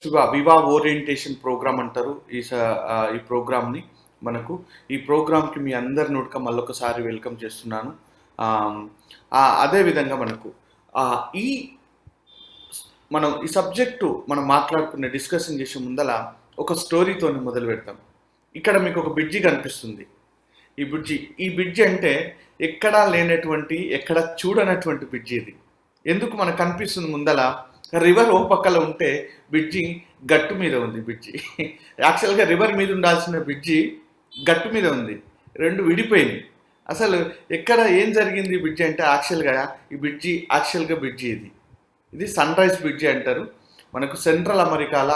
వివా orientation programme అంటారు. ఈ ప్రోగ్రామ్‌ని మనకు. ఈ ప్రోగ్రామ్‌కి మీ అందరిని మళ్ళొకసారి వెల్కమ్ చేస్తున్నాను. ఆహ్, అదే విధంగా మనకు ఆహ్, ఈ మనం ఈ సబ్జెక్టు మనం మాట్లాడుకునే డిస్కషన్ చేసే ముందల ఒక స్టోరీతోని మొదలుపెడతాం. ఇక్కడ మీకొక బ్రిడ్జి కనిపిస్తుంది. ఈ బ్రిడ్జి అంటే ఎక్కడా లేనటువంటి, ఎక్కడ చూడనటువంటి బ్రిడ్జి ఇది. ఎందుకు మనకు కనిపిస్తుంది ముందల రివర్ ఓ పక్కల ఉంటే బ్రిడ్జి గట్టు మీద ఉంది బ్రిడ్జి. యాక్చువల్‌గా రివర్ మీద ఉండాల్సిన బ్రిడ్జి గట్టు మీద ఉంది. 2 విడిపోయినాయి. అసలు ఎక్కడ ఏం జరిగింది ఈ బ్రిడ్జి అంటే యాక్చువల్‌గా బ్రిడ్జి ఇది. ఇది సన్‌రైజ్ బ్రిడ్జి అంటారు. మనకు సెంట్రల్ అమెరికాల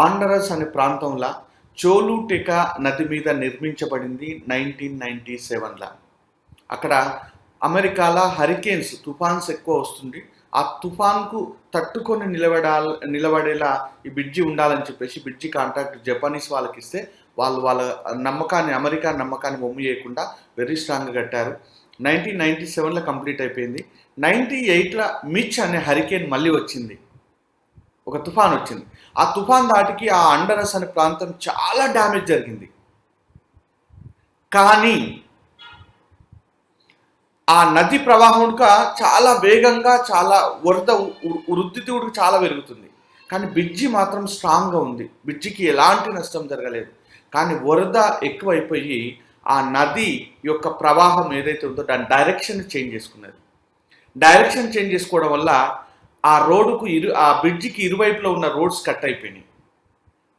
ఆండరస్ అనే ప్రాంతంలో చోలుటెకా నది మీద నిర్మించబడింది 1997ల. అక్కడ అమెరికాలో హరికేన్స్ తుఫాన్స్ ఎక్కువ వస్తుంది. ఆ తుఫాన్‌కు తట్టుకొని నిలబడేలా ఈ బ్రిడ్జి ఉండాలని చెప్పేసి బ్రిడ్జి కాంట్రాక్ట్ జపానీస్ వాళ్ళకిస్తే వాళ్ళ అమెరికా నమ్మకాన్ని వమ్ము చేయకుండా వెరీ స్ట్రాంగ్‌గా కట్టారు. 1997లో కంప్లీట్ అయిపోయింది. 98లో మిచ్ అనే హరికేన్ మళ్ళీ వచ్చింది. ఒక తుఫాన్ వచ్చింది. ఆ తుఫాన్ దాటికి ఆ అండరస్ అనే ప్రాంతం చాలా డ్యామేజ్ జరిగింది. కానీ ఆ నది ప్రవాహం చాలా వేగంగా, చాలా వరద వృద్ధి చాలా పెరుగుతుంది. కానీ బ్రిడ్జి మాత్రం స్ట్రాంగ్‌గా ఉంది. బ్రిడ్జికి ఎలాంటి నష్టం జరగలేదు. కానీ వరద ఎక్కువైపోయి ఆ నది యొక్క ప్రవాహం ఏదైతే ఉందో దాని డైరెక్షన్ చేంజ్ చేసుకున్నది. డైరెక్షన్ చేంజ్ చేసుకోవడం వల్ల ఆ బ్రిడ్జికి ఇరువైపులా ఉన్న రోడ్స్ కట్ అయిపోయినాయి.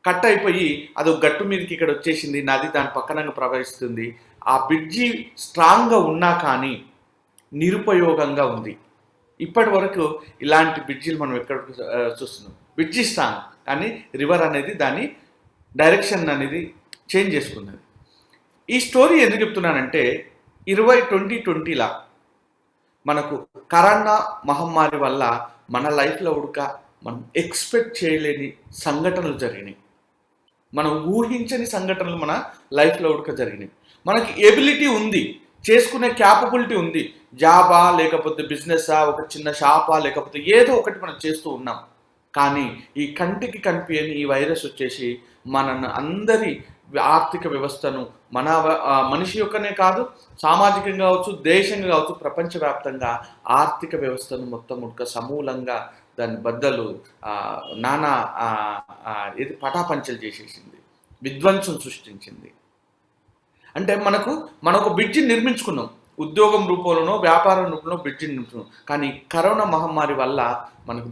కట్ అయిపోయి అది గట్టు మీదకి ఇక్కడ వచ్చేసింది. నది దాని పక్కనంగా ప్రవహిస్తుంది. ఆ బ్రిడ్జి స్ట్రాంగ్‌గా ఉన్నా కానీ నిరుపయోగంగా ఉంది. ఇప్పటి వరకు ఇలాంటి బ్రిడ్జిలు మనం ఎక్కడ చూస్తున్నాం. బ్రిడ్జి స్ట్రాంగ్ కానీ రివర్ అనేది దాని డైరెక్షన్ అనేది చేంజ్ చేసుకున్నది. ఈ స్టోరీ ఎందుకు చెప్తున్నానంటే 2020లా మనకు కరోనా మహమ్మారి వల్ల మన లైఫ్లో మనం ఎక్స్పెక్ట్ చేయలేని సంఘటనలు జరిగినాయి. మనం ఊహించని సంఘటనలు మన లైఫ్లో జరిగినాయి. మనకి ఎబిలిటీ ఉంది, చేసుకునే క్యాపబిలిటీ ఉంది. జాబా లేకపోతే బిజినెసా, ఒక చిన్న షాపా, లేకపోతే ఏదో ఒకటి మనం చేస్తూ ఉన్నాం. కానీ ఈ కంటికి కనిపించని ఈ వైరస్ వచ్చేసి అందరి ఆర్థిక వ్యవస్థను మనిషి యొక్కనే కాదు, సామాజికంగా కావచ్చు, దేశంగా కావచ్చు, ప్రపంచవ్యాప్తంగా ఆర్థిక వ్యవస్థను మొత్తం సమూలంగా దాని బద్దలు నానా ఇది పటాపంచలు చేసేసింది, విధ్వంసం సృష్టించింది. అంటే మనకు బ్రిడ్జిని నిర్మించుకున్నాం. ఉద్యోగం రూపంలోనో వ్యాపారం రూపంలో బ్రిడ్జిని నిర్మించుకున్నాం. కానీ కరోనా మహమ్మారి వల్ల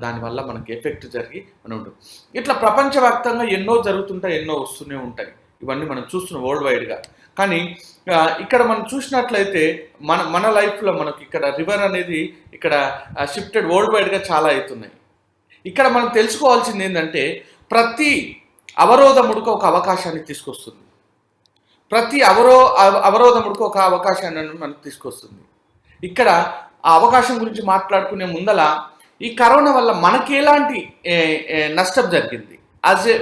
దానివల్ల మనకి ఎఫెక్ట్ జరిగి ఉంటుంది. ఇట్లా ప్రపంచవ్యాప్తంగా ఎన్నో జరుగుతుంటాయి, ఎన్నో వస్తూనే ఉంటాయి. ఇవన్నీ మనం చూస్తున్నాం వరల్డ్ వైడ్గా. కానీ ఇక్కడ మనం చూసినట్లయితే మన లైఫ్లో మనకి ఇక్కడ రివర్ అనేది ఇక్కడ షిఫ్టెడ్ వరల్డ్ వైడ్గా చాలా అవుతున్నాయి. ఇక్కడ మనం తెలుసుకోవాల్సింది ఏంటంటే ప్రతి అవరోధముడికి ఒక అవకాశాన్ని తీసుకొస్తుంది. ప్రతి అవరోధముడికి ఒక అవకాశాన్ని మనకు తీసుకొస్తుంది. ఇక్కడ ఆ అవకాశం గురించి మాట్లాడుకునే ముందల ఈ కరోనా వల్ల మనకి ఎలాంటి నష్టం జరిగింది యాజ్ ఏ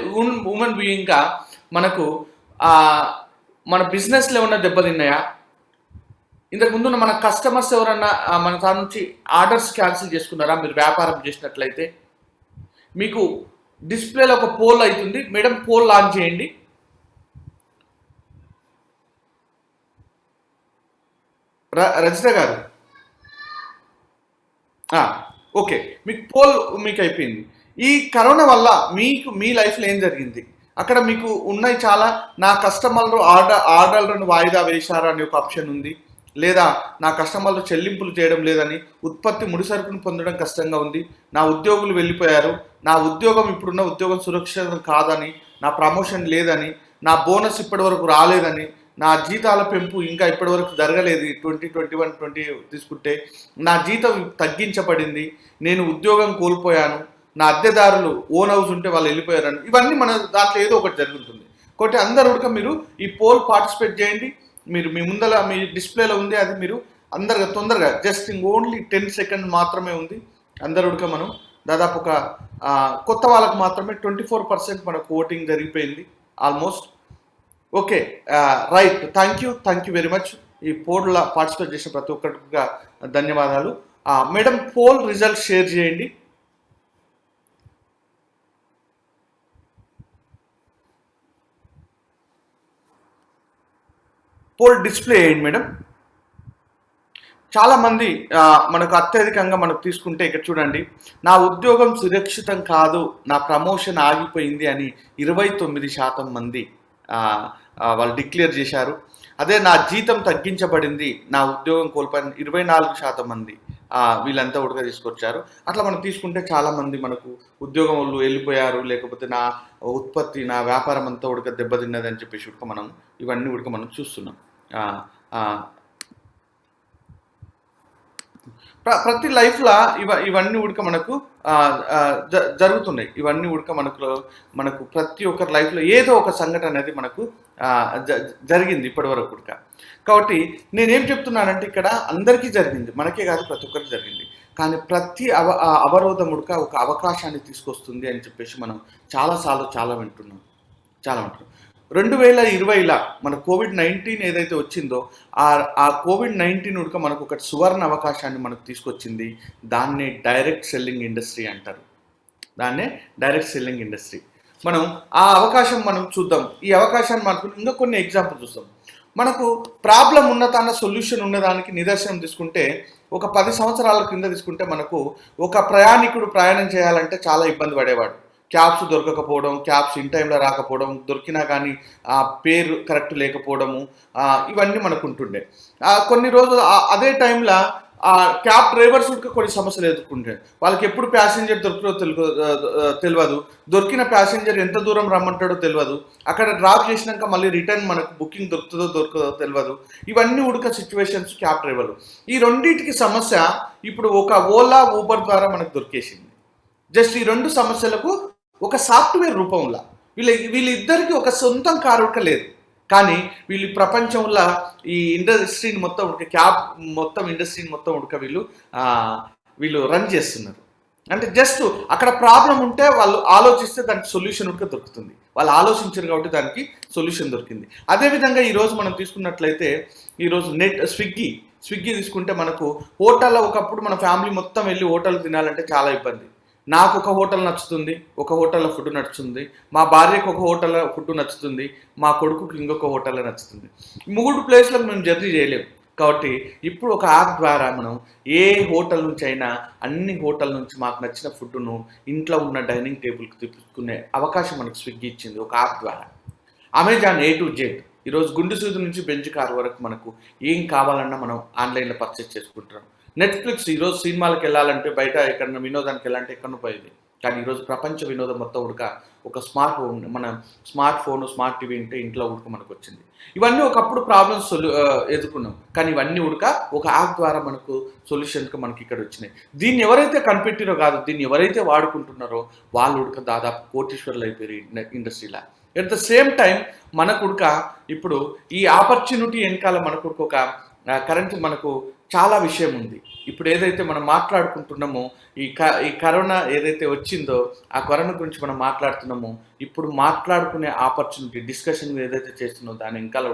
ఉమెన్ బీయింగ్గా మనకు మన బిజినెస్లో ఏమన్నా దెబ్బతిన్నాయా? ఇంతకుముందు మన కస్టమర్స్ ఎవరన్నా మన దాని నుంచి ఆర్డర్స్ క్యాన్సిల్ చేసుకున్నారా? మీరు వ్యాపారం చేసినట్లయితే మీకు డిస్ప్లేలో ఒక పోల్ అవుతుంది, మేడం పోల్ లాంచ్ చేయండి. రజిత గారు ఓకే, మీకు పోల్ అయిపోయింది. ఈ కరోనా వల్ల మీ లైఫ్లో ఏం జరిగింది? అక్కడ మీకు ఉన్నాయి చాలా, నా కస్టమర్లు ఆర్డర్లను వాయిదా వేశారు అనే ఒక ఆప్షన్ ఉంది. లేదా నా కస్టమర్లు చెల్లింపులు చేయడం లేదని, ఉత్పత్తి ముడిసరుకును పొందడం కష్టంగా ఉంది, నా ఉద్యోగులు వెళ్ళిపోయారు, నా ఉద్యోగం ఇప్పుడున్న ఉద్యోగం సురక్షితం కాదని, నా ప్రమోషన్ లేదని, నా బోనస్ ఇప్పటి వరకు రాలేదని, నా జీతాల పెంపు ఇంకా ఇప్పటివరకు జరగలేదు. 2021-20 తీసుకుంటే నా జీతం తగ్గించబడింది, నేను ఉద్యోగం కోల్పోయాను, నా అద్దెదారులు ఓన్ హౌస్ ఉంటే వాళ్ళు వెళ్ళిపోయారని, ఇవన్నీ మన దాంట్లో ఏదో ఒకటి జరుగుతుంది. కాబట్టి అందరూ మీరు ఈ పోల్ పార్టిసిపేట్ చేయండి. మీరు మీ ముందర మీ డిస్ప్లేలో ఉంది, అది మీరు అందరు తొందరగా జస్ట్ ఓన్లీ 10 సెకండ్ మాత్రమే ఉంది. అందరూ మనం దాదాపు ఒక కొత్త వాళ్ళకు మాత్రమే 24% మనకు ఓటింగ్ జరిగిపోయింది almost. Okay, right, thank you very much. ఈ పోల్లో పార్టిసిపేట్ చేసిన ప్రతి ఒక్కరికి ధన్యవాదాలు. మేడం పోల్ రిజల్ట్ షేర్ చేయండి. పోల్ డిస్ప్లే అయ్యింది మేడం. చాలామంది మనకు అత్యధికంగా మనకు తీసుకుంటే ఇక్కడ చూడండి, నా ఉద్యోగం సురక్షితం కాదు, నా ప్రమోషన్ ఆగిపోయింది అని 29% మంది వాళ్ళు డిక్లేర్ చేశారు. అదే నా జీతం తగ్గించబడింది, నా ఉద్యోగం కోల్పోయిన 24% మంది వీళ్ళంతా ఉడక తీసుకొచ్చారు. అట్లా మనం తీసుకుంటే చాలామంది మనకు ఉద్యోగం వాళ్ళు వెళ్ళిపోయారు, లేకపోతే నా ఉత్పత్తి నా వ్యాపారం అంతా ఉడక దెబ్బతిన్నది అని చెప్పేసి ఉడక మనం ఇవన్నీ ఉడక మనం చూస్తున్నాం. ప్రతి లైఫ్లో ఇవన్నీ ఉడక మనకు జరుగుతున్నాయి. ఇవన్నీ ఉడక మనకు ప్రతి ఒక్కరి లైఫ్లో ఏదో ఒక సంఘటన అనేది మనకు జరిగింది ఇప్పటి వరకు ఉడక. కాబట్టి నేనేం చెప్తున్నానంటే ఇక్కడ అందరికీ జరిగింది, మనకే కాదు ప్రతి ఒక్కరికి జరిగింది. కానీ ప్రతి అవరోధం ఉడక ఒక అవకాశాన్ని తీసుకొస్తుంది అని చెప్పేసి మనం చాలా వింటున్నాం. 2020 మన COVID-19 ఏదైతే వచ్చిందో ఆ COVID-19 ఉడక మనకు ఒక సువర్ణ అవకాశాన్ని మనకు తీసుకొచ్చింది. దాన్నే డైరెక్ట్ సెల్లింగ్ ఇండస్ట్రీ అంటారు. మనం ఆ అవకాశం మనం చూద్దాం. ఈ అవకాశాన్ని మనకు ఇంకా కొన్ని ఎగ్జాంపుల్ చూస్తాం. మనకు ప్రాబ్లం ఉన్నదాన్న సొల్యూషన్ ఉన్నదానికి నిదర్శనం తీసుకుంటే, ఒక 10 సంవత్సరాల కింద తీసుకుంటే మనకు ఒక ప్రయాణికుడు ప్రయాణం చేయాలంటే చాలా ఇబ్బంది పడేవాడు. క్యాబ్స్ దొరకకపోవడం, క్యాబ్స్ ఇన్ టైంలో రాకపోవడం, దొరికినా కానీ ఆ పేరు కరెక్ట్ లేకపోవడము, ఇవన్నీ మనకు ఉంటుండే. కొన్ని రోజులు అదే టైంలో క్యాబ్ డ్రైవర్స్ కొన్ని సమస్యలు ఎదుర్కొంటే, వాళ్ళకి ఎప్పుడు ప్యాసింజర్ తెలియదు, దొరికిన ప్యాసింజర్ ఎంత దూరం రమ్మంటాడో తెలియదు, అక్కడ డ్రాప్ చేసినాక మళ్ళీ రిటర్న్ మనకు బుకింగ్ దొరకదో తెలియదు. ఇవన్నీ ఉడక సిచ్యువేషన్స్ క్యాబ్ డ్రైవర్లు. ఈ రెండింటికి సమస్య ఇప్పుడు ఒక ఓలా ఊబర్ ద్వారా మనకు దొరికేసింది. జస్ట్ ఈ 2 సమస్యలకు ఒక సాఫ్ట్వేర్ రూపంలో వీళ్ళిద్దరికి ఒక సొంతం కారు లేదు, కానీ వీళ్ళు ప్రపంచంలో ఈ ఇండస్ట్రీని మొత్తం క్యాబ్ ఇండస్ట్రీని మొత్తం వీళ్ళు రన్ చేస్తున్నారు. అంటే జస్ట్ అక్కడ ప్రాబ్లం ఉంటే వాళ్ళు ఆలోచిస్తే దానికి సొల్యూషన్ దొరుకుతుంది. వాళ్ళు ఆలోచించారు కాబట్టి దానికి సొల్యూషన్ దొరికింది. అదేవిధంగా ఈరోజు మనం తీసుకున్నట్లయితే ఈరోజు స్విగ్గీ తీసుకుంటే మనకు హోటల్లో ఒకప్పుడు మన ఫ్యామిలీ మొత్తం వెళ్ళి హోటల్ తినాలంటే చాలా ఇబ్బంది. నాకు ఒక హోటల్ నచ్చుతుంది, ఒక హోటల్లో ఫుడ్ నచ్చుతుంది, మా భార్యకు ఒక హోటల్లో ఫుడ్ నచ్చుతుంది, మా కొడుకుకి ఇంకొక హోటల్లో నచ్చుతుంది. 3 ప్లేస్లకు మేము జర్నీ చేయలేము. కాబట్టి ఇప్పుడు ఒక యాప్ ద్వారా మనం ఏ హోటల్ నుంచి అయినా అన్ని హోటల్ నుంచి మాకు నచ్చిన ఫుడ్ను ఇంట్లో ఉన్న డైనింగ్ టేబుల్కి తెప్పించుకునే అవకాశం మనకు స్విగ్గీ ఇచ్చింది ఒక యాప్ ద్వారా. అమెజాన్ A to Z ఈరోజు గుండు సూది నుంచి బెంచ్ కార్ వరకు మనకు ఏం కావాలన్నా మనం ఆన్లైన్లో పర్చేస్ చేసుకుంటున్నాం. నెట్ఫ్లిక్స్ ఈరోజు సినిమాలకు వెళ్ళాలంటే బయట ఎక్కడన్నా వినోదానికి వెళ్ళాలంటే ఎక్కడో పోయేది, కానీ ఈరోజు ప్రపంచ వినోదం మొత్తం ఒక స్మార్ట్ ఫోన్ స్మార్ట్ టీవీ ఉంటే ఇంట్లో మనకు వచ్చింది. ఇవన్నీ ఒకప్పుడు ప్రాబ్లమ్స్ ఎదుర్కొన్నాం, కానీ ఇవన్నీ ఒక యాప్ ద్వారా మనకు సొల్యూషన్కి మనకి ఇక్కడ వచ్చినాయి. దీన్ని ఎవరైతే కనిపెట్టిరో కాదు, దీన్ని ఎవరైతే వాడుకుంటున్నారో వాళ్ళు దాదాపు కోటీశ్వర్లు అయిపోయారు ఇండస్ట్రీలో. ఎట్ ద సేమ్ టైం మనకు ఇప్పుడు ఈ ఆపర్చునిటీ వెనకాల మనకు ఒక కరెంట్ మనకు చాలా విషయం ఉంది. ఇప్పుడు ఏదైతే మనం మాట్లాడుకుంటున్నామో ఈ కరోనా ఏదైతే వచ్చిందో ఆ కరోనా గురించి మనం మాట్లాడుతున్నామో, ఇప్పుడు మాట్లాడుకునే ఆపర్చునిటీ డిస్కషన్ ఏదైతే చేస్తున్నామో దాని వెనకాల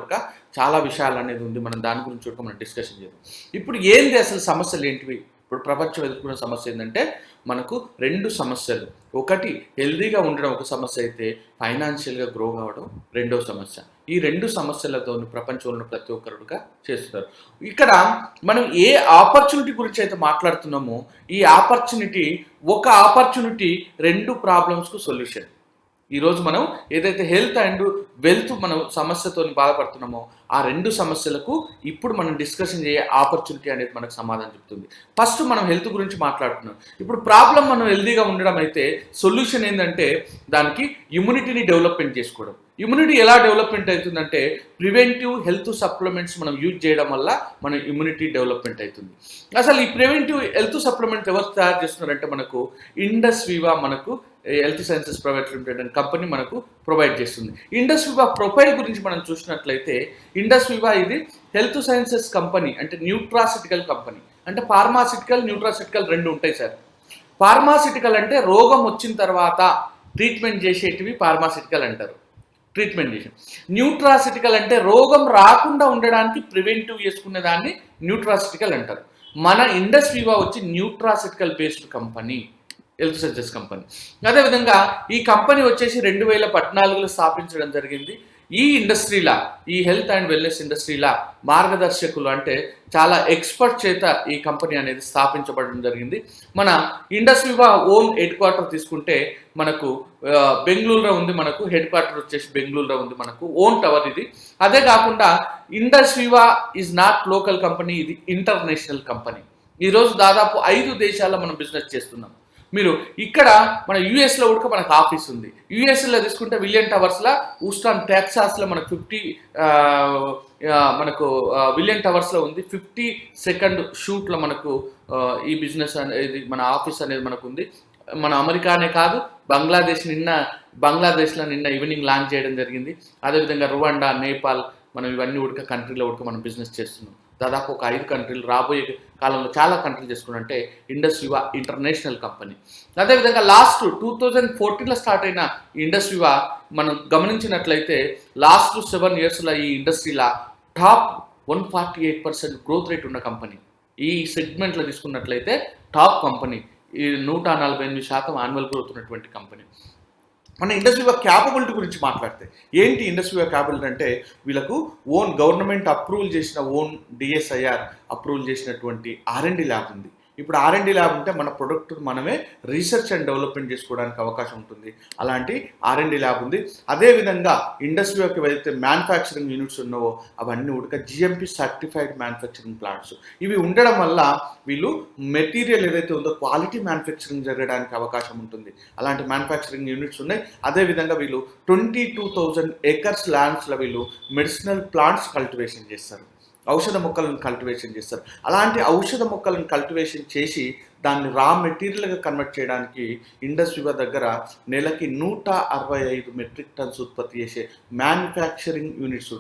చాలా విషయాలు అనేది ఉంది. మనం దాని గురించి మనం డిస్కషన్ చేద్దాం. ఇప్పుడు ఏంది అసలు సమస్యలు ఏంటివి? ఇప్పుడు ప్రపంచం ఎదుర్కొన్న సమస్య ఏంటంటే మనకు 2 సమస్యలు. ఒకటి హెల్దీగా ఉండడం ఒక సమస్య అయితే, ఫైనాన్షియల్గా గ్రో కావడం రెండో సమస్య. ఈ 2 సమస్యలతో ప్రపంచంలో ప్రతి ఒక్కరుగా చేస్తున్నారు. ఇక్కడ మనం ఏ ఆపర్చునిటీ గురించి అయితే మాట్లాడుతున్నామో ఈ ఒక ఆపర్చునిటీ 2 ప్రాబ్లమ్స్కు సొల్యూషన్. ఈరోజు మనం ఏదైతే హెల్త్ అండ్ వెల్త్ మనం సమస్యతో బాధపడుతున్నామో ఆ 2 సమస్యలకు ఇప్పుడు మనం డిస్కషన్ చేసే ఆపర్చునిటీ అనేది మనకు సమాధానం చెప్తుంది. ఫస్ట్ మనం హెల్త్ గురించి మాట్లాడుతున్నాం. ఇప్పుడు ప్రాబ్లం మనం హెల్తీగా ఉండడం అయితే సొల్యూషన్ ఏంటంటే దానికి ఇమ్యూనిటీని డెవలప్మెంట్ చేసుకోవడం. ఇమ్యూనిటీ ఎలా డెవలప్మెంట్ అవుతుందంటే ప్రివెంటివ్ హెల్త్ సప్లిమెంట్స్ మనం యూజ్ చేయడం వల్ల మన ఇమ్యూనిటీ డెవలప్మెంట్ అవుతుంది. అసలు ఈ ప్రివెంటివ్ హెల్త్ సప్లిమెంట్ ఎవరు తయారు చేస్తున్నారంటే మనకు ఇండస్ వివా మనకు హెల్త్ సైన్సెస్ ప్రైవేట్ లిమిటెడ్ అనే కంపెనీ మనకు ప్రొవైడ్ చేస్తుంది. ఇండస్ వివా ప్రొఫైల్ గురించి మనం చూసినట్లయితే ఇండస్ వివా ఇది హెల్త్ సైన్సెస్ కంపెనీ, అంటే న్యూట్రాసిటికల్ కంపెనీ. అంటే ఫార్మాసిటికల్ న్యూట్రాసిటికల్ 2 ఉంటాయి సార్. ఫార్మాసిటికల్ అంటే రోగం వచ్చిన తర్వాత ట్రీట్మెంట్ చేసేటివి ఫార్మాసిటికల్ అంటారు, ట్రీట్మెంట్ చేసాం. న్యూట్రాసిటికల్ అంటే రోగం రాకుండా ఉండడానికి ప్రివెంటివ్ చేసుకునే దాన్ని న్యూట్రాసిటికల్ అంటారు. మన ఇండస్ వివా వచ్చి nutraceutical based company, health sciences company. అదేవిధంగా ఈ కంపెనీ వచ్చేసి 2014లో స్థాపించడం జరిగింది. ఈ ఇండస్ట్రీలా, ఈ హెల్త్ అండ్ వెల్నెస్ ఇండస్ట్రీలా మార్గదర్శకులు అంటే చాలా ఎక్స్పర్ట్ చేత ఈ కంపెనీ అనేది స్థాపించబడడం జరిగింది. మన ఇండస్ వివా ఓన్ హెడ్ క్వార్టర్ తీసుకుంటే మనకు బెంగళూరులో ఉంది. మనకు హెడ్ క్వార్టర్ వచ్చేసి బెంగళూరులో ఉంది. మనకు ఓన్ టవర్ ఇది. అదే కాకుండా Indus Viva is not local company, ఇది ఇంటర్నేషనల్ కంపెనీ. ఈరోజు దాదాపు 5 దేశాల్లో మనం బిజినెస్ చేస్తున్నాం. మీరు ఇక్కడ మన యూఎస్లో కూడా మనకు ఆఫీస్ ఉంది. యూఎస్లో తీసుకుంటే విలియన్ టవర్స్లో, ఊస్టాన్ టెక్సాస్లో మనకు 50 మనకు విలియన్ టవర్స్లో ఉంది. 52nd షూట్లో మనకు ఈ బిజినెస్ అనేది మన ఆఫీస్ అనేది మనకు ఉంది. మన అమెరికానే కాదు, బంగ్లాదేశ్లో నిన్న ఈవినింగ్ లాంచ్ చేయడం జరిగింది. అదేవిధంగా రువాండా, నేపాల్, మనం ఇవన్నీ కంట్రీలో మనం బిజినెస్ చేస్తున్నాం. దాదాపు ఒక 5 కంట్రీలు, రాబోయే కాలంలో చాలా కంట్రీలు చేసుకున్నంటే ఇండస్ వివా ఇంటర్నేషనల్ కంపెనీ. అదేవిధంగా లాస్ట్ 2014లో స్టార్ట్ అయిన ఇండస్ వివా మనం గమనించినట్లయితే లాస్ట్ 7 ఇయర్స్లో ఈ ఇండస్ట్రీలో టాప్ 148% గ్రోత్ రేట్ ఉన్న కంపెనీ. ఈ సెగ్మెంట్లో తీసుకున్నట్లయితే టాప్ కంపెనీ, ఈ 148% యాన్యువల్ గ్రోత్ ఉన్నటువంటి కంపెనీ. మన ఇండస్ వివా క్యాపబిలిటీ గురించి మాట్లాడితే ఏంటి ఇండస్ వివా క్యాపబిలిటీ అంటే వీళ్ళకు ఓన్ గవర్నమెంట్ అప్రూవల్ చేసిన ఓన్ డిఎస్ఐఆర్ అప్రూవల్ చేసినటువంటి R&D ల్యాబ్ ఉంది. ఇప్పుడు R&D ల్యాబ్ ఉంటే మన ప్రొడక్ట్ మనమే రీసెర్చ్ అండ్ డెవలప్మెంట్ చేసుకోవడానికి అవకాశం ఉంటుంది. అలాంటి R&D ల్యాబ్ ఉంది. అదేవిధంగా ఇండస్ వివాకి ఏదైతే మ్యానుఫ్యాక్చరింగ్ యూనిట్స్ ఉన్నావో అవన్నీ GMP సర్టిఫైడ్ మ్యానుఫ్యాక్చరింగ్ ప్లాంట్స్. ఇవి ఉండడం వల్ల వీళ్ళు మెటీరియల్ ఏదైతే ఉందో క్వాలిటీ మ్యానుఫ్యాక్చరింగ్ జరగడానికి అవకాశం ఉంటుంది. అలాంటి మ్యానుఫ్యాక్చరింగ్ యూనిట్స్ ఉన్నాయి. అదేవిధంగా వీళ్ళు 22,000 acres ల్యాండ్స్లో వీళ్ళు మెడిసినల్ ప్లాంట్స్ కల్టివేషన్ చేస్తారు, ఔషధ మొక్కలను కల్టివేషన్ చేస్తారు. అలాంటి ఔషధ మొక్కలను కల్టివేషన్ చేసి దాన్ని రా మెటీరియల్గా కన్వర్ట్ చేయడానికి ఇండస్ వివా దగ్గర నెలకి 165 మెట్రిక్ టన్స్ ఉత్పత్తి చేసే మ్యానుఫ్యాక్చరింగ్ యూనిట్స్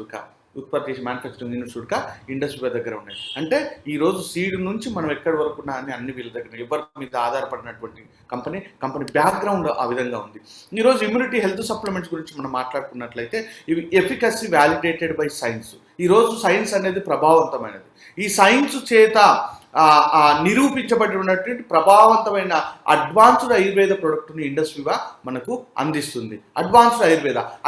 ఇండస్ వివా దగ్గర ఉన్నాయి. అంటే ఈరోజు సీడ్ నుంచి మనం ఎక్కడి వరకు ఉన్నా అని అన్ని వీళ్ళ దగ్గర, ఎవరి మీద ఆధారపడినటువంటి కంపెనీ బ్యాక్గ్రౌండ్ ఆ విధంగా ఉంది. ఈరోజు ఇమ్యూనిటీ హెల్త్ సప్లిమెంట్స్ గురించి మనం మాట్లాడుకున్నట్లయితే ఇవి ఎఫికసీ వ్యాలిడేటెడ్ బై సైన్స్. ఈరోజు సైన్స్ అనేది ప్రభావవంతమైనది. ఈ సైన్స్ చేత నిరూపించబడి ఉన్నటువంటి ప్రభావవంతమైన అడ్వాన్స్డ్ ఆయుర్వేద ప్రోడక్ట్ని ఇండస్ వివా మనకు అందిస్తుంది. అడ్వాన్స్డ్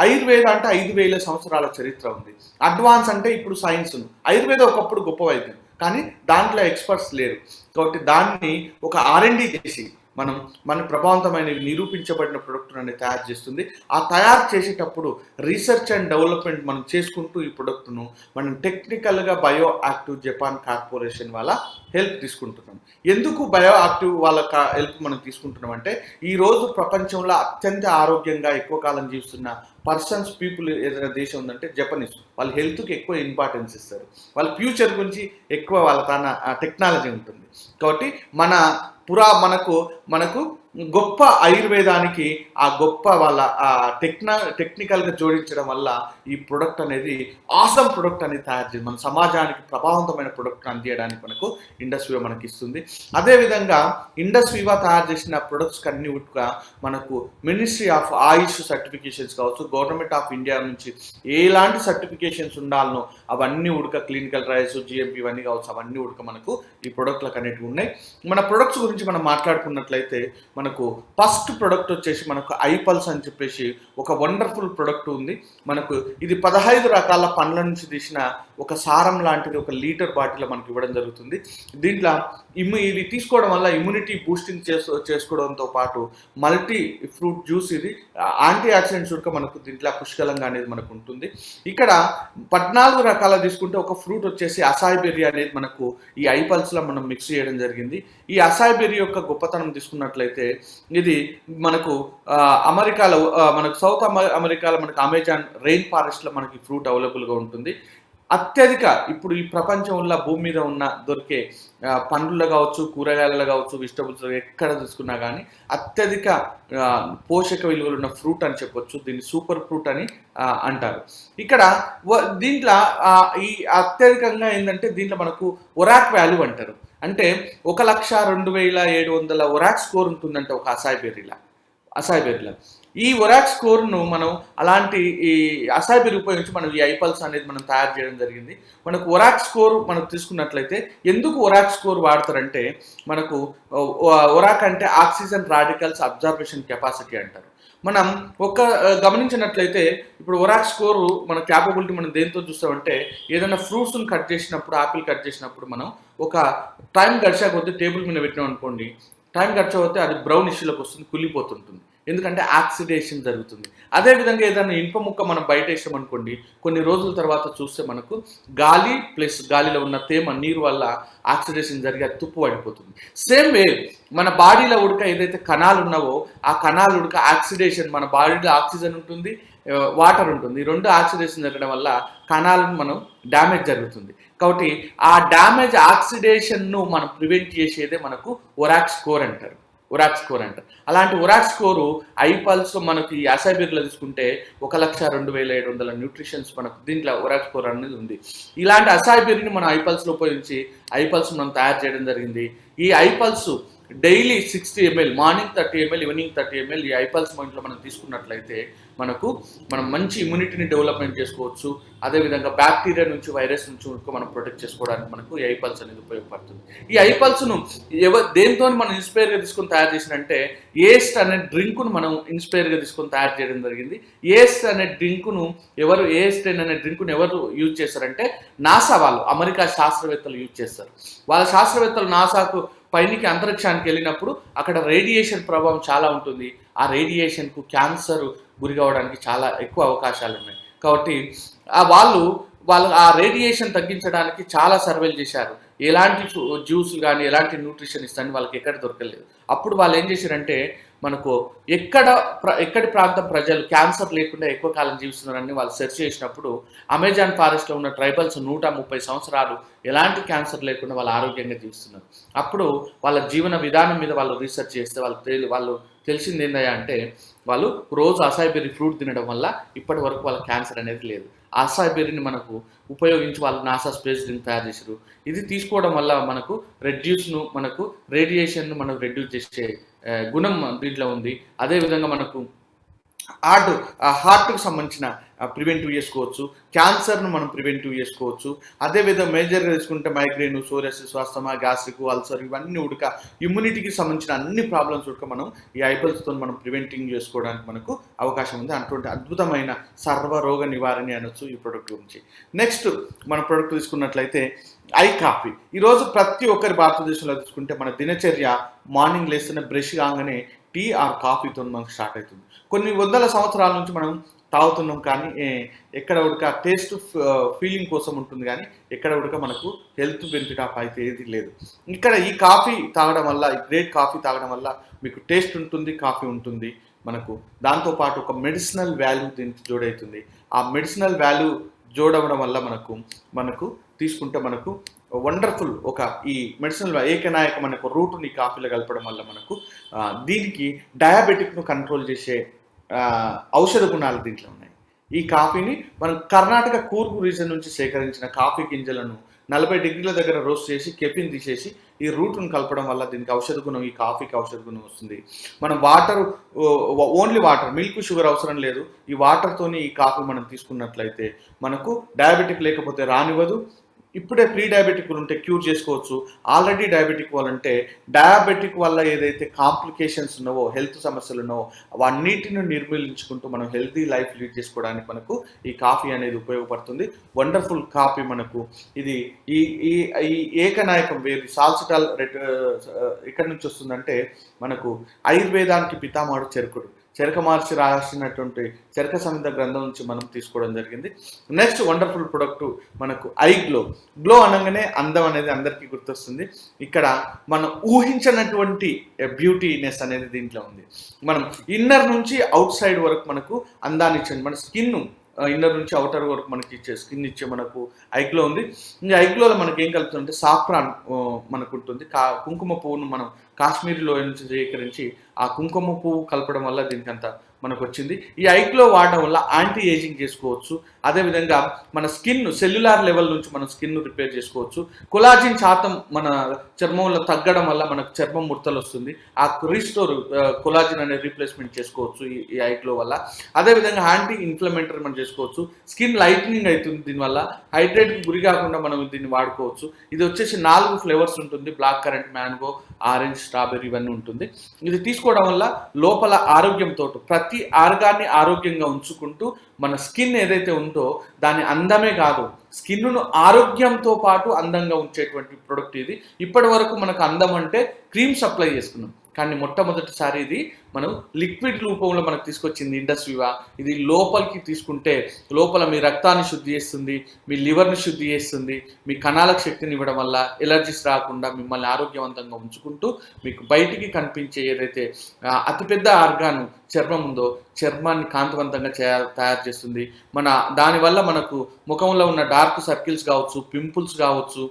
ఆయుర్వేద అంటే 5,000 సంవత్సరాల చరిత్ర ఉంది. అడ్వాన్స్ అంటే ఇప్పుడు సైన్స్. ఆయుర్వేద ఒకప్పుడు గొప్ప వైద్యం, కానీ దాంట్లో ఎక్స్పర్ట్స్ లేరు. కాబట్టి దాన్ని ఒక R&D చేసి మన ప్రభావవంతమైన నిరూపించబడిన ప్రొడక్ట్ అనేది తయారు చేస్తుంది. ఆ తయారు చేసేటప్పుడు రీసెర్చ్ అండ్ డెవలప్మెంట్ మనం చేసుకుంటూ ఈ ప్రొడక్ట్ను మనం టెక్నికల్గా బయో యాక్టివ్ జపాన్ కార్పొరేషన్ వాళ్ళ హెల్ప్ తీసుకుంటున్నాం. ఎందుకు బయో యాక్టివ్ వాళ్ళ హెల్ప్ మనం తీసుకుంటున్నాం అంటే ఈరోజు ప్రపంచంలో అత్యంత ఆరోగ్యంగా ఎక్కువ కాలం జీవిస్తున్న పీపుల్ ఏదైనా దేశం ఉందంటే జపనీస్. వాళ్ళ హెల్త్కి ఎక్కువ ఇంపార్టెన్స్ ఇస్తారు. వాళ్ళ ఫ్యూచర్ గురించి ఎక్కువ వాళ్ళ టెక్నాలజీ ఉంటుంది. కాబట్టి మనకు గొప్ప ఆయుర్వేదానికి ఆ గొప్ప వాళ్ళ టెక్నికల్గా జోడించడం వల్ల ఈ ప్రొడక్ట్ అనేది ఆసమ్ ప్రొడక్ట్ అనేది తయారు చేసి మన సమాజానికి ప్రభావవంతమైన ప్రొడక్ట్ అందించడానికి మనకు ఇండస్ వివా మనకి ఇస్తుంది. అదేవిధంగా ఇండస్ వివా తయారు చేసిన ప్రొడక్ట్స్ అన్ని మనకు మినిస్ట్రీ ఆఫ్ ఆయుష్ సర్టిఫికేషన్స్ కావచ్చు, గవర్నమెంట్ ఆఫ్ ఇండియా నుంచి ఎలాంటి సర్టిఫికేషన్స్ ఉండాలనో అవన్నీ క్లినికల్ ట్రయల్స్, GMP ఇవన్నీ కావచ్చు, అవన్నీ మనకు ఈ ప్రొడక్ట్లకు అనేటివి ఉన్నాయి. మన ప్రొడక్ట్స్ గురించి మనం మాట్లాడుకున్నట్లయితే మనకు ఫస్ట్ ప్రొడక్ట్ వచ్చేసి మనకు ఐపల్స్ అని చెప్పేసి ఒక వండర్ఫుల్ ప్రొడక్ట్ ఉంది. మనకు ఇది 15 రకాల పండ్ల నుంచి తీసిన ఒక సారం లాంటిది, ఒక లీటర్ బాటిల్ మనకి ఇవ్వడం జరుగుతుంది. దీంట్లో ఇది తీసుకోవడం వల్ల ఇమ్యూనిటీ బూస్టింగ్ చేసుకోవడంతో పాటు మల్టీ ఫ్రూట్ జ్యూస్, ఇది యాంటీ ఆక్సిడెంట్స్ మనకు దీంట్లో పుష్కలంగా అనేది మనకు ఉంటుంది. ఇక్కడ 14 రకాల తీసుకుంటే ఒక ఫ్రూట్ వచ్చేసి అసాయ్ బెర్రీ అనేది మనకు ఈ ఐపల్స్లో మనం మిక్స్ చేయడం జరిగింది. ఈ అసాయ్ బెర్రీ యొక్క గొప్పతనం తీసుకున్నట్లయితే ఇది మనకు అమెరికాలో, మనకు సౌత్ అమెరికాలో మనకు అమెజాన్ రెయిన్ ఫారెస్ట్లో మనకి ఫ్రూట్ అవైలబుల్గా ఉంటుంది. అత్యధిక ఇప్పుడు ఈ ప్రపంచంలో భూమి మీద దొరికే పండ్లు కావచ్చు, కూరగాయలు కావచ్చు, వెజిటబుల్స్ ఎక్కడ తీసుకున్నా కానీ అత్యధిక పోషక విలువలు ఉన్న ఫ్రూట్ అని చెప్పొచ్చు. దీన్ని సూపర్ ఫ్రూట్ అని అంటారు. ఇక్కడ దీంట్లో ఈ అత్యధికంగా ఏంటంటే దీంట్లో మనకు ఒరాక్ వాల్యూ అంటారు. అంటే 1,02,700 ఒరాక్ స్కోర్ ఉంటుందంటే ఒక అసాయ్ బెర్రీలా. అసాయ్ బెర్రీలో. ఈ ఒరాక్స్ కోర్ను మనం అలాంటి ఈ అసాయ్ బెర్రీ ఉపయోగించి మనం ఈ ఐపల్స్ అనేది మనం తయారు చేయడం జరిగింది. మనకు ఒరాక్స్ కోర్ మనం తీసుకున్నట్లయితే ఎందుకు ఒరాక్స్ కోర్ వాడతారంటే మనకు ఒరాక్ అంటే ఆక్సిజన్ రాడికల్స్ అబ్జర్వేషన్ కెపాసిటీ అంటారు. మనం గమనించినట్లయితే ఇప్పుడు ఒరాక్స్ స్కోరు మన క్యాపబిలిటీ మనం దేంతో చూస్తామంటే ఏదైనా ఫ్రూట్స్ని కట్ చేసినప్పుడు, ఆపిల్ కట్ చేసినప్పుడు మనం ఒక టైం గడిచా కొద్దీ టేబుల్ మీద పెట్టినాం అనుకోండి, టైం గడిచకపోతే అది బ్రౌన్ ఇష్యూలోకి వస్తుంది, కుళ్ళిపోతుంటుంది. ఎందుకంటే ఆక్సిడేషన్ జరుగుతుంది. అదేవిధంగా ఏదైనా ఇనుప ముక్క మనం బయట వేసాం అనుకోండి, కొన్ని రోజుల తర్వాత చూస్తే మనకు గాలి ప్లస్ గాలిలో ఉన్న తేమ నీరు వల్ల ఆక్సిడేషన్ జరిగి అది తుప్పు పడిపోతుంది. సేమ్ వే మన బాడీలో ఉడక ఏదైతే కణాలు ఉన్నావో ఆ కణాలు ఉడక ఆక్సిడేషన్, మన బాడీలో ఆక్సిజన్ ఉంటుంది, వాటర్ ఉంటుంది. ఈ రెండు ఆక్సిడేషన్ జరగడం వల్ల కణాలను మనం డ్యామేజ్ జరుగుతుంది. కాబట్టి ఆ డ్యామేజ్ ఆక్సిడేషన్ను మనం ప్రివెంట్ చేసేదే మనకు ఒరాక్స్ స్కోర్ అంటారు. అలాంటి ఒరాక్స్ స్కోరు ఐపల్స్ మనకి ఈ అసాయ్ బెర్రీలో తీసుకుంటే 1,02,700 న్యూట్రిషన్స్ మనకు దీంట్లో ఒరాక్స్ స్కోర్ అనేది ఉంది. ఇలాంటి అసాయ్ బెర్రీని మనం ఐపల్స్లో ఉపయోగించి ఐపల్స్ మనం తయారు చేయడం జరిగింది. ఈ iPulse daily 60 ml, morning 30 ml, evening 30 ml ఈ ఐపల్స్ ఇంట్లో మనం తీసుకున్నట్లయితే మనం మంచి ఇమ్యూనిటీని డెవలప్మెంట్ చేసుకోవచ్చు. అదేవిధంగా బ్యాక్టీరియా నుంచి, వైరస్ నుంచి మనం ప్రొటెక్ట్ చేసుకోవడానికి మనకు ఈ ఐపల్స్ అనేది ఉపయోగపడుతుంది. ఈ ఐపల్స్ను దేంతో మనం ఇన్స్పైర్గా తీసుకొని తయారు చేసినంటే ఏస్ట్ అనే డ్రింకును మనం ఇన్స్పైర్గా తీసుకొని తయారు చేయడం జరిగింది. ఏస్ట్ అనే డ్రింకును ఎవరు యూజ్ చేస్తారంటే నాసా వాళ్ళు, అమెరికా శాస్త్రవేత్తలు యూజ్ చేస్తారు. వాళ్ళ శాస్త్రవేత్తలు నాసాకు పైనికి అంతరిక్షానికి వెళ్ళినప్పుడు అక్కడ రేడియేషన్ ప్రభావం చాలా ఉంటుంది. ఆ రేడియేషన్కు క్యాన్సర్ గురి కావడానికి చాలా ఎక్కువ అవకాశాలు ఉన్నాయి. కాబట్టి వాళ్ళు ఆ రేడియేషన్ తగ్గించడానికి చాలా సర్వేలు చేశారు. ఎలాంటి జ్యూస్ కానీ ఎలాంటి న్యూట్రిషన్ ఇస్తారని వాళ్ళకి ఎక్కడ దొరకలేదు. అప్పుడు వాళ్ళు ఏం చేశారంటే మనకు ఎక్కడి ప్రాంతం ప్రజలు క్యాన్సర్ లేకుండా ఎక్కువ కాలం జీవిస్తున్నారని వాళ్ళు సెర్చ్ చేసినప్పుడు అమెజాన్ ఫారెస్ట్లో ఉన్న ట్రైబల్స్ 130 సంవత్సరాలు ఎలాంటి క్యాన్సర్ లేకుండా వాళ్ళు ఆరోగ్యంగా జీవిస్తున్నారు. అప్పుడు వాళ్ళ జీవన విధానం మీద వాళ్ళు రీసెర్చ్ చేస్తే వాళ్ళు తెలిసింది ఏందయ్యా అంటే వాళ్ళు రోజు అసాయ్ బెర్రీ ఫ్రూట్ తినడం వల్ల ఇప్పటి వరకు వాళ్ళ క్యాన్సర్ అనేది లేదు. అసాయ్ బెర్రీని మనకు ఉపయోగించి వాళ్ళు నాసా స్పేస్ డ్రింక్ తయారు చేశారు. ఇది తీసుకోవడం వల్ల మనకు రేడియేషన్ను మనం రెడ్యూస్ చేసే గుణం దీంట్లో ఉంది. అదేవిధంగా మనకు హార్ట్కు సంబంధించిన ప్రివెంటివ్ చేసుకోవచ్చు, క్యాన్సర్ను మనం ప్రివెంటివ్ చేసుకోవచ్చు. అదేవిధంగా మేజర్గా తీసుకుంటే migraine, psoriasis, asthma, gastric, ulcer ఇవన్నీ ఇమ్యూనిటీకి సంబంధించిన అన్ని ప్రాబ్లమ్స్ మనం ఈ ఐపల్స్తో మనం ప్రివెంటింగ్ చేసుకోవడానికి మనకు అవకాశం ఉంది. అటువంటి అద్భుతమైన సర్వరోగ నివారణ అనొచ్చు ఈ ప్రోడక్ట్ గురించి. నెక్స్ట్ మన ప్రోడక్ట్ తీసుకున్నట్లయితే ఐ కాఫీ. ఈరోజు ప్రతి ఒక్కరి భారతదేశంలో తీసుకుంటే మన దినచర్య మార్నింగ్ లేస్తున్న బ్రష్ కాగానే టీ ఆర్ కాఫీతో మనకు స్టార్ట్ అవుతుంది. కొన్ని వందల సంవత్సరాల నుంచి మనం తాగుతున్నాం, కానీ ఎక్కడ ఉడక టేస్ట్ ఫీలింగ్ కోసం ఉంటుంది, కానీ ఎక్కడ ఉడక మనకు హెల్త్ బెనిఫిట్ ఆఫ్ అయితే ఏది లేదు. ఇక్కడ ఈ కాఫీ తాగడం వల్ల, ఈ గ్రేట్ కాఫీ తాగడం వల్ల మీకు టేస్ట్ ఉంటుంది, కాఫీ ఉంటుంది. మనకు దాంతోపాటు ఒక మెడిసినల్ వాల్యూ దీనికి జోడవుతుంది. ఆ మెడిసినల్ వాల్యూ జోడవడం వల్ల మనకు తీసుకుంటే మనకు వండర్ఫుల్ ఈ మెడిసినల్ ఏకనాయక మనకు రూటుని కాఫీలో కలపడం వల్ల మనకు దీనికి డయాబెటిక్ను కంట్రోల్ చేసే ఔషధ గుణాలు దీంట్లో ఉన్నాయి. ఈ కాఫీని మనం కర్ణాటక కూర్గు రీజన్ నుంచి సేకరించిన కాఫీ గింజలను 40 డిగ్రీల దగ్గర రోస్ట్ చేసి కెఫిన్ తీసేసి ఈ రూట్ను కలపడం వల్ల దీనికి ఔషధ గుణం, ఈ కాఫీకి ఔషధ గుణం వస్తుంది. మనం ఓన్లీ వాటర్, మిల్క్, షుగర్ అవసరం లేదు. ఈ వాటర్తోని ఈ కాఫీ మనం తీసుకున్నట్లయితే మనకు డయాబెటిక్ లేకపోతే రానివ్వదు. ఇప్పుడే ప్రీ డయాబెటిక్ ఉంటే క్యూర్ చేసుకోవచ్చు. ఆల్రెడీ డయాబెటిక్ వాళ్ళంటే డయాబెటిక్ వల్ల ఏదైతే కాంప్లికేషన్స్ ఉన్నావో, హెల్త్ సమస్యలు ఉన్నావో అవన్నిటిని నిర్మూలించుకుంటూ మనం హెల్తీ లైఫ్ లీడ్ చేసుకోవడానికి మనకు ఈ కాఫీ అనేది ఉపయోగపడుతుంది. వండర్ఫుల్ కాఫీ మనకు ఇది ఈ ఏకనాయకం వేరు సాల్సిటాల్ ఎక్కడి నుంచి వస్తుందంటే మనకు ఆయుర్వేదానికి పితామహుడు చెరక మార్చి రాసినటువంటి చెరక సంహిత గ్రంథం నుంచి మనం తీసుకోవడం జరిగింది. నెక్స్ట్ వండర్ఫుల్ ప్రొడక్ట్ మనకు గ్లో అనగానే అందం అనేది అందరికీ గుర్తొస్తుంది. ఇక్కడ మనం ఊహించినటువంటి బ్యూటీనెస్ అనేది దీంట్లో ఉంది. మనం ఇన్నర్ నుంచి అవుట్ సైడ్ వరకు మనకు అందాన్ని ఇచ్చింది. మన స్కిన్ ఇన్నర్ నుంచి అవుటర్ వరకు మనకి స్కిన్ ఇచ్చే మనకు ఐగ్లో ఉంది. ఈ ఐగ్లోలో మనకి ఏం కలుపుతుందంటే సాఫ్రాన్ మనకు ఉంటుంది. కుంకుమ పువ్వును మనం కాశ్మీరీ లోయ నుంచి సేకరించి ఆ కుంకుమ పువ్వు కలపడం వల్ల దీనికి అంత మనకు వచ్చింది. ఈ ఐక్లో వాడడం వల్ల యాంటీ ఏజింగ్ చేసుకోవచ్చు. అదేవిధంగా మన స్కిన్ సెల్యులార్ లెవెల్ నుంచి మనం స్కిన్ రిపేర్ చేసుకోవచ్చు. కొలాజిన్ శాతం మన చర్మంలో తగ్గడం వల్ల మనకు చర్మం ముడతలు వస్తుంది. ఆ రీస్టోర్ కొలాజిన్ అనేది రీప్లేస్మెంట్ చేసుకోవచ్చు ఈ ఐక్లో వల్ల. అదేవిధంగా యాంటీ ఇన్ఫ్లమేటరీ మనం చేసుకోవచ్చు. స్కిన్ లైట్నింగ్ అవుతుంది దీనివల్ల. హైడ్రేట్కి గురి కాకుండా మనం దీన్ని వాడుకోవచ్చు. ఇది వచ్చేసి 4 ఫ్లేవర్స్ ఉంటుంది. Blackcurrant, mango, orange, strawberry ఇవన్నీ ఉంటుంది. ఇది తీసుకోవడం వల్ల లోపల ఆరోగ్యంతో ప్రతి ఆర్గాన్ని ఆరోగ్యంగా ఉంచుకుంటూ మన స్కిన్ ఏదైతే ఉందో దాని అందమే కాదు, స్కిన్ను ఆరోగ్యంతో పాటు అందంగా ఉంచేటువంటి ప్రొడక్ట్ ఇది. ఇప్పటి వరకు మనకు అందం అంటే క్రీమ్ సప్లై చేసుకున్నాం, కానీ మొట్టమొదటిసారి ఇది మనం లిక్విడ్ రూపంలో మనకు తీసుకొచ్చింది ఇండస్ట్రీవా. ఇది లోపలికి తీసుకుంటే లోపల మీ రక్తాన్ని శుద్ధి చేస్తుంది, మీ లివర్ని శుద్ధి చేస్తుంది, మీ కణాలకు శక్తిని ఇవ్వడం వల్ల ఎలర్జీస్ రాకుండా మిమ్మల్ని ఆరోగ్యవంతంగా ఉంచుకుంటూ మీకు బయటికి కనిపించే ఏదైతే అతిపెద్ద ఆర్గాన్ చర్మం ఉందో చర్మాన్ని కాంతివంతంగా తయారు చేస్తుంది. దానివల్ల మనకు ముఖంలో ఉన్న డార్క్ సర్కిల్స్ కావచ్చు, పింపుల్స్ కావచ్చు,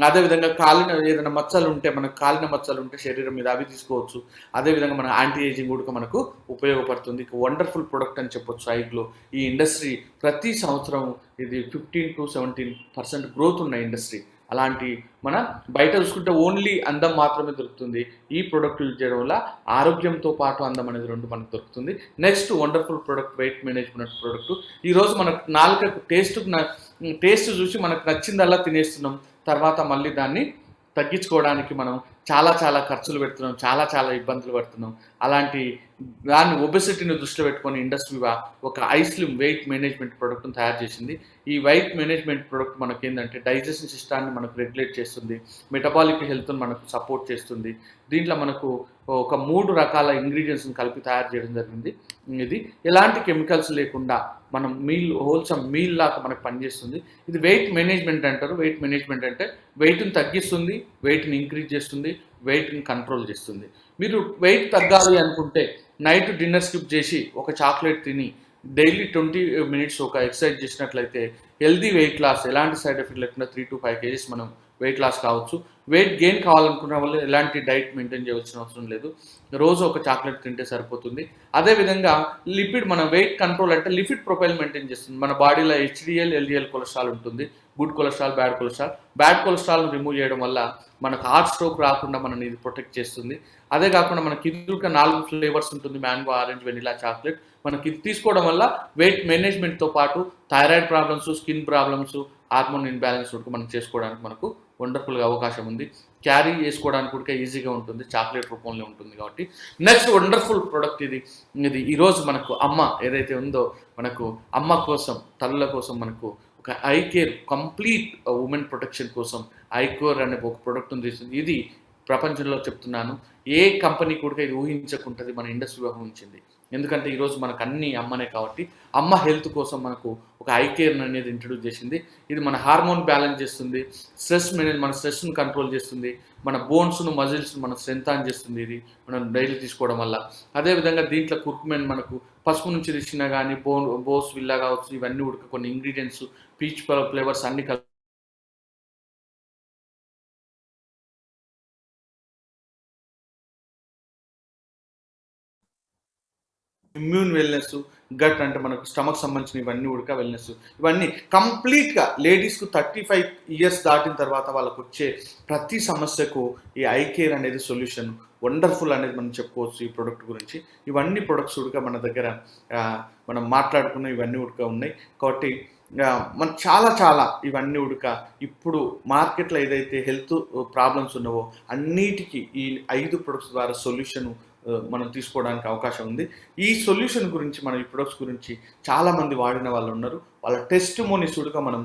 అదేవిధంగా కాలిన ఏదైనా మచ్చలు ఉంటే, మనకు కాలిన మచ్చలు ఉంటే శరీరం మీద అవి తీసుకోవచ్చు. అదేవిధంగా మన యాంటీ ఏజింగ్ కూడా మనకు ఉపయోగపడుతుంది. వండర్ఫుల్ ప్రొడక్ట్ అని చెప్పొచ్చు ఐగ్లో. ఈ ఇండస్ట్రీ ప్రతి సంవత్సరం ఇది 15 to 17% గ్రోత్ ఉన్న ఇండస్ట్రీ. అలాంటి మన బయట చూసుకుంటే ఓన్లీ అందం మాత్రమే దొరుకుతుంది. ఈ ప్రోడక్ట్ యూజ్ చేయడం వల్ల ఆరోగ్యంతో పాటు అందం అనేది రెండు మనకు దొరుకుతుంది. Next wonderful product weight management product. ఈరోజు మనకు నాలుకకు టేస్ట్ చూసి మనకు నచ్చిందల్లా తినేస్తున్నాం. తర్వాత మళ్ళీ దాన్ని తగ్గించుకోవడానికి మనం చాలా ఖర్చులు పెడుతున్నాం, చాలా ఇబ్బందులు పడుతున్నాం. అలాంటి దాన్ని ఒబెసిటీని దృష్టిలో పెట్టుకొని ఇండస్ట్రీవా ఒక ఐస్లిమ్ వెయిట్ మేనేజ్మెంట్ ప్రోడక్ట్ని తయారు చేసింది. ఈ వెయిట్ మేనేజ్మెంట్ ప్రోడక్ట్ మనకి ఏంటంటే డైజెషన్ సిస్టాన్ని మనకు రెగ్యులేట్ చేస్తుంది, మెటబాలిక్ హెల్త్ని మనకు సపోర్ట్ చేస్తుంది. దీంట్లో మనకు ఒక 3 రకాల ఇంగ్రీడియంట్స్ని కలిపి తయారు చేయడం జరిగింది. ఇది ఎలాంటి కెమికల్స్ లేకుండా మనం హోల్సమ్ మీల్ లాగా మనకు పనిచేస్తుంది. ఇది వెయిట్ మేనేజ్మెంట్ అంటారు. వెయిట్ మేనేజ్మెంట్ అంటే వెయిట్ని తగ్గిస్తుంది, వెయిట్ని ఇంక్రీజ్ చేస్తుంది, వెయిట్ని కంట్రోల్ చేస్తుంది. మీరు వెయిట్ తగ్గాలి అనుకుంటే నైట్ డిన్నర్ స్కిప్ చేసి ఒక చాక్లెట్ తిని డైలీ 20 minutes ఒక ఎక్సర్సైజ్ చేసినట్లయితే హెల్దీ వెయిట్ లాస్, ఎలాంటి సైడ్ ఎఫెక్ట్ లేకుండా 3 to 5 kgs మనం వెయిట్ లాస్ కావచ్చు. వెయిట్ గెయిన్ కావాలనుకున్న వాళ్ళు ఎలాంటి డైట్ మెయింటైన్ చేయవలసిన అవసరం లేదు. రోజు ఒక చాక్లెట్ తింటే సరిపోతుంది. అదేవిధంగా లిపిడ్, మన వెయిట్ కంట్రోల్ అంటే లిపిడ్ ప్రొఫైల్ మెయింటైన్ చేస్తుంది. మన బాడీలో HDL, LDL కొలెస్ట్రాల్ ఉంటుంది. గుడ్ కొలెస్ట్రాల్, బ్యాడ్ కొలెస్ట్రాల్ను రిమూవ్ చేయడం వల్ల మనకు హార్ట్ స్ట్రోక్ రాకుండా మనని ఇది ప్రొటెక్ట్ చేస్తుంది. అదే కాకుండా మనకి ఇదిగా 4 ఫ్లేవర్స్ ఉంటుంది. Mango, orange, vanilla, chocolate. మనకి ఇది తీసుకోవడం వల్ల వెయిట్ మేనేజ్మెంట్తో పాటు thyroid problems, skin problems, hormone imbalance కూడా మనం చేసుకోవడానికి మనకు వండర్ఫుల్గా అవకాశం ఉంది. క్యారీ చేసుకోవడానికి కూడా ఈజీగా ఉంటుంది, చాక్లెట్ రూపంలో ఉంటుంది కాబట్టి. నెక్స్ట్ వండర్ఫుల్ ప్రోడక్ట్ ఇది. ఈరోజు మనకు అమ్మ ఏదైతే ఉందో, మనకు అమ్మ కోసం, తల్లుల కోసం మనకు ఒక I care complete women protection కోసం ఐకోర్ అనే ఒక ప్రోడక్ట్ తీసింది. ఇది ప్రపంచంలో చెప్తున్నాను, ఏ కంపెనీ కూడా ఇది ఊహించకుంటుంది, మన ఇండస్ట్రీ ఊహించింది. ఎందుకంటే ఈరోజు మనకు అన్ని అమ్మనే కాబట్టి అమ్మ హెల్త్ కోసం మనకు ఒక ఐ కేర్ అనేది ఇంట్రడ్యూస్ చేసింది. ఇది మన హార్మోన్ బ్యాలెన్స్ చేస్తుంది, మన స్ట్రెస్ను కంట్రోల్ చేస్తుంది, మన బోన్స్ను, మజిల్స్ను మన స్ట్రెంథన్ చేస్తుంది. ఇది మనం డైలీ తీసుకోవడం వల్ల. అదేవిధంగా దీంట్లో కుర్కుమెన్, మనకు పసుపు నుంచి తెచ్చినా కానీ బోస్ విల్లా కావచ్చు, ఇవన్నీ ఉడక కొన్ని ఇంగ్రీడియంట్స్, పీచ్ ఫ్లేవర్స్ అన్ని ఇమ్యూన్ వెల్నెస్, గట్ అంటే మనకు స్టమక్ సంబంధించిన ఇవన్నీ ఉడక వెల్నెస్, ఇవన్నీ కంప్లీట్గా లేడీస్కు 35 years దాటిన తర్వాత వాళ్ళకు వచ్చే ప్రతి సమస్యకు ఈ ఐ కేర్ అనేది సొల్యూషన్. వండర్ఫుల్ అనేది మనం చెప్పుకోవచ్చు ఈ ప్రోడక్ట్ గురించి. ఇవన్నీ ప్రొడక్ట్స్ ఉడక మన దగ్గర మనం మాట్లాడుకున్న ఇవన్నీ ఉడక ఉన్నాయి కాబట్టి మన చాలా ఇవన్నీ ఉడక ఇప్పుడు మార్కెట్లో ఏదైతే హెల్త్ ప్రాబ్లమ్స్ ఉన్నావో అన్నిటికీ ఈ 5 ప్రొడక్ట్స్ ద్వారా సొల్యూషన్ మనం తీసుకోవడానికి అవకాశం ఉంది. ఈ సొల్యూషన్ గురించి, మనం ఈ ప్రొడక్ట్స్ గురించి చాలామంది వాడిన వాళ్ళు ఉన్నారు. వాళ్ళ టెస్టిమోనీస్ కూడా మనం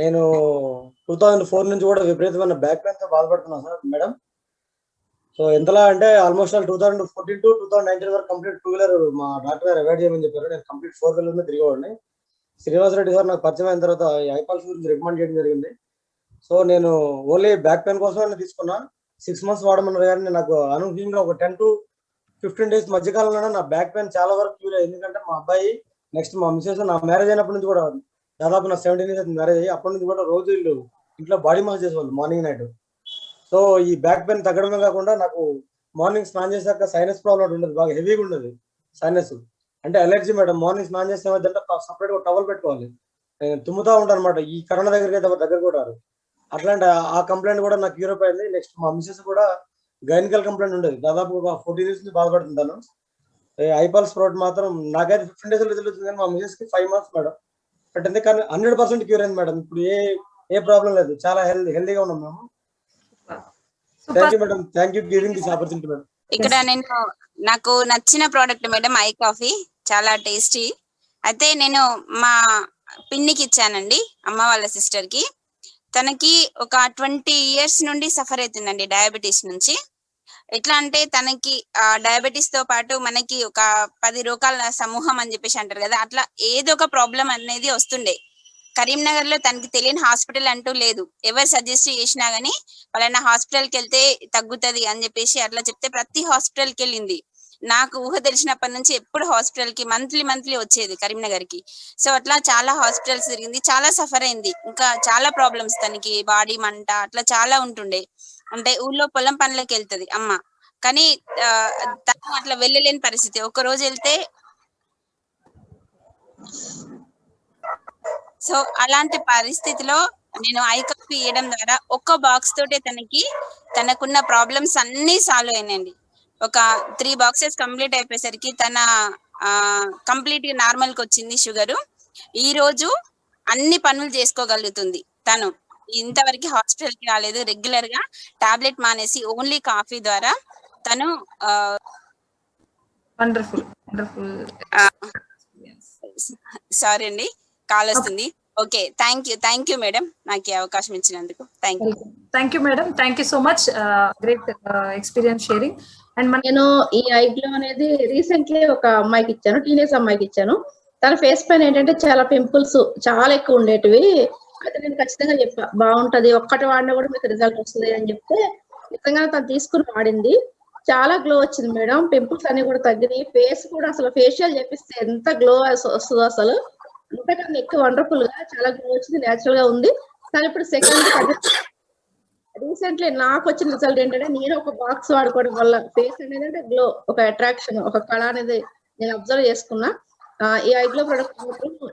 నేను 2004 నుంచి కూడా విపరీతమైన బ్యాక్ పెయిన్తో బాధపడుతున్నాను సార్ మేడం. సో ఎంతలా అంటే ఆల్మోస్ట్ 2014 to 2019 వరకు కంప్లీట్ 2-wheeler మా డాక్టర్ గారు అవాయిడ్ చేయమని చెప్పారు. నేను కంప్లీట్ 4-wheeler మీద తిరిగేవాడిని. శ్రీనివాస్ రెడ్డి సార్ నాకు పరిచయం అయిన తర్వాత ఈ ఐపాల్స్ గురించి రికమెండ్ చేయడం జరిగింది. సో నేను ఓన్లీ బ్యాక్ పెయిన్ కోసమే తీసుకున్నా. 6 months వాడమన్నారు కానీ నాకు అనూహ్యంగా ఒక 10 to 15 days మధ్యకాలంలోనే నా బ్యాక్ పెయిన్ చాలా వరకు క్యూర్ అయ్యింది. ఎందుకంటే మా అబ్బాయి, నెక్స్ట్ మా మిసెస్, నా మ్యారేజ్ అయినప్పటి నుంచి కూడా, దాదాపు నా 17 years మ్యారేజ్ అయ్యి అప్పటి నుంచి కూడా రోజు ఇంట్లో బాడీ మసాజ్ చేసేవాళ్ళు మార్నింగ్ నైట్. సో ఈ బ్యాక్ పెయిన్ తగ్గడమే కాకుండా నాకు మార్నింగ్ స్నానం చేశాక సైనస్ ప్రాబ్లం ఉండదు, బాగా హెవీగా ఉండదు సైనస్. అంటే అలర్జీ మేడం, మార్నింగ్ స్నానం చేస్తే ఏమైందంటే సపరేట్ గా టవల్ పెట్టుకోవాలి. నేను తుమ్ముతా ఉంటాను అనమాట. ఈ కరోనా దగ్గరికి అయితే దగ్గర కూడా రారు. అట్లాంటి ఆ కంప్లైంట్ కూడా నాకు క్యూర్ అయిపోయింది. నెక్స్ట్ మా మిసెస్ కూడా గైనికల్ కంప్లైంట్ ఉండేది, దాదాపు ఒక 40 డేస్ నుంచి బాధపడుతుంటాను. ఐపాల్ స్ప్రౌట్ మాత్రం నాకైతే 15 డేస్ రిజల్ట్ వచ్చింది, కానీ మా మిసెస్ కి 5 months మేడం. బట్ ఎందుకని 100% క్యూర్ అయింది మేడం. ఇప్పుడు ఏ ప్రాబ్లం లేదు, చాలా హెల్దీగా ఉన్నాం మేము. Thank you madam, thank you giving this opportunity madam. ఇక్కడ నాకు నచ్చిన ప్రోడక్ట్ మేడం ఐ కాఫీ, చాలా టేస్టీ. అయితే నేను మా పిన్నికి ఇచ్చానండి, అమ్మ వాళ్ళ సిస్టర్ కి. తనకి ఒక 20 years నుండి సఫర్ అవుతుందండి డయాబెటీస్ నుంచి. ఎట్లా అంటే తనకి డయాబెటీస్ తో పాటు మనకి ఒక 10 రోగాల సమూహం అని చెప్పేసి అంటారు కదా, అట్లా ఏదో ఒక ప్రాబ్లం అనేది వస్తుండే. కరీంనగర్ లో తనకి తెలియని హాస్పిటల్ అంటూ లేదు. ఎవరు సజెస్ట్ చేసినా గానీ పలానా హాస్పిటల్కి వెళ్తే తగ్గుతుంది అని చెప్పేసి అట్లా చెప్తే ప్రతి హాస్పిటల్కి వెళ్ళింది. నాకు ఊహ తెలిసినప్పటి నుంచి ఎప్పుడు హాస్పిటల్ కి మంత్లీ వచ్చేది కరీంనగర్ కి. సో అట్లా చాలా హాస్పిటల్స్ తిరిగింది, చాలా సఫర్ అయింది. ఇంకా చాలా ప్రాబ్లమ్స్, తనకి బాడీ మంట అట్లా చాలా ఉంటుండే. అంటే ఊళ్ళో పొలం పనులకి వెళ్తది అమ్మ, కానీ తను అట్లా వెళ్ళలేని పరిస్థితి. ఒక రోజు వెళ్తే సో అలాంటి పరిస్థితిలో నేను ఐ కాఫీ ఇవ్వడం ద్వారా ఒక్క బాక్స్ తోటే తనకున్న ప్రాబ్లమ్స్ అన్ని సాల్వ్ అయినాయండి. ఒక 3 boxes కంప్లీట్ అయిపోయేసరికి తన కంప్లీట్ గా నార్మల్ కి వచ్చింది షుగరు. ఈ రోజు అన్ని పనులు చేసుకోగలుగుతుంది తను. ఇంతవరకు హాస్పిటల్ కి రాలేదు, రెగ్యులర్ గా టాబ్లెట్ మానేసి ఓన్లీ కాఫీ ద్వారా తను వండర్ఫుల్ వండర్ఫుల్. సారీ అండి, కాల్ వస్తుంది. ఓకే, థ్యాంక్ యూ మేడం, నాకు ఈ అవకాశం ఇచ్చినందుకు. Thank you madam, thank you so much. Great experience sharing. And నేను ఈ ఐగ్లో అనేది రీసెంట్లీ ఒక అమ్మాయికి ఇచ్చాను, టీనేజ్ అమ్మాయికి ఇచ్చాను. తన ఫేస్ పైన ఏంటంటే చాలా పింపుల్స్ చాలా ఎక్కువ ఉండేటివి. అయితే నేను ఖచ్చితంగా చెప్పా బాగుంటది, ఒక్కటి వాడినా కూడా మీకు రిజల్ట్ వస్తుంది అని చెప్తే నిజంగా తను తీసుకుని వాడింది. చాలా గ్లో వచ్చింది మేడం, పింపుల్స్ అన్ని కూడా తగ్గినాయి. ఫేస్ కూడా అసలు ఫేషియల్ చేపిస్తే ఎంత గ్లో వస్తుందో, అసలు అంతకన్నా ఎక్కువ వండర్ఫుల్ గా చాలా గ్లో వచ్చింది, నేచురల్ గా ఉంది. కానీ ఇప్పుడు సెకండ్ రీసెంట్లీ నాకు వచ్చిన రిజల్ట్ ఏంటంటే, నేను ఒక బాక్స్ వాడుకోవడం వల్ల ఫేస్ అనేది అంటే గ్లో, ఒక అట్రాక్షన్, ఒక కళ అనేది నేను అబ్జర్వ్ చేసుకున్నా. ఈ ఐగ్లో ప్రొడక్ట్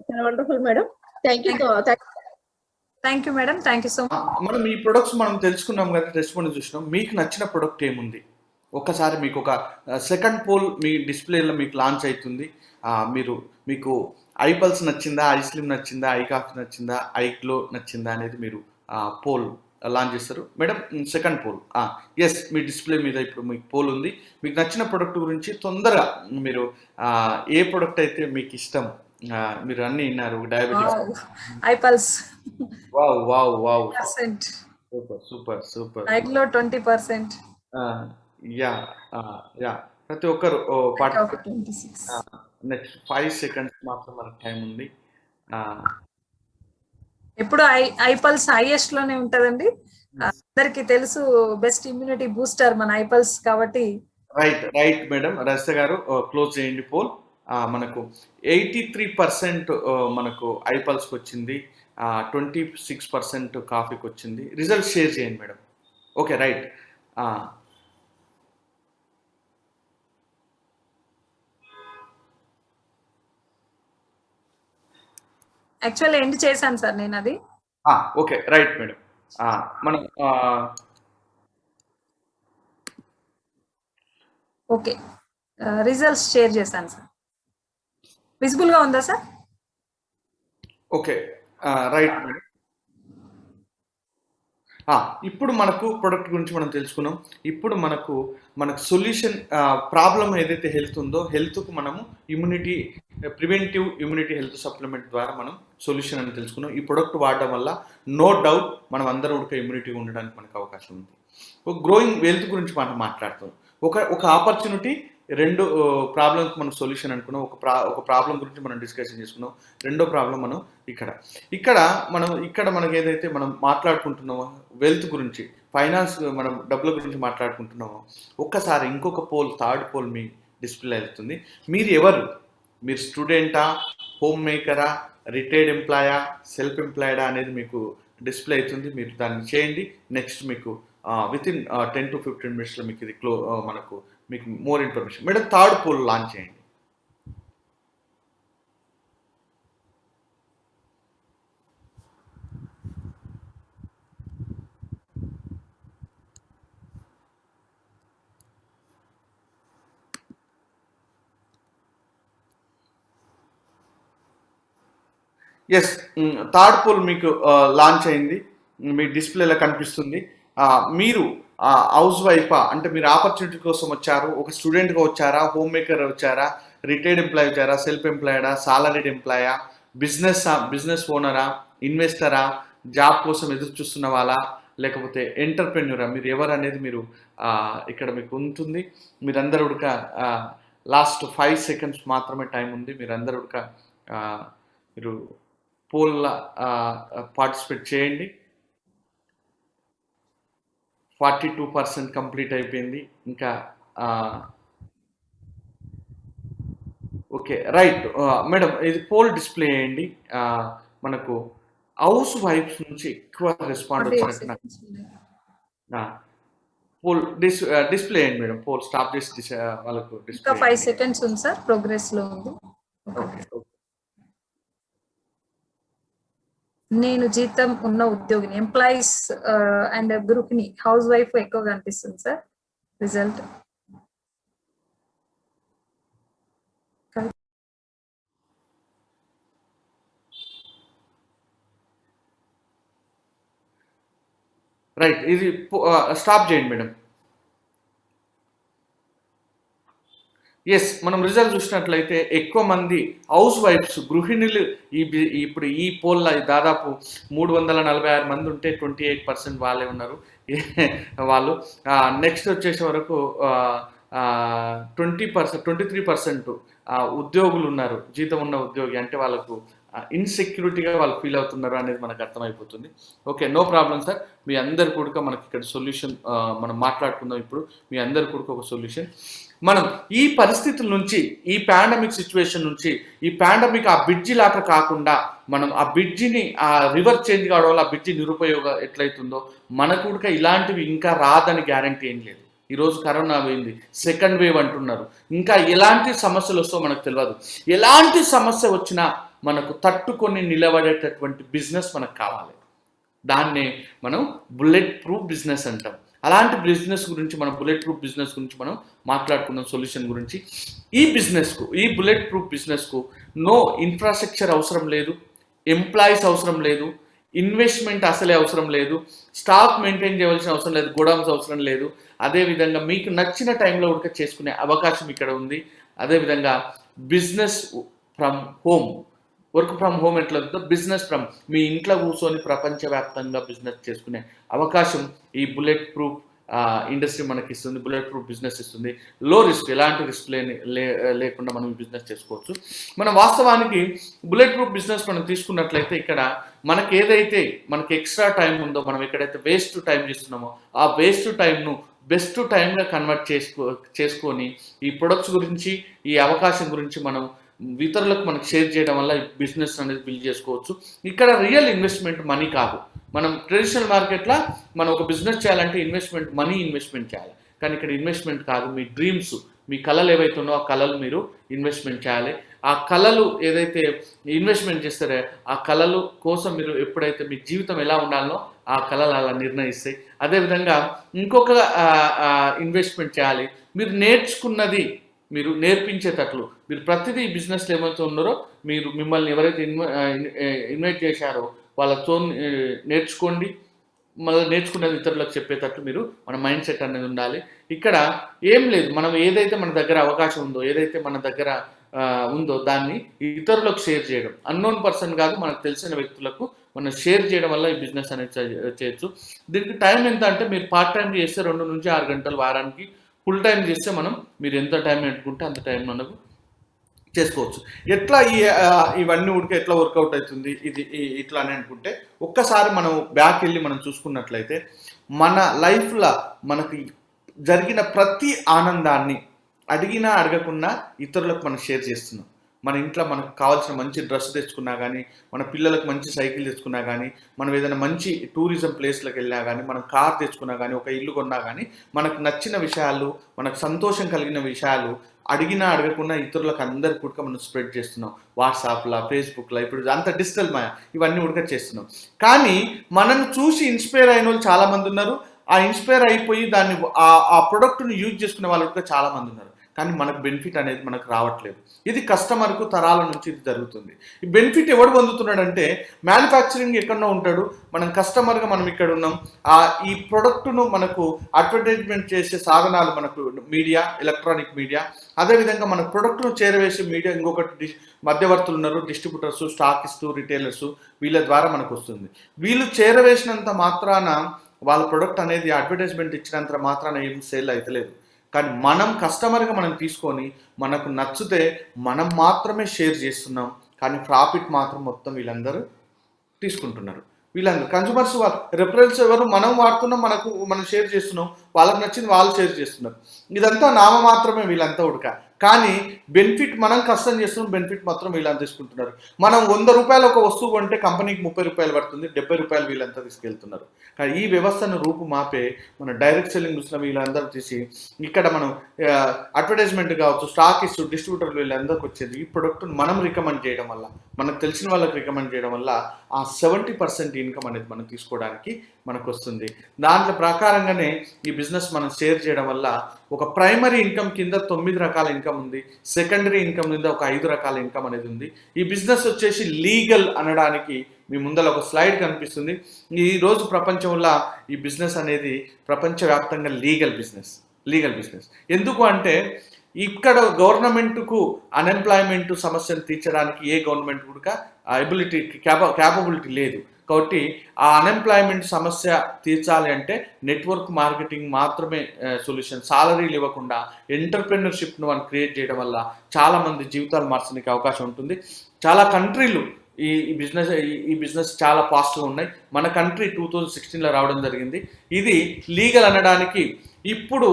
చాలా wonderful madam. Thank you madam, thank you so much. మనం ఈ ప్రొడక్ట్స్ మనం తెలుసుకున్నాం కదా, రెస్పాన్స్ చూసినాం. మీకు నచ్చిన ప్రొడక్ట్ ఏముంది? ఒక్కసారి మీకు ఒక సెకండ్ పోల్ మీ డిస్ప్లేలో మీకు లాంచ్ అవుతుంది. మీకు ఐ పల్స్ నచ్చిందా, ఐ స్లిమ్ నచ్చిందా, ఐ కాఫీ నచ్చిందా, ఐ గ్లో నచ్చిందా అనేది మీరు పోల్ లాంచ్ చేస్తారు మేడం. సెకండ్ పోల్, ఎస్, మీ డిస్ప్లే మీద ఇప్పుడు మీకు పోల్ ఉంది. మీకు నచ్చిన ప్రొడక్ట్ గురించి తొందరగా మీరు ఏ ప్రొడక్ట్ అయితే మీకు ఇష్టం, మీరు అన్ని విన్నారు, diabetes iPulse. Wow wow wow, 20%. Super super. IGlow 20%. Yeah yeah, ప్రతి ఒక్కరు పార్టిసిపేట్. 26. నెక్స్ట్ 5 seconds మాత్రం మనకు టైం ఉంది. ఎప్పుడు ఐపల్స్ హైయెస్ట్ లోనే ఉంటదండి. అందరికి తెలుసు, బెస్ట్ ఇమ్యూనిటీ బూస్టర్ మన ఐపల్స్ కాబట్టి. రైట్ మేడం, రజిత గారు క్లోజ్ చేయండి పోల్. మనకు 83% మనకు ఐపల్స్కి వచ్చింది, 26% కాఫీకి వచ్చింది. రిజల్ట్ షేర్ చేయండి madam. Okay, right. Actually end చేశాను సార్ నేను అది. Okay, right madam. మనం ఓకే, రిజల్ట్స్ షేర్ చేశాను సార్. విజిబుల్ గా ఉందా సార్? Okay, right madam. ఇప్పుడు మనకు ప్రొడక్ట్ గురించి మనం తెలుసుకున్నాం. ఇప్పుడు మనకు సొల్యూషన్, ప్రాబ్లం ఏదైతే హెల్త్ ఉందో, హెల్త్కు మనము immunity, preventive immunity health supplement ద్వారా మనం సొల్యూషన్ అని తెలుసుకున్నాం. ఈ ప్రొడక్ట్ వాడడం వల్ల నో డౌట్ మనం అందరం ఒక ఇమ్యూనిటీగా ఉండడానికి మనకు అవకాశం ఉంది. గ్రోయింగ్ వెల్త్ గురించి మనం మాట్లాడుతాం. ఒక ఆపర్చునిటీ, 2 ప్రాబ్లమ్కి మనం సొల్యూషన్ అనుకున్నాం. ఒక ప్రాబ్లం గురించి మనం డిస్కషన్ చేసుకున్నాం. రెండో ప్రాబ్లం మనం ఇక్కడ మనకి ఏదైతే మనం మాట్లాడుకుంటున్నామో వెల్త్ గురించి, ఫైనాన్స్, మనం డబ్బుల గురించి మాట్లాడుకుంటున్నామో, ఒక్కసారి ఇంకొక పోల్, థర్డ్ పోల్ మీ డిస్ప్లే వెళ్తుంది. మీరు ఎవరు? మీరు స్టూడెంటా, హోమ్ మేకరా, రిటైర్డ్ ఎంప్లాయా, సెల్ఫ్ ఎంప్లాయిడా అనేది మీకు డిస్ప్లే అవుతుంది. మీరు దాన్ని చేయండి. నెక్స్ట్ మీకు విత్ ఇన్ 10 to 15 minutes మీకు ఇది మనకు మీకు more information. Madam third poll launch చేయండి. ఎస్, థర్డ్ పోల్ మీకు లాంచ్ అయింది. మీ డిస్ప్లేలో కనిపిస్తుంది. మీరు హౌస్ వైఫా అంటే మీరు ఆపర్చునిటీ కోసం వచ్చారు, ఒక స్టూడెంట్గా వచ్చారా, హోమ్ మేకర్ వచ్చారా, రిటైర్డ్ ఎంప్లాయ్ వచ్చారా, సెల్ఫ్ ఎంప్లాయిడా, సాలరీడ్ ఎంప్లాయా, బిజినెస్ ఓనరా, ఇన్వెస్టరా, జాబ్ కోసం ఎదురు చూస్తున్న వాళ్ళ, లేకపోతే ఎంటర్ప్రెన్యూరా, మీరు ఎవరు అనేది మీరు ఇక్కడ మీకు ఉంటుంది. మీరందరూ ఉడక లాస్ట్ 5 seconds మాత్రమే టైం ఉంది. మీరందరూ ఉడక మీరు పోల్లో పార్టిసిపేట్ చేయండి. 42% కంప్లీట్ అయిపోయింది. ఇంకా ఓకే రైట్. మేడం ఇది పోల్ డిస్ప్లే చేయండి. మనకు హౌస్ వైఫ్స్ నుంచి ఎక్కువ రెస్పాండ్ 48 వచ్చినట్టు నాకు seconds ఉన్నాయి. పోల్ డిస్ప్లే చేయండి మేడం. పోల్ స్టాప్ చేసి వాళ్ళకు ఇంకా డిస్ప్లే 5 seconds ఉంది సార్, ప్రోగ్రెస్ లో ఉంది. ఓకే. నేను జీతం ఉన్న ఉద్యోగిని, ఎంప్లాయీస్ అండ్ గృహిణి, హౌస్ వైఫ్ ఎక్కువగా అనిపిస్తుంది సార్ రిజల్ట్. రైట్, ఇది స్టాప్ చేయండి మేడం. ఎస్, మనం రిజల్ట్ చూసినట్లయితే ఎక్కువ మంది హౌస్ వైఫ్స్ గృహిణులు ఇప్పుడు ఈ పోల్లో దాదాపు 346 మంది ఉంటే 28% వాళ్ళే ఉన్నారు. వాళ్ళు నెక్స్ట్ వచ్చేసే వరకు 23% ఉద్యోగులు ఉన్నారు, జీతం ఉన్న ఉద్యోగి, అంటే వాళ్ళకు ఇన్సెక్యూరిటీగా వాళ్ళు ఫీల్ అవుతున్నారు అనేది మనకు అర్థమైపోతుంది. Okay, no problem sir. మీ అందరు కూడా మనకి ఇక్కడ సొల్యూషన్ మనం మాట్లాడుకుందాం. ఇప్పుడు మీ అందరు కూడా ఒక సొల్యూషన్. మనం ఈ పరిస్థితుల నుంచి, ఈ పాండమిక్ సిచ్యువేషన్ నుంచి, ఈ పాండమిక్ ఆ బ్రిడ్జి లాగా కాకుండా మనం ఆ బ్రిడ్జిని రివర్స్ చేంజ్ కావడం వల్ల ఆ బ్రిడ్జి నిరుపయోగం ఎట్లయితుందో మనకు కూడా ఇలాంటివి ఇంకా రాదని గ్యారంటీ ఏం లేదు. ఈరోజు కరోనా పోయింది, సెకండ్ వేవ్ అంటున్నారు, ఇంకా ఎలాంటి సమస్యలు వస్తాయో మనకు తెలియదు. ఎలాంటి సమస్య వచ్చినా మనకు తట్టుకొని నిలబడేటటువంటి బిజినెస్ మనకు కావాలి. దాన్నే మనం బుల్లెట్ ప్రూఫ్ బిజినెస్ అంటాం. అలాంటి బిజినెస్ గురించి మనం బుల్లెట్ ప్రూఫ్ బిజినెస్ గురించి మనం మాట్లాడుకున్నాం, సొల్యూషన్ గురించి. ఈ బిజినెస్కు, ఈ బుల్లెట్ ప్రూఫ్ బిజినెస్కు నో ఇన్ఫ్రాస్ట్రక్చర్ అవసరం లేదు, ఎంప్లాయీస్ అవసరం లేదు, ఇన్వెస్ట్మెంట్ అసలే అవసరం లేదు, స్టాక్ మెయింటైన్ చేయవలసిన అవసరం లేదు, గోడౌన్స్ అవసరం లేదు. అదేవిధంగా మీకు నచ్చిన టైంలో ఉడక చేసుకునే అవకాశం ఇక్కడ ఉంది. అదేవిధంగా business from home, work from home ఎట్లా ఉంటుందో బిజినెస్ ఫ్రమ్ మీ ఇంట్లో కూర్చొని ప్రపంచవ్యాప్తంగా బిజినెస్ చేసుకునే అవకాశం ఈ బుల్లెట్ ప్రూఫ్ ఇండస్ట్రీ మనకి ఇస్తుంది, బుల్లెట్ ప్రూఫ్ బిజినెస్ ఇస్తుంది. లో రిస్క్, ఎలాంటి రిస్క్ లేకుండా మనం ఈ బిజినెస్ చేసుకోవచ్చు. మనం వాస్తవానికి బుల్లెట్ ప్రూఫ్ బిజినెస్ మనం తీసుకున్నట్లయితే ఇక్కడ మనకి ఏదైతే మనకి ఎక్స్ట్రా టైం ఉందో, మనం ఎక్కడైతే వేస్ట్ టైం చేస్తున్నామో ఆ వేస్ట్ టైంను బెస్ట్ టైంగా కన్వర్ట్ చేసుకొని ఈ ప్రొడక్ట్స్ గురించి, ఈ అవకాశం గురించి మనం ఇతరులకు మనకు షేర్ చేయడం వల్ల ఈ బిజినెస్ అనేది బిల్డ్ చేసుకోవచ్చు. ఇక్కడ రియల్ ఇన్వెస్ట్మెంట్ మనీ కాదు. మనం ట్రెడిషనల్ మార్కెట్లో మనం ఒక బిజినెస్ చేయాలంటే ఇన్వెస్ట్మెంట్ చేయాలి. కానీ ఇక్కడ ఇన్వెస్ట్మెంట్ కాదు, మీ డ్రీమ్స్, మీ కళలు ఏవైతే ఉన్నాయో ఆ కళలు మీరు ఇన్వెస్ట్మెంట్ చేయాలి. ఆ కళలు ఏదైతే ఇన్వెస్ట్మెంట్ చేస్తారో ఆ కళలు కోసం మీరు ఎప్పుడైతే మీ జీవితం ఎలా ఉండాలనో ఆ కళలు అలా నిర్ణయిస్తాయి. అదేవిధంగా ఇంకొక ఇన్వెస్ట్మెంట్ చేయాలి. మీరు నేర్చుకున్నది మీరు నేర్పించేటట్లు, మీరు ప్రతిదీ బిజినెస్లో ఏమైతే ఉన్నారో మీరు మిమ్మల్ని ఎవరైతే ఇన్వైట్ చేశారో వాళ్ళతో నేర్చుకోండి. మళ్ళీ నేర్చుకునేది ఇతరులకు చెప్పేటట్లు మీరు మన మైండ్ సెట్ అనేది ఉండాలి. ఇక్కడ ఏం లేదు, మనం ఏదైతే మన దగ్గర అవకాశం ఉందో, ఏదైతే మన దగ్గర ఉందో దాన్ని ఇతరులకు షేర్ చేయడం. అన్నోన్ పర్సన్ కాదు, మనకు తెలిసిన వ్యక్తులకు మనం షేర్ చేయడం వల్ల ఈ బిజినెస్ అనేది చేయొచ్చు. దీనికి టైం ఎంత అంటే మీరు పార్ట్ టైం చేస్తే 2 నుంచి 6 గంటలు వారానికి, ఫుల్ టైం చేస్తే మీరు ఎంత టైం పెట్టుకుంటే అంత టైం మనకు చేసుకోవచ్చు. ఎట్లా ఇవన్నీ ఉడికి ఎట్లా వర్కౌట్ అవుతుంది ఇది ఇట్లా అని అనుకుంటే ఒక్కసారి మనం బ్యాక్ వెళ్ళి మనం చూసుకున్నట్లయితే మన లైఫ్లో మనకి జరిగిన ప్రతి ఆనందాన్ని అడిగినా అడగకుండా ఇతరులకు మనం షేర్ చేస్తున్నాం. మన ఇంట్లో మనకు కావాల్సిన మంచి డ్రెస్ తెచ్చుకున్నా కానీ, మన పిల్లలకు మంచి సైకిల్ తెచ్చుకున్నా కానీ, మనం ఏదైనా మంచి టూరిజం ప్లేస్లకు వెళ్ళినా కానీ, మనం కార్ తెచ్చుకున్నా కానీ, ఒక ఇల్లు కొన్నా కానీ, మనకు నచ్చిన విషయాలు, మనకు సంతోషం కలిగిన విషయాలు అడిగినా అడగకుండా ఇతరులకు అందరికి కూడా మనం స్ప్రెడ్ చేస్తున్నాం. వాట్సాప్లో, ఫేస్బుక్లో, ఇప్పుడు అంత డిజిటల్ మాయ ఇవన్నీ ఉడక చేస్తున్నాం. కానీ మనల్ని చూసి ఇన్స్పైర్ అయిన వాళ్ళు చాలామంది ఉన్నారు. ఆ ఇన్స్పైర్ అయిపోయి దాన్ని ఆ ప్రొడక్ట్ని యూజ్ చేసుకునే వాళ్ళు కూడా చాలామంది ఉన్నారు. కానీ మనకు బెనిఫిట్ అనేది మనకు రావట్లేదు. ఇది కస్టమర్కు తరాల నుంచి ఇది జరుగుతుంది. ఈ బెనిఫిట్ ఎవడు పొందుతున్నాడంటే మ్యానుఫ్యాక్చరింగ్ ఎక్కడో ఉంటాడు, మనం కస్టమర్గా మనం ఇక్కడ ఉన్నాం. ఈ ప్రొడక్ట్ను మనకు అడ్వర్టైజ్మెంట్ చేసే సాధనాలు మనకు మీడియా, ఎలక్ట్రానిక్ మీడియా, అదేవిధంగా మన ప్రొడక్ట్ను చేరవేసే మీడియా, ఇంకొకటి మధ్యవర్తులు ఉన్నారు, డిస్ట్రిబ్యూటర్స్, స్టాకిస్టు, రిటైలర్స్, వీళ్ళ ద్వారా మనకు వస్తుంది. వీళ్ళు చేరవేసినంత మాత్రాన వాళ్ళ ప్రొడక్ట్ అనేది అడ్వర్టైజ్మెంట్ ఇచ్చినంత మాత్రాన ఏం సేల్ అవుతలేదు. కానీ మనం కస్టమర్గా మనం తీసుకొని మనకు నచ్చితే మనం మాత్రమే షేర్ చేస్తున్నాం. కానీ ప్రాఫిట్ మాత్రం మొత్తం వీళ్ళందరూ తీసుకుంటున్నారు. వీళ్ళందరూ కన్స్యూమర్స్ రెఫరెన్స్ ఎవరు, మనం వాడుతున్నాం, మనం షేర్ చేస్తున్నాం, వాళ్ళకి నచ్చింది వాళ్ళు షేర్ చేస్తున్నారు. ఇదంతా నామ మాత్రమే వీళ్ళంతా ఉడక. కానీ బెనిఫిట్ మనం కష్టం చేస్తున్నాం, బెనిఫిట్ మాత్రం వీళ్ళంతా తీసుకుంటున్నారు. మనం 100 రూపాయలు ఒక వస్తువు కొంటే కంపెనీకి 30 రూపాయలు పడుతుంది, 70 రూపాయలు వీళ్ళంతా తీసుకెళ్తున్నారు. కానీ ఈ వ్యవస్థను రూపు మాపే మన డైరెక్ట్ సెల్లింగ్ చూసిన వీళ్ళందరూ తీసి ఇక్కడ మనం అడ్వర్టైజ్మెంట్ కావచ్చు, స్టాకిస్ట్, డిస్ట్రిబ్యూటర్లు వీళ్ళందరికీ వచ్చేది ఈ ప్రొడక్ట్ను మనం రికమెండ్ చేయడం వల్ల, మనకు తెలిసిన వాళ్ళకి రికమెండ్ చేయడం వల్ల ఆ 70% ఇన్కమ్ అనేది మనం తీసుకోవడానికి మనకు వస్తుంది. దాంట్లో ప్రకారంగానే ఈ బిజినెస్ మనం షేర్ చేయడం వల్ల ఒక ప్రైమరీ ఇన్కమ్ కింద 9 రకాల ఇన్కమ్ ఉంది, సెకండరీ ఇన్కమ్ కింద ఒక 5 రకాల ఇన్కమ్ అనేది ఉంది. ఈ బిజినెస్ వచ్చేసి లీగల్ అనడానికి మీ ముందర ఒక స్లైడ్ కనిపిస్తుంది. ఈరోజు ప్రపంచంలో ఈ బిజినెస్ అనేది ప్రపంచవ్యాప్తంగా లీగల్ బిజినెస్. ఎందుకు అంటే ఇక్కడ గవర్నమెంట్కు అన్ఎంప్లాయ్మెంట్ సమస్యను తీర్చడానికి ఏ గవర్నమెంట్ కూడా క్యాపబిలిటీ లేదు. కాబట్టి ఆ అన్ఎంప్లాయ్మెంట్ సమస్య తీర్చాలి అంటే నెట్వర్క్ మార్కెటింగ్ మాత్రమే సొల్యూషన్. సాలరీలు ఇవ్వకుండా ఎంటర్ప్రెన్యూర్షిప్ను మనం క్రియేట్ చేయడం వల్ల చాలామంది జీవితాలు మార్చడానికి అవకాశం ఉంటుంది. చాలా కంట్రీలు ఈ బిజినెస్ చాలా ఫాస్ట్గా ఉన్నాయి. మన కంట్రీ 2016లో రావడం జరిగింది. ఇది లీగల్ అనడానికి ఇప్పుడు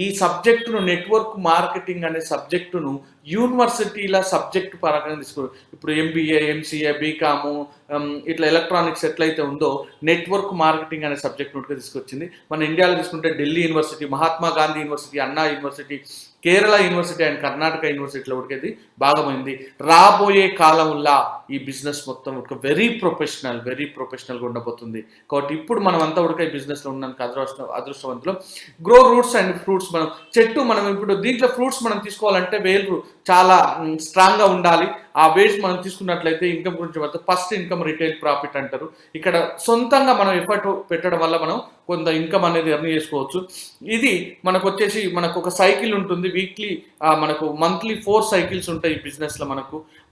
ఈ సబ్జెక్టును, నెట్వర్క్ మార్కెటింగ్ అనే సబ్జెక్టును యూనివర్సిటీల సబ్జెక్టు పరంగా ఇప్పుడు MBA, MCA, బీకాము, ఇట్లా ఎలక్ట్రానిక్స్ ఎట్లయితే ఉందో నెట్వర్క్ మార్కెటింగ్ అనే సబ్జెక్ట్ తీసుకొచ్చింది. మన ఇండియాలో తీసుకుంటే ఢిల్లీ యూనివర్సిటీ, మహాత్మా గాంధీ యూనివర్సిటీ, అన్నా university, Kerala university and Karnataka యూనివర్సిటీలో ఉడికేది బాగమైంది. రాబోయే కాలంలో ఈ బిజినెస్ మొత్తం ఒక వెరీ ప్రొఫెషనల్గా ఉండబోతుంది. కాబట్టి ఇప్పుడు మనం అంతా ఉడక ఈ బిజినెస్లో ఉన్నందుకు అదృష్టవంతులు. గ్రో రూట్స్ అండ్ ఫ్రూట్స్, మనం ఇప్పుడు దీంట్లో ఫ్రూట్స్ మనం తీసుకోవాలంటే వేలు చాలా స్ట్రాంగ్గా ఉండాలి. ఆ వేస్ మనం తీసుకున్నట్లయితే ఇన్కమ్ గురించి పడితే ఫస్ట్ ఇన్కమ్ రిటైల్ ప్రాఫిట్ అంటారు. ఇక్కడ సొంతంగా మనం ఎఫర్ట్ పెట్టడం వల్ల మనం కొంత ఇన్కమ్ అనేది ఎర్న్ చేసుకోవచ్చు. ఇది మనకు వచ్చేసి మనకు ఒక సైకిల్ ఉంటుంది. వీక్లీ మనకు మంత్లీ 4 సైకిల్స్ ఉంటాయి ఈ బిజినెస్లో.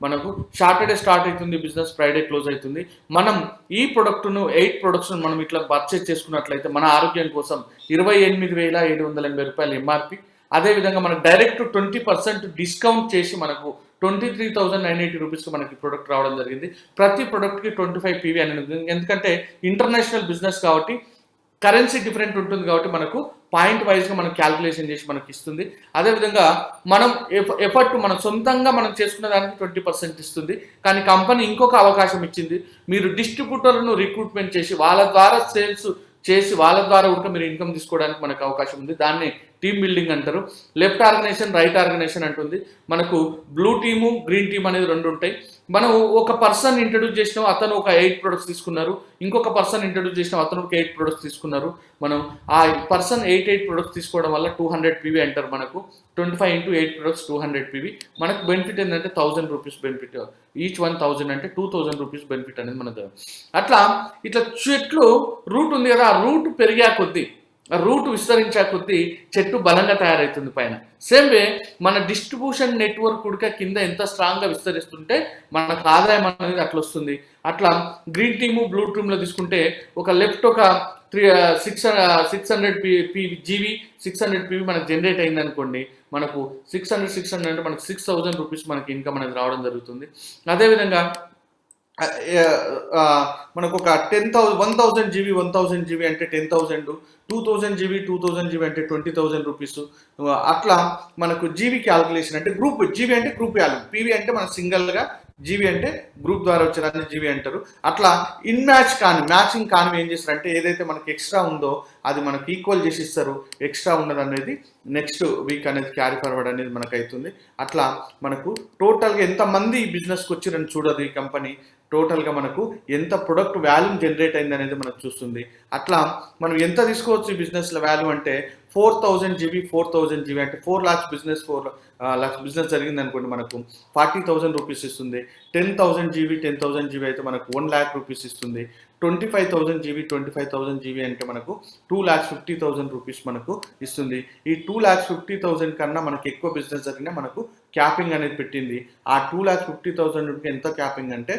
మనకు సాటర్డే స్టార్ట్ అవుతుంది బిజినెస్, ఫ్రైడే క్లోజ్ అవుతుంది. మనం ఈ ప్రొడక్ట్ను 8 ప్రొడక్ట్స్ను మనం ఇట్లా పర్చేజ్ చేసుకున్నట్లయితే మన ఆరోగ్యం కోసం 28,780 రూపాయలు MRP. అదేవిధంగా మనకు డైరెక్ట్ 20% డిస్కౌంట్ చేసి మనకు 23,980 రూపీస్కి మనకి ప్రొడక్ట్ రావడం జరిగింది. ప్రతి ప్రొడక్ట్కి 25 PV అనేది, ఎందుకంటే ఇంటర్నేషనల్ బిజినెస్ కాబట్టి కరెన్సీ డిఫరెంట్ ఉంటుంది కాబట్టి మనకు పాయింట్ వైజ్గా మనం క్యాల్కులేషన్ చేసి మనకి ఇస్తుంది. అదేవిధంగా మనం ఎఫర్ట్ మనం సొంతంగా మనం చేసుకున్న దానికి 20% ఇస్తుంది. కానీ కంపెనీ ఇంకొక అవకాశం ఇచ్చింది, మీరు డిస్ట్రిబ్యూటర్ను రిక్రూట్మెంట్ చేసి వాళ్ళ ద్వారా సేల్స్ చేసి వాళ్ళ ద్వారా కూడా మీరు ఇన్కమ్ తీసుకోవడానికి మనకు అవకాశం ఉంది. దాన్ని టీమ్ బిల్డింగ్ అంటారు. లెఫ్ట్ ఆర్గనైజేషన్, రైట్ ఆర్గనైజేషన్ అంటుంది. మనకు బ్లూ టీము, గ్రీన్ టీమ్ అనేది 2 ఉంటాయి. మనం ఒక పర్సన్ ఇంట్రడ్యూస్ చేసినాం, అతను ఒక 8 ప్రొడక్ట్స్ తీసుకున్నారు. ఇంకొక పర్సన్ ఇంట్రడ్యూస్ చేసినాం, అతను ఒక 8 ప్రొడక్ట్స్ తీసుకున్నారు. మనం ఆ పర్సన్ 8 ప్రొడక్ట్స్ తీసుకోవడం వల్ల 200 PV అంటారు. మనకు 25 into 8 ప్రొడక్ట్స్ 200 PV. మనకు బెనిఫిట్ ఏంటంటే 1000 రూపీస్ బెనిఫిట్. ఈచ్ 1000 అంటే 2000 రూపీస్ బెనిఫిట్ అనేది మనకు. ఇట్లా చెట్లు రూట్ ఉంది కదా, ఆ రూట్ పెరిగా కొద్దీ, ఆ రూట్ విస్తరించే కొద్దీ చెట్టు బలంగా తయారవుతుంది పైన. సేమ్ వే మన డిస్ట్రిబ్యూషన్ నెట్వర్క్ కూడా కింద ఎంత స్ట్రాంగ్గా విస్తరిస్తుంటే మనకు ఆదాయం అనేది అట్లా వస్తుంది. అట్లా గ్రీన్ టీము, బ్లూ టీమ్లో తీసుకుంటే ఒక లెఫ్ట్ ఒక 600 GV 600 PV మనకు జనరేట్ అయింది అనుకోండి, మనకు 600 అంటే మనకు 6,000 రూపీస్ మనకి ఇన్కమ్ అనేది రావడం జరుగుతుంది. అదేవిధంగా మనకు ఒక 10,000 జీబీ 1000 జీబీ అంటే 10,000, 2000 జీబీ 2000 జీబీ అంటే 20,000 రూపీస్. అట్లా మనకు జీబీ క్యాల్కులేషన్ అంటే గ్రూప్, జీబీ అంటే గ్రూప్ వాల్యూ, పీవీ అంటే మన సింగిల్గా, జీబీ అంటే గ్రూప్ ద్వారా వచ్చేదాన్ని జీబీ అంటారు. అట్లా ఇన్ మ్యాచ్ కానీ మ్యాచింగ్ కానీ ఏం చేస్తారంటే ఏదైతే మనకి ఎక్స్ట్రా ఉందో అది మనకు ఈక్వల్ చేసి ఇస్తారు. ఎక్స్ట్రా ఉన్నది అనేది నెక్స్ట్ వీక్ అనేది క్యారీ ఫార్వర్డ్ అనేది మనకు అవుతుంది. అట్లా మనకు టోటల్గా ఎంతమంది ఈ బిజినెస్కి వచ్చిరని చూడదు ఈ కంపెనీ, టోటల్గా మనకు ఎంత ప్రొడక్ట్ వాల్యూ జనరేట్ అయింది అనేది మనకు చూస్తుంది. అట్లా మనం ఎంత తీసుకోవచ్చు ఈ బిజినెస్లో వాల్యూ అంటే 4,000 జీబీ 4,000 జీబీ అంటే 4 lakhs బిజినెస్, 4 lakhs బిజినెస్ జరిగింది అనుకోండి మనకు 40,000 రూపీస్ ఇస్తుంది. 10,000 జీబీ 10,000 జీబీ అయితే మనకు 1 lakh రూపీస్ ఇస్తుంది. 25,000 జీబీ 25,000 జీబీ అంటే మనకు 2,50,000 రూపీస్ మనకు ఇస్తుంది. ఈ 2,50,000 కన్నా మనకు ఎక్కువ బిజినెస్ జరిగినా మనకు క్యాపింగ్ అనేది పెట్టింది. ఆ 2,50,000 ఎంత క్యాపింగ్ అంటే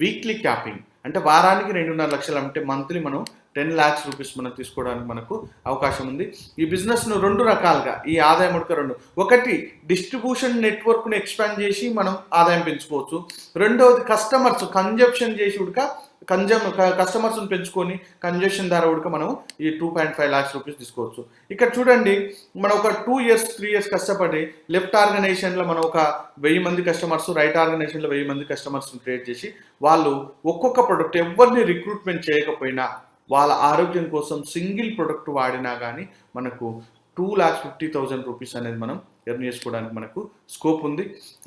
వీక్లీ క్యాపింగ్ అంటే వారానికి 2.5 లక్షలు అంటే మంత్లీ మనం 10 lakhs రూపీస్ మనం తీసుకోవడానికి మనకు అవకాశం ఉంది. ఈ బిజినెస్ను 2 రకాలుగా, ఈ ఆదాయం ఉడక 2, ఒకటి డిస్ట్రిబ్యూషన్ నెట్వర్క్ను ఎక్స్పాండ్ చేసి మనం ఆదాయం పెంచుకోవచ్చు. రెండవది కస్టమర్స్ కన్జంప్షన్ చేసి ఉడక కస్టమర్స్ని పెంచుకొని కన్జెషన్ ద్వారా ఉడక మనం ఈ 2.5 lakhs రూపీస్ తీసుకోవచ్చు. ఇక్కడ చూడండి మనం ఒక 2 years 3 years కష్టపడి లెఫ్ట్ ఆర్గనైజేషన్లో మనం ఒక 1000 మంది కస్టమర్స్, రైట్ ఆర్గనైజేషన్లో 1000 మంది కస్టమర్స్ని క్రియేట్ చేసి వాళ్ళు ఒక్కొక్క ప్రొడక్ట్ ఎవరిని రిక్రూట్మెంట్ చేయకపోయినా వాళ్ళ ఆరోగ్యం కోసం సింగిల్ ప్రొడక్ట్ వాడినా కానీ మనకు 2,50,000 రూపీస్ అనేది మనం ఎర్న్ చేసుకోవడానికి మనకు స్కోప్ ఉంది.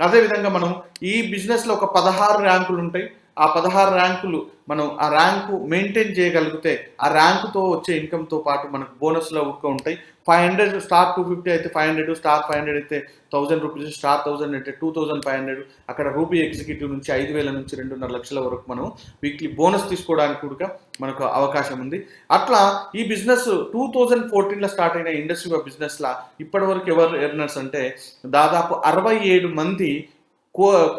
అదేవిధంగా మనం ఈ బిజినెస్లో ఒక 16 ర్యాంకులు ఉంటాయి. ఆ 16 ర్యాంకులు మనం ఆ ర్యాంకు మెయింటైన్ చేయగలిగితే ఆ ర్యాంకుతో వచ్చే ఇన్కమ్తో పాటు మనకు బోనస్లో ఉంటాయి. 500 స్టార్ 250 అయితే 500, స్టార్ 500 అయితే 1,000 రూపీస్, స్టార్ 1,000 అయితే 2,500. అక్కడ రూపీ ఎగ్జిక్యూటివ్ నుంచి 5,000 నుంచి 2.5 లక్షల వరకు మనం వీక్లీ బోనస్ తీసుకోవడానికి కూడా మనకు అవకాశం ఉంది. అట్లా ఈ బిజినెస్ 2014లో స్టార్ట్ అయిన ఇండస్ట్రీ బిజినెస్లా ఇప్పటివరకు ఎవరు ఎర్నర్స్ అంటే దాదాపు 67 మంది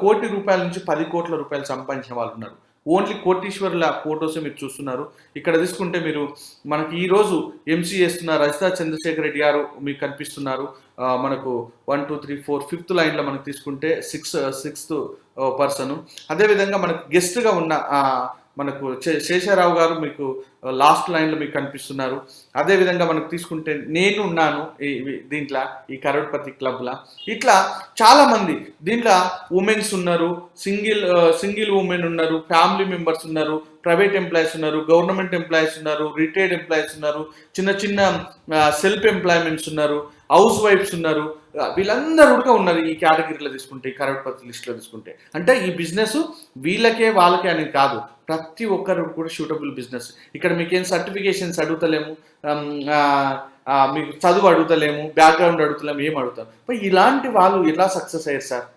కోటి రూపాయల నుంచి 10 కోట్ల రూపాయలు సంపాదించిన వాళ్ళు ఉన్నారు. ఓన్లీ కోటీశ్వర్ల ఫోటోస్ మీరు చూస్తున్నారు. ఇక్కడ తీసుకుంటే మీరు మనకి ఈరోజు ఎంసీ చేస్తున్న రజితా చంద్రశేఖర్ రెడ్డి గారు మీకు కనిపిస్తున్నారు. మనకు 1 2 3 4 5th లైన్లో మనకు తీసుకుంటే సిక్స్త్ పర్సన్. అదేవిధంగా మనకు గెస్ట్గా ఉన్న మనకు శేషారావు గారు మీకు లాస్ట్ లైన్లో మీకు కనిపిస్తున్నారు. అదేవిధంగా మనకు తీసుకుంటే నేను ఉన్నాను దీంట్లో ఈ కరోడ్పతి క్లబ్లో. ఇట్లా చాలామంది దీంట్లో ఉమెన్స్ ఉన్నారు, సింగిల్ ఉమెన్ ఉన్నారు, ఫ్యామిలీ మెంబర్స్ ఉన్నారు, ప్రైవేట్ ఎంప్లాయీస్ ఉన్నారు, గవర్నమెంట్ ఎంప్లాయీస్ ఉన్నారు, రిటైర్డ్ ఎంప్లాయీస్ ఉన్నారు, చిన్న సెల్ఫ్ ఎంప్లాయ్మెంట్స్ ఉన్నారు, హౌస్ వైఫ్స్ ఉన్నారు. వీళ్ళందరూ కూడా ఉన్నారు ఈ కేటగిరీలో తీసుకుంటే, ఈ కరోడ్పతి లిస్టులో తీసుకుంటే. అంటే ఈ బిజినెస్ వీళ్ళకే వాళ్ళకే అనేది కాదు, ప్రతి ఒక్కరు కూడా సూటబుల్ బిజినెస్. ఇక్కడ మీకేం సర్టిఫికేషన్స్ అడుగుతలేము, మీకు చదువు అడుగుతలేము, బ్యాక్గ్రౌండ్ అడుగుతలేము, ఏం అడుగుతాం. ఇలాంటి వాళ్ళు ఎలా సక్సెస్ అయ్యారు సార్?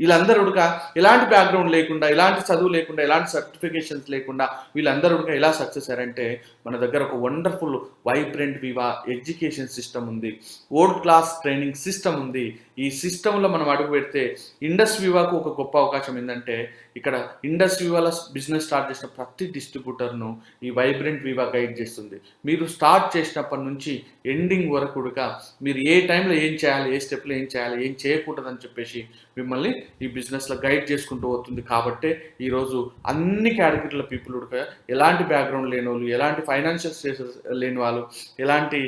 వీళ్ళందరూ ఉడక ఎలాంటి బ్యాక్గ్రౌండ్ లేకుండా, ఎలాంటి చదువు లేకుండా, ఎలాంటి సర్టిఫికేషన్స్ లేకుండా వీళ్ళందరూ ఉడక ఎలా సక్సెస్ అయ్యారంటే మన దగ్గర ఒక వండర్ఫుల్ వైబ్రెంట్ వివా ఎడ్యుకేషన్ సిస్టమ్ ఉంది, వరల్డ్ క్లాస్ ట్రైనింగ్ సిస్టమ్ ఉంది. ఈ సిస్టంలో మనం అడుగు పెడితే ఇండస్ వివాకు ఒక గొప్ప అవకాశం ఏంటంటే ఇక్కడ ఇండస్ వివాలో బిజినెస్ స్టార్ట్ చేసిన ప్రతి డిస్ట్రిబ్యూటర్ను ఈ వైబ్రెంట్ వివా గైడ్ చేస్తుంది. మీరు స్టార్ట్ చేసినప్పటి నుంచి ఎండింగ్ వరకు కూడా మీరు ఏ టైంలో ఏం చేయాలి, ఏ స్టెప్లో ఏం చేయాలి, ఏం చేయకూడదని చెప్పేసి మిమ్మల్ని ఈ బిజినెస్లో గైడ్ చేసుకుంటూ వస్తుంది. కాబట్టి ఈరోజు అన్ని కేటగిరీల పీపుల్ ఉడక ఎలాంటి బ్యాక్గ్రౌండ్ లేని వాళ్ళు, ఎలాంటి ఫైనాన్షియల్ స్టేటస్ లేని వాళ్ళు, ఎలాంటి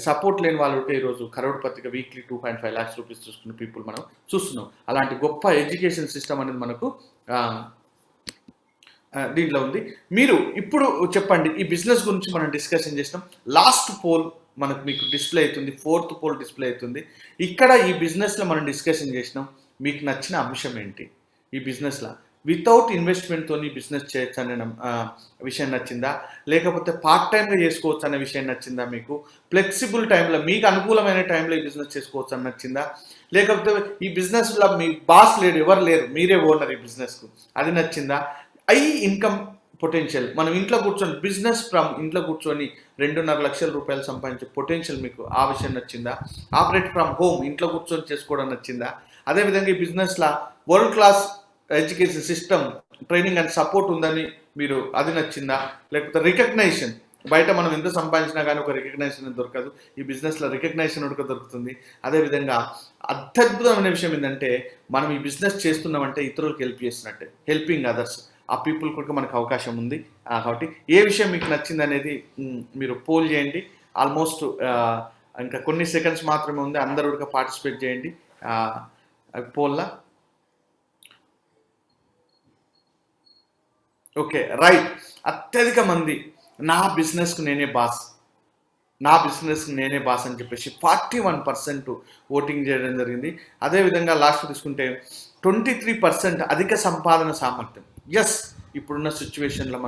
సపోర్ట్ లేని వాళ్ళు ఉంటే ఈరోజు కరోడ్పతిగా వీక్లీ 2.5 lakhs రూపీస్ చూసుకున్న పీపుల్ మనం చూస్తున్నాం. అలాంటి గొప్ప ఎడ్యుకేషన్ సిస్టమ్ అనేది మనకు దీంట్లో ఉంది. మీరు ఇప్పుడు చెప్పండి, ఈ బిజినెస్ గురించి మనం డిస్కషన్ చేసినాం. లాస్ట్ పోల్ మనకు మీకు డిస్ప్లే అవుతుంది, 4th పోల్ డిస్ప్లే అవుతుంది. ఇక్కడ ఈ బిజినెస్లో మనం డిస్కషన్ చేసినాం. మీకు నచ్చిన అంశం ఏంటి? ఈ బిజినెస్లో వితౌట్ ఇన్వెస్ట్మెంట్తో బిజినెస్ చేయొచ్చు అనే విషయం నచ్చిందా, లేకపోతే పార్ట్ టైంగా చేసుకోవచ్చు అనే విషయం నచ్చిందా, మీకు ఫ్లెక్సిబుల్ టైంలో మీకు అనుకూలమైన టైంలో ఈ బిజినెస్ చేసుకోవచ్చు అని నచ్చిందా, లేకపోతే ఈ బిజినెస్లో మీ బాస్ లేడు, ఎవరు లేరు, మీరే ఓనర్ ఈ బిజినెస్కు, అది నచ్చిందా? ఇన్కమ్ పొటెన్షియల్, మనం ఇంట్లో కూర్చొని బిజినెస్ ఫ్రమ్ ఇంట్లో కూర్చొని 2.5 లక్షల రూపాయలు సంపాదించే పొటెన్షియల్ మీకు ఆ విషయం నచ్చిందా? ఆపరేట్ ఫ్రమ్ హోమ్ ఇంట్లో కూర్చొని చేసుకోవడం నచ్చిందా? అదేవిధంగా ఈ బిజినెస్లో world class education system training and support ఉందని మీరు అది నచ్చిందా? లేకపోతే రికగ్నైజేషన్, బయట మనం ఎంత సంపాదించినా కానీ ఒక రికగ్నైజేషన్ దొరకదు, ఈ బిజినెస్లో రికగ్నైజేషన్ ఉడక దొరుకుతుంది. అదేవిధంగా అత్యద్భుతమైన విషయం ఏంటంటే మనం ఈ బిజినెస్ చేస్తున్నామంటే ఇతరులకు హెల్ప్ చేస్తున్నట్టే, హెల్పింగ్ అదర్స్. ఆ పీపుల్ కూడా మనకు అవకాశం ఉంది. కాబట్టి ఏ విషయం మీకు నచ్చింది అనేది మీరు పోల్ చేయండి. ఆల్మోస్ట్ ఇంకా కొన్ని సెకండ్స్ మాత్రమే ఉంది, అందరూ కూడా పార్టిసిపేట్ చేయండి పోల్లా. Okay, right. అత్యధిక మంది నా బిజినెస్కు నేనే బాస్ అని చెప్పేసి 41% ఓటింగ్ చేయడం జరిగింది. అదేవిధంగా లాస్ట్ తీసుకుంటే 23% అధిక సంపాదన సామర్థ్యం. ఎస్, ఇప్పుడున్న సిచ్యువేషన్లో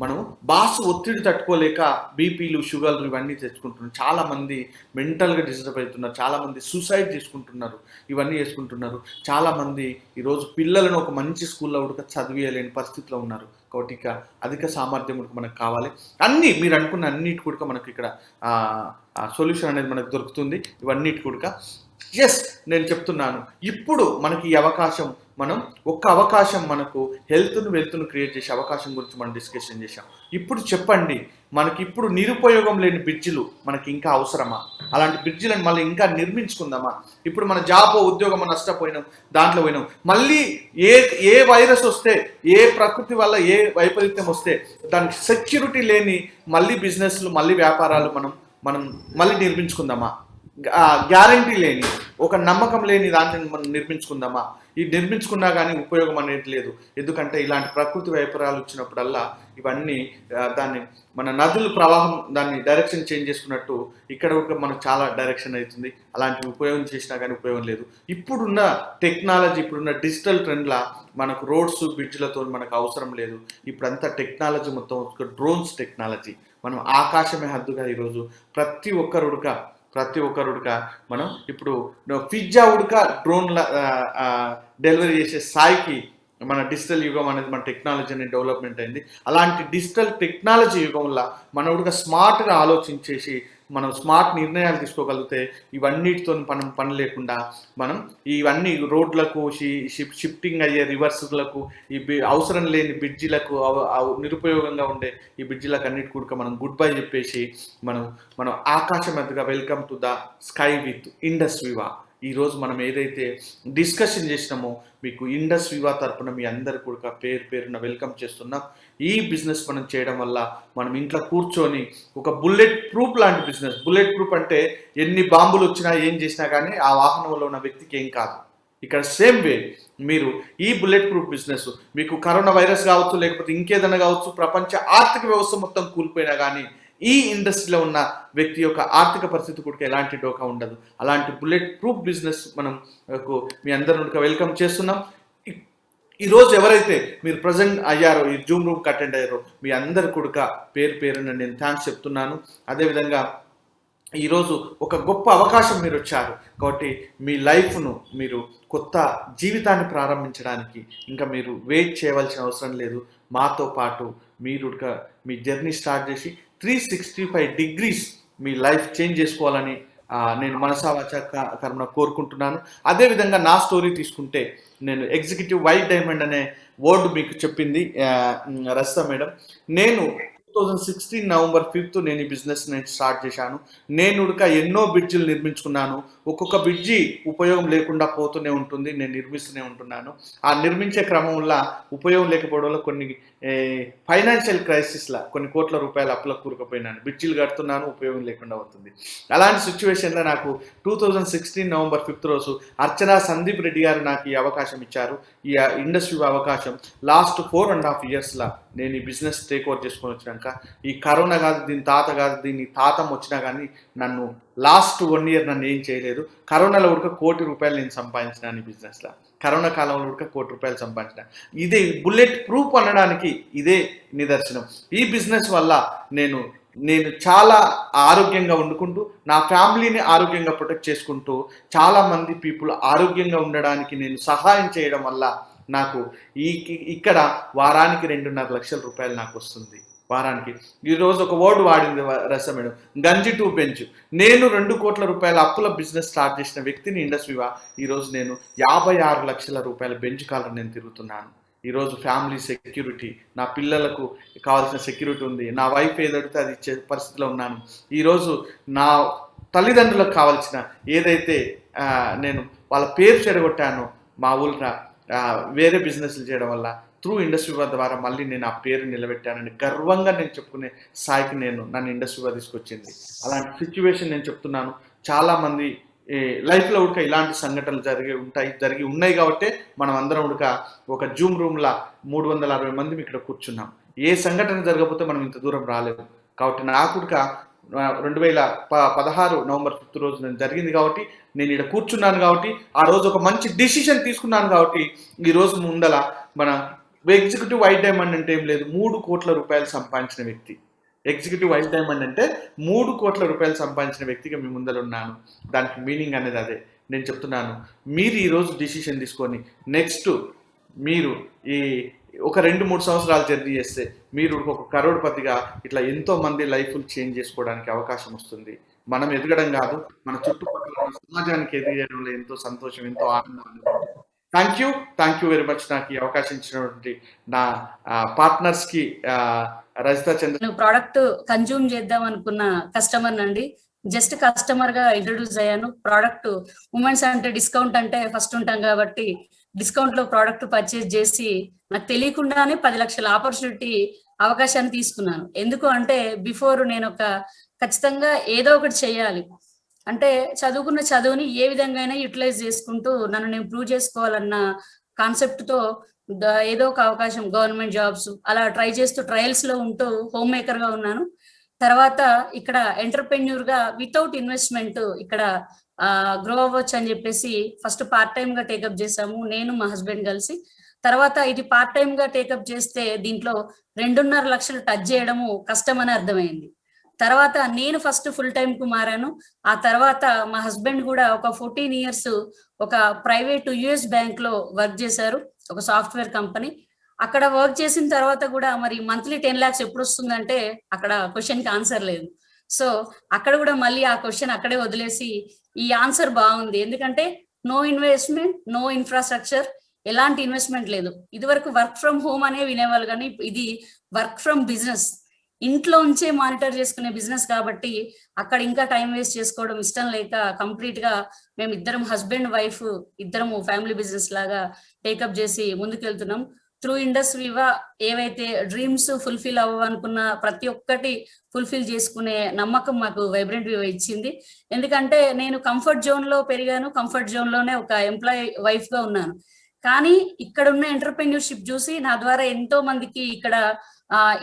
మనం బాస్ ఒత్తిడి తట్టుకోలేక బీపీలు, షుగర్లు ఇవన్నీ తెచ్చుకుంటున్నారు. చాలామంది మెంటల్గా డిస్టర్బ్ అవుతున్నారు, చాలామంది సూసైడ్ చేసుకుంటున్నారు, ఇవన్నీ చేసుకుంటున్నారు. చాలామంది ఈరోజు పిల్లలను ఒక మంచి స్కూల్లో కూడా చదివేయలేని పరిస్థితిలో ఉన్నారు. కాబట్టి ఇక అధిక సామర్థ్యం కూడా మనకు కావాలి. అన్నీ మీరు అనుకున్న అన్నిటి కూడా మనకు ఇక్కడ సొల్యూషన్ అనేది మనకు దొరుకుతుంది. ఇవన్నిటి కూడా ఎస్, నేను చెప్తున్నాను. ఇప్పుడు మనకి ఈ అవకాశం, ఒక్క అవకాశం మనకు వెల్త్ను క్రియేట్ చేసే అవకాశం గురించి మనం డిస్కషన్ చేశాం. ఇప్పుడు చెప్పండి, మనకి ఇప్పుడు నిరుపయోగం లేని బ్రిడ్జిలు మనకి ఇంకా అవసరమా? అలాంటి బ్రిడ్జిలను మళ్ళీ ఇంకా నిర్మించుకుందామా? ఇప్పుడు మన జాబ్, ఉద్యోగం నష్టపోయినాం, దాంట్లో పోయినాం. మళ్ళీ ఏ వైరస్ వస్తే, ఏ ప్రకృతి వల్ల ఏ వైపరీత్యం వస్తే దానికి సెక్యూరిటీ లేని మళ్ళీ బిజినెస్లు, మళ్ళీ వ్యాపారాలు మనం మళ్ళీ నిర్మించుకుందామా? గ్యారంటీ లేని, ఒక నమ్మకం లేని దాన్ని మనం నిర్మించుకుందామా? ఈ నిర్మించుకున్నా కానీ ఉపయోగం అనేది లేదు. ఎందుకంటే ఇలాంటి ప్రకృతి వైపరాలు వచ్చినప్పుడల్లా ఇవన్నీ దాన్ని మన నదుల ప్రవాహం దాన్ని డైరెక్షన్ చేంజ్ చేసుకున్నట్టు ఇక్కడ కూడా మనకు చాలా డైరెక్షన్ అవుతుంది. అలాంటి ఉపయోగం చేసినా కానీ ఉపయోగం లేదు. ఇప్పుడున్న టెక్నాలజీ, ఇప్పుడున్న డిజిటల్ ట్రెండ్లా మనకు రోడ్స్, బ్రిడ్జ్లతో మనకు అవసరం లేదు. ఇప్పుడంతా టెక్నాలజీ మొత్తం డ్రోన్స్ టెక్నాలజీ. మనం ఆకాశమే హద్దుగా ఈరోజు ప్రతి ఒక్కరుడిగా మనం ఇప్పుడు పిజ్జా ఉడక డ్రోన్ల డెలివరీ చేసే స్థాయికి మన డిజిటల్ యుగం అనేది, మన టెక్నాలజీ అనేది డెవలప్మెంట్ అయింది. అలాంటి డిజిటల్ టెక్నాలజీ యుగంలో మన ఉడక స్మార్ట్గా ఆలోచించేసి మనం స్మార్ట్ నిర్ణయాలు తీసుకోగలిగితే ఇవన్నిటితో పని లేకుండా మనం ఇవన్నీ రోడ్లకు, షిఫ్టింగ్ అయ్యే రివర్స్లకు, ఈ అవసరం లేని బ్రిడ్జిలకు, నిరుపయోగంగా ఉండే ఈ బ్రిడ్జిలకు అన్నిటి కూడా మనం గుడ్ బై చెప్పేసి మనం ఆకాశం ఎదుగా welcome to the sky with Indus Viva. ఈరోజు మనం ఏదైతే డిస్కషన్ చేసినామో మీకు ఇండస్ వివా తరపున మీ అందరు కూడా పేరున వెల్కమ్ చేస్తున్నాం. ఈ బిజినెస్ మనం చేయడం వల్ల మనం ఇంట్లో కూర్చొని ఒక బుల్లెట్ ప్రూఫ్ లాంటి బిజినెస్. బుల్లెట్ ప్రూఫ్ అంటే ఎన్ని బాంబులు వచ్చినా ఏం చేసినా కానీ ఆ వాహనంలో ఉన్న వ్యక్తికి ఏం కాదు. ఇక్కడ సేమ్ వే మీరు ఈ బుల్లెట్ ప్రూఫ్ బిజినెస్, మీకు కరోనా వైరస్ కావచ్చు, లేకపోతే ఇంకేదైనా కావచ్చు, ప్రపంచ ఆర్థిక వ్యవస్థ మొత్తం కూలిపోయినా కానీ ఈ ఇండస్ట్రీలో ఉన్న వ్యక్తి యొక్క ఆర్థిక పరిస్థితి కూడా ఎలాంటి డోకా ఉండదు. అలాంటి బుల్లెట్ ప్రూఫ్ బిజినెస్ మనం మీ అందరూ వెల్కమ్ చేస్తున్నాం. ఈరోజు ఎవరైతే మీరు ప్రజెంట్ అయ్యారో, ఈ జూమ్ రూమ్కి అటెండ్ అయ్యారో మీ అందరు కూడా పేరున నేను థ్యాంక్స్ చెప్తున్నాను. అదేవిధంగా ఈరోజు ఒక గొప్ప అవకాశం మీరు వచ్చారు. కాబట్టి మీ లైఫ్ను మీరు కొత్త జీవితాన్ని ప్రారంభించడానికి ఇంకా మీరు వెయిట్ చేయవలసిన అవసరం లేదు. మాతో పాటు మీరు మీ జర్నీ స్టార్ట్ చేసి 365 degrees మీ లైఫ్ చేంజ్ చేసుకోవాలని నేను మనసావాచ కర్మ కోరుకుంటున్నాను. అదేవిధంగా నా స్టోరీ తీసుకుంటే నేను ఎగ్జిక్యూటివ్ వైట్ డైమండ్ అనే వర్డ్ మీకు చెప్పింది రస్తా మేడం. నేను 2016 నవంబర్ 5th నేను ఈ బిజినెస్ స్టార్ట్ చేశాను. నేను ఎన్నో బ్రిడ్జిలు నిర్మించుకున్నాను. ఒక్కొక్క బ్రిడ్జి ఉపయోగం లేకుండా పోతూనే ఉంటుంది, నేను నిర్మిస్తూనే ఉంటున్నాను. ఆ నిర్మించే క్రమంలో ఉపయోగం లేకపోవడం వల్ల కొన్ని ఫైనాన్షియల్ క్రైసిస్లా కొన్ని కోట్ల రూపాయల అప్పులకు కూరుకుపోయినాను. బ్రిడ్జిలు కడుతున్నాను, ఉపయోగం లేకుండా అవుతుంది. అలాంటి సిచ్యువేషన్లో నాకు 2016 నవంబర్ 5th రోజు అర్చనా సందీప్ రెడ్డి గారు నాకు ఈ అవకాశం ఇచ్చారు. ఈ ఇండస్ట్రీ అవకాశం లాస్ట్ 4.5 yearsలా నేను ఈ బిజినెస్ టేక్ ఓవర్ చేసుకొని వచ్చినాక ఈ కరోనా కాదు, దీని తాతం వచ్చినా కానీ నన్ను లాస్ట్ 1 year నన్ను ఏం చేయలేదు. కరోనాలో కూడా ₹1,00,00,000 నేను సంపాదించిన ఈ బిజినెస్లో. కరోనా కాలంలో కూడా ₹1,00,00,000 సంపాదించిన. ఇదే బుల్లెట్ ప్రూఫ్ అనడానికి ఇదే నిదర్శనం. ఈ బిజినెస్ వల్ల నేను చాలా ఆరోగ్యంగా వండుకుంటూ నా ఫ్యామిలీని ఆరోగ్యంగా ప్రొటెక్ట్ చేసుకుంటూ చాలామంది పీపుల్ ఆరోగ్యంగా ఉండడానికి నేను సహాయం చేయడం వల్ల నాకు ఇక్కడ వారానికి ₹2.5 లక్షల నాకు వస్తుంది. వారానికి ఈరోజు ఒక వర్డ్ వాడింది రస మేడం, గంజి టు బెంచ్. నేను ₹2 కోట్ల అప్పుల బిజినెస్ స్టార్ట్ చేసిన వ్యక్తిని ఇండస్ట్రీవా. ఈరోజు నేను ₹56 లక్షల బెంచ్ కాలం నేను తిరుగుతున్నాను. ఈరోజు ఫ్యామిలీ సెక్యూరిటీ, నా పిల్లలకు కావాల్సిన సెక్యూరిటీ ఉంది. నా వైఫ్ ఏదడితే అది ఇచ్చే పరిస్థితిలో ఉన్నాను. ఈరోజు నా తల్లిదండ్రులకు కావాల్సిన ఏదైతే నేను వాళ్ళ పేరు చెడగొట్టానో మా ఊళ్ళో వేరే బిజినెస్లు చేయడం వల్ల త్రూ ఇండస్ట్రీ ద్వారా మళ్ళీ నేను ఆ పేరు నిలబెట్టానని గర్వంగా నేను చెప్పుకునే స్థాయికి నన్ను ఇండస్ట్రీ తీసుకొచ్చింది. అలాంటి సిచ్యువేషన్ నేను చెప్తున్నాను. చాలామంది లైఫ్లో ఉడక ఇలాంటి సంఘటనలు జరిగి ఉన్నాయి కాబట్టి మనం అందరం ఉడక ఒక జూమ్ రూమ్లో 360 మంది ఇక్కడ కూర్చున్నాం. ఏ సంఘటన జరగకపోతే మనం ఇంత దూరం రాలేము. కాబట్టి నాకు ఉడక 2016 నవంబర్ 5 రోజు నేను జరిగింది కాబట్టి నేను ఇక్కడ కూర్చున్నాను కాబట్టి ఆ రోజు ఒక మంచి డిసిషన్ తీసుకున్నాను కాబట్టి ఈరోజు ముందల మన ఎగ్జిక్యూటివ్ వైట్ డైమండ్ అంటే ఏం లేదు, 3 కోట్ల రూపాయలు సంపాదించిన వ్యక్తి. ఎగ్జిక్యూటివ్ వైట్ డైమండ్ అంటే 3 కోట్ల రూపాయలు సంపాదించిన వ్యక్తిగా మీ ముందర ఉన్నాను. దానికి మీనింగ్ అనేది అదే. నేను చెప్తున్నాను, మీరు ఈరోజు డిసిషన్ తీసుకొని నెక్స్ట్ మీరు ఈ ఒక 2-3 సంవత్సరాలు జర్నీ చేస్తే మీరు ఒక కరోడ్పతిగా ఇట్లా ఎంతో మంది లైఫ్లు చేంజ్ చేసుకోవడానికి అవకాశం వస్తుంది. మనం ఎదగడం కాదు, మన చుట్టుపక్కల సమాజానికి ఎదిగడంలో ఎంతో సంతోషం, ఎంతో ఆనందం. థ్యాంక్ యూ వెరీ మచ్ నాకు ఈ అవకాశం ఇచ్చినటువంటి నా పార్ట్నర్స్కి. రజిత చంద్ర ప్రోడక్ట్ కన్జ్యూమ్ చేద్దాం అనుకున్న కస్టమర్ నండి. జస్ట్ కస్టమర్ గా ఇంట్రొడ్యూస్ అయ్యాను. ప్రోడక్ట్ ఉమెన్స్ అంటే డిస్కౌంట్ అంటే ఫస్ట్ ఉంటాం కాబట్టి డిస్కౌంట్ లో ప్రోడక్ట్ పర్చేస్ చేసి నాకు తెలియకుండానే 10 లక్షల ఆపర్చునిటీ అవకాశాన్ని తీసుకున్నాను. ఎందుకు అంటే బిఫోర్ నేను ఖచ్చితంగా ఏదో ఒకటి చేయాలి అంటే చదువుకున్న చదువుని ఏ విధంగా అయినా యూటిలైజ్ చేసుకుంటూ నన్ను నేను ప్రూవ్ చేసుకోవాలన్న కాన్సెప్ట్ తో ఏదో ఒక అవకాశం గవర్నమెంట్ జాబ్స్ అలా ట్రై చేస్తూ ట్రయల్స్ లో ఉంటూ హోమ్ మేకర్ గా ఉన్నాను. తర్వాత ఇక్కడ ఎంటర్ప్రెన్యూర్ గా వితౌట్ ఇన్వెస్ట్మెంట్ ఇక్కడ గ్రో అవ్వచ్చు అని చెప్పేసి ఫస్ట్ పార్ట్ టైమ్ గా టేకప్ చేసాము నేను మా హస్బెండ్ కలిసి. తర్వాత ఇది పార్ట్ టైమ్ గా టేకప్ చేస్తే దీంట్లో 2.5 లక్షలు టచ్ చేయడము కష్టం అని అర్థమైంది. తర్వాత నేను ఫస్ట్ ఫుల్ టైమ్ కు మారాను. ఆ తర్వాత మా హస్బెండ్ కూడా ఒక 14 years ఒక ప్రైవేట్ యుఎస్ బ్యాంక్ లో వర్క్ చేశారు, ఒక సాఫ్ట్వేర్ కంపెనీ. అక్కడ వర్క్ చేసిన తర్వాత కూడా మరి మంత్లీ 10 lakhs ఎప్పుడు వస్తుందంటే అక్కడ క్వశ్చన్ కి ఆన్సర్ లేదు. సో అక్కడ కూడా మళ్ళీ ఆ క్వశ్చన్ అక్కడే వదిలేసి ఈ ఆన్సర్ బాగుంది, ఎందుకంటే నో ఇన్వెస్ట్మెంట్, నో ఇన్ఫ్రాస్ట్రక్చర్, ఎలాంటి ఇన్వెస్ట్మెంట్ లేదు. ఇది వరకు వర్క్ ఫ్రమ్ హోమ్ అనే వినేవాళ్ళు, కానీ ఇది వర్క్ ఫ్రమ్ బిజినెస్, ఇంట్లో ఉంచే మానిటర్ చేసుకునే బిజినెస్ కాబట్టి అక్కడ ఇంకా టైం వేస్ట్ చేసుకోవడం ఇష్టం లేక కంప్లీట్ గా మేము ఇద్దరం హస్బెండ్ వైఫ్ ఇద్దరము ఫ్యామిలీ బిజినెస్ లాగా టేకప్ చేసి ముందుకెళ్తున్నాం. త్రూ ఇండస్ వివా ఏవైతే డ్రీమ్స్ ఫుల్ఫిల్ అవ్వాలనుకున్న ప్రతి ఒక్కటి ఫుల్ఫిల్ చేసుకునే నమ్మకం మాకు వైబ్రెంట్ వివా ఇచ్చింది. ఎందుకంటే నేను కంఫర్ట్ జోన్ లో పెరిగాను, కంఫర్ట్ జోన్ లోనే ఒక ఎంప్లాయీ వైఫ్ గా ఉన్నాను. కానీ ఇక్కడ ఉన్న ఎంటర్ప్రెన్యూర్షిప్ చూసి నా ద్వారా ఎంతో మందికి ఇక్కడ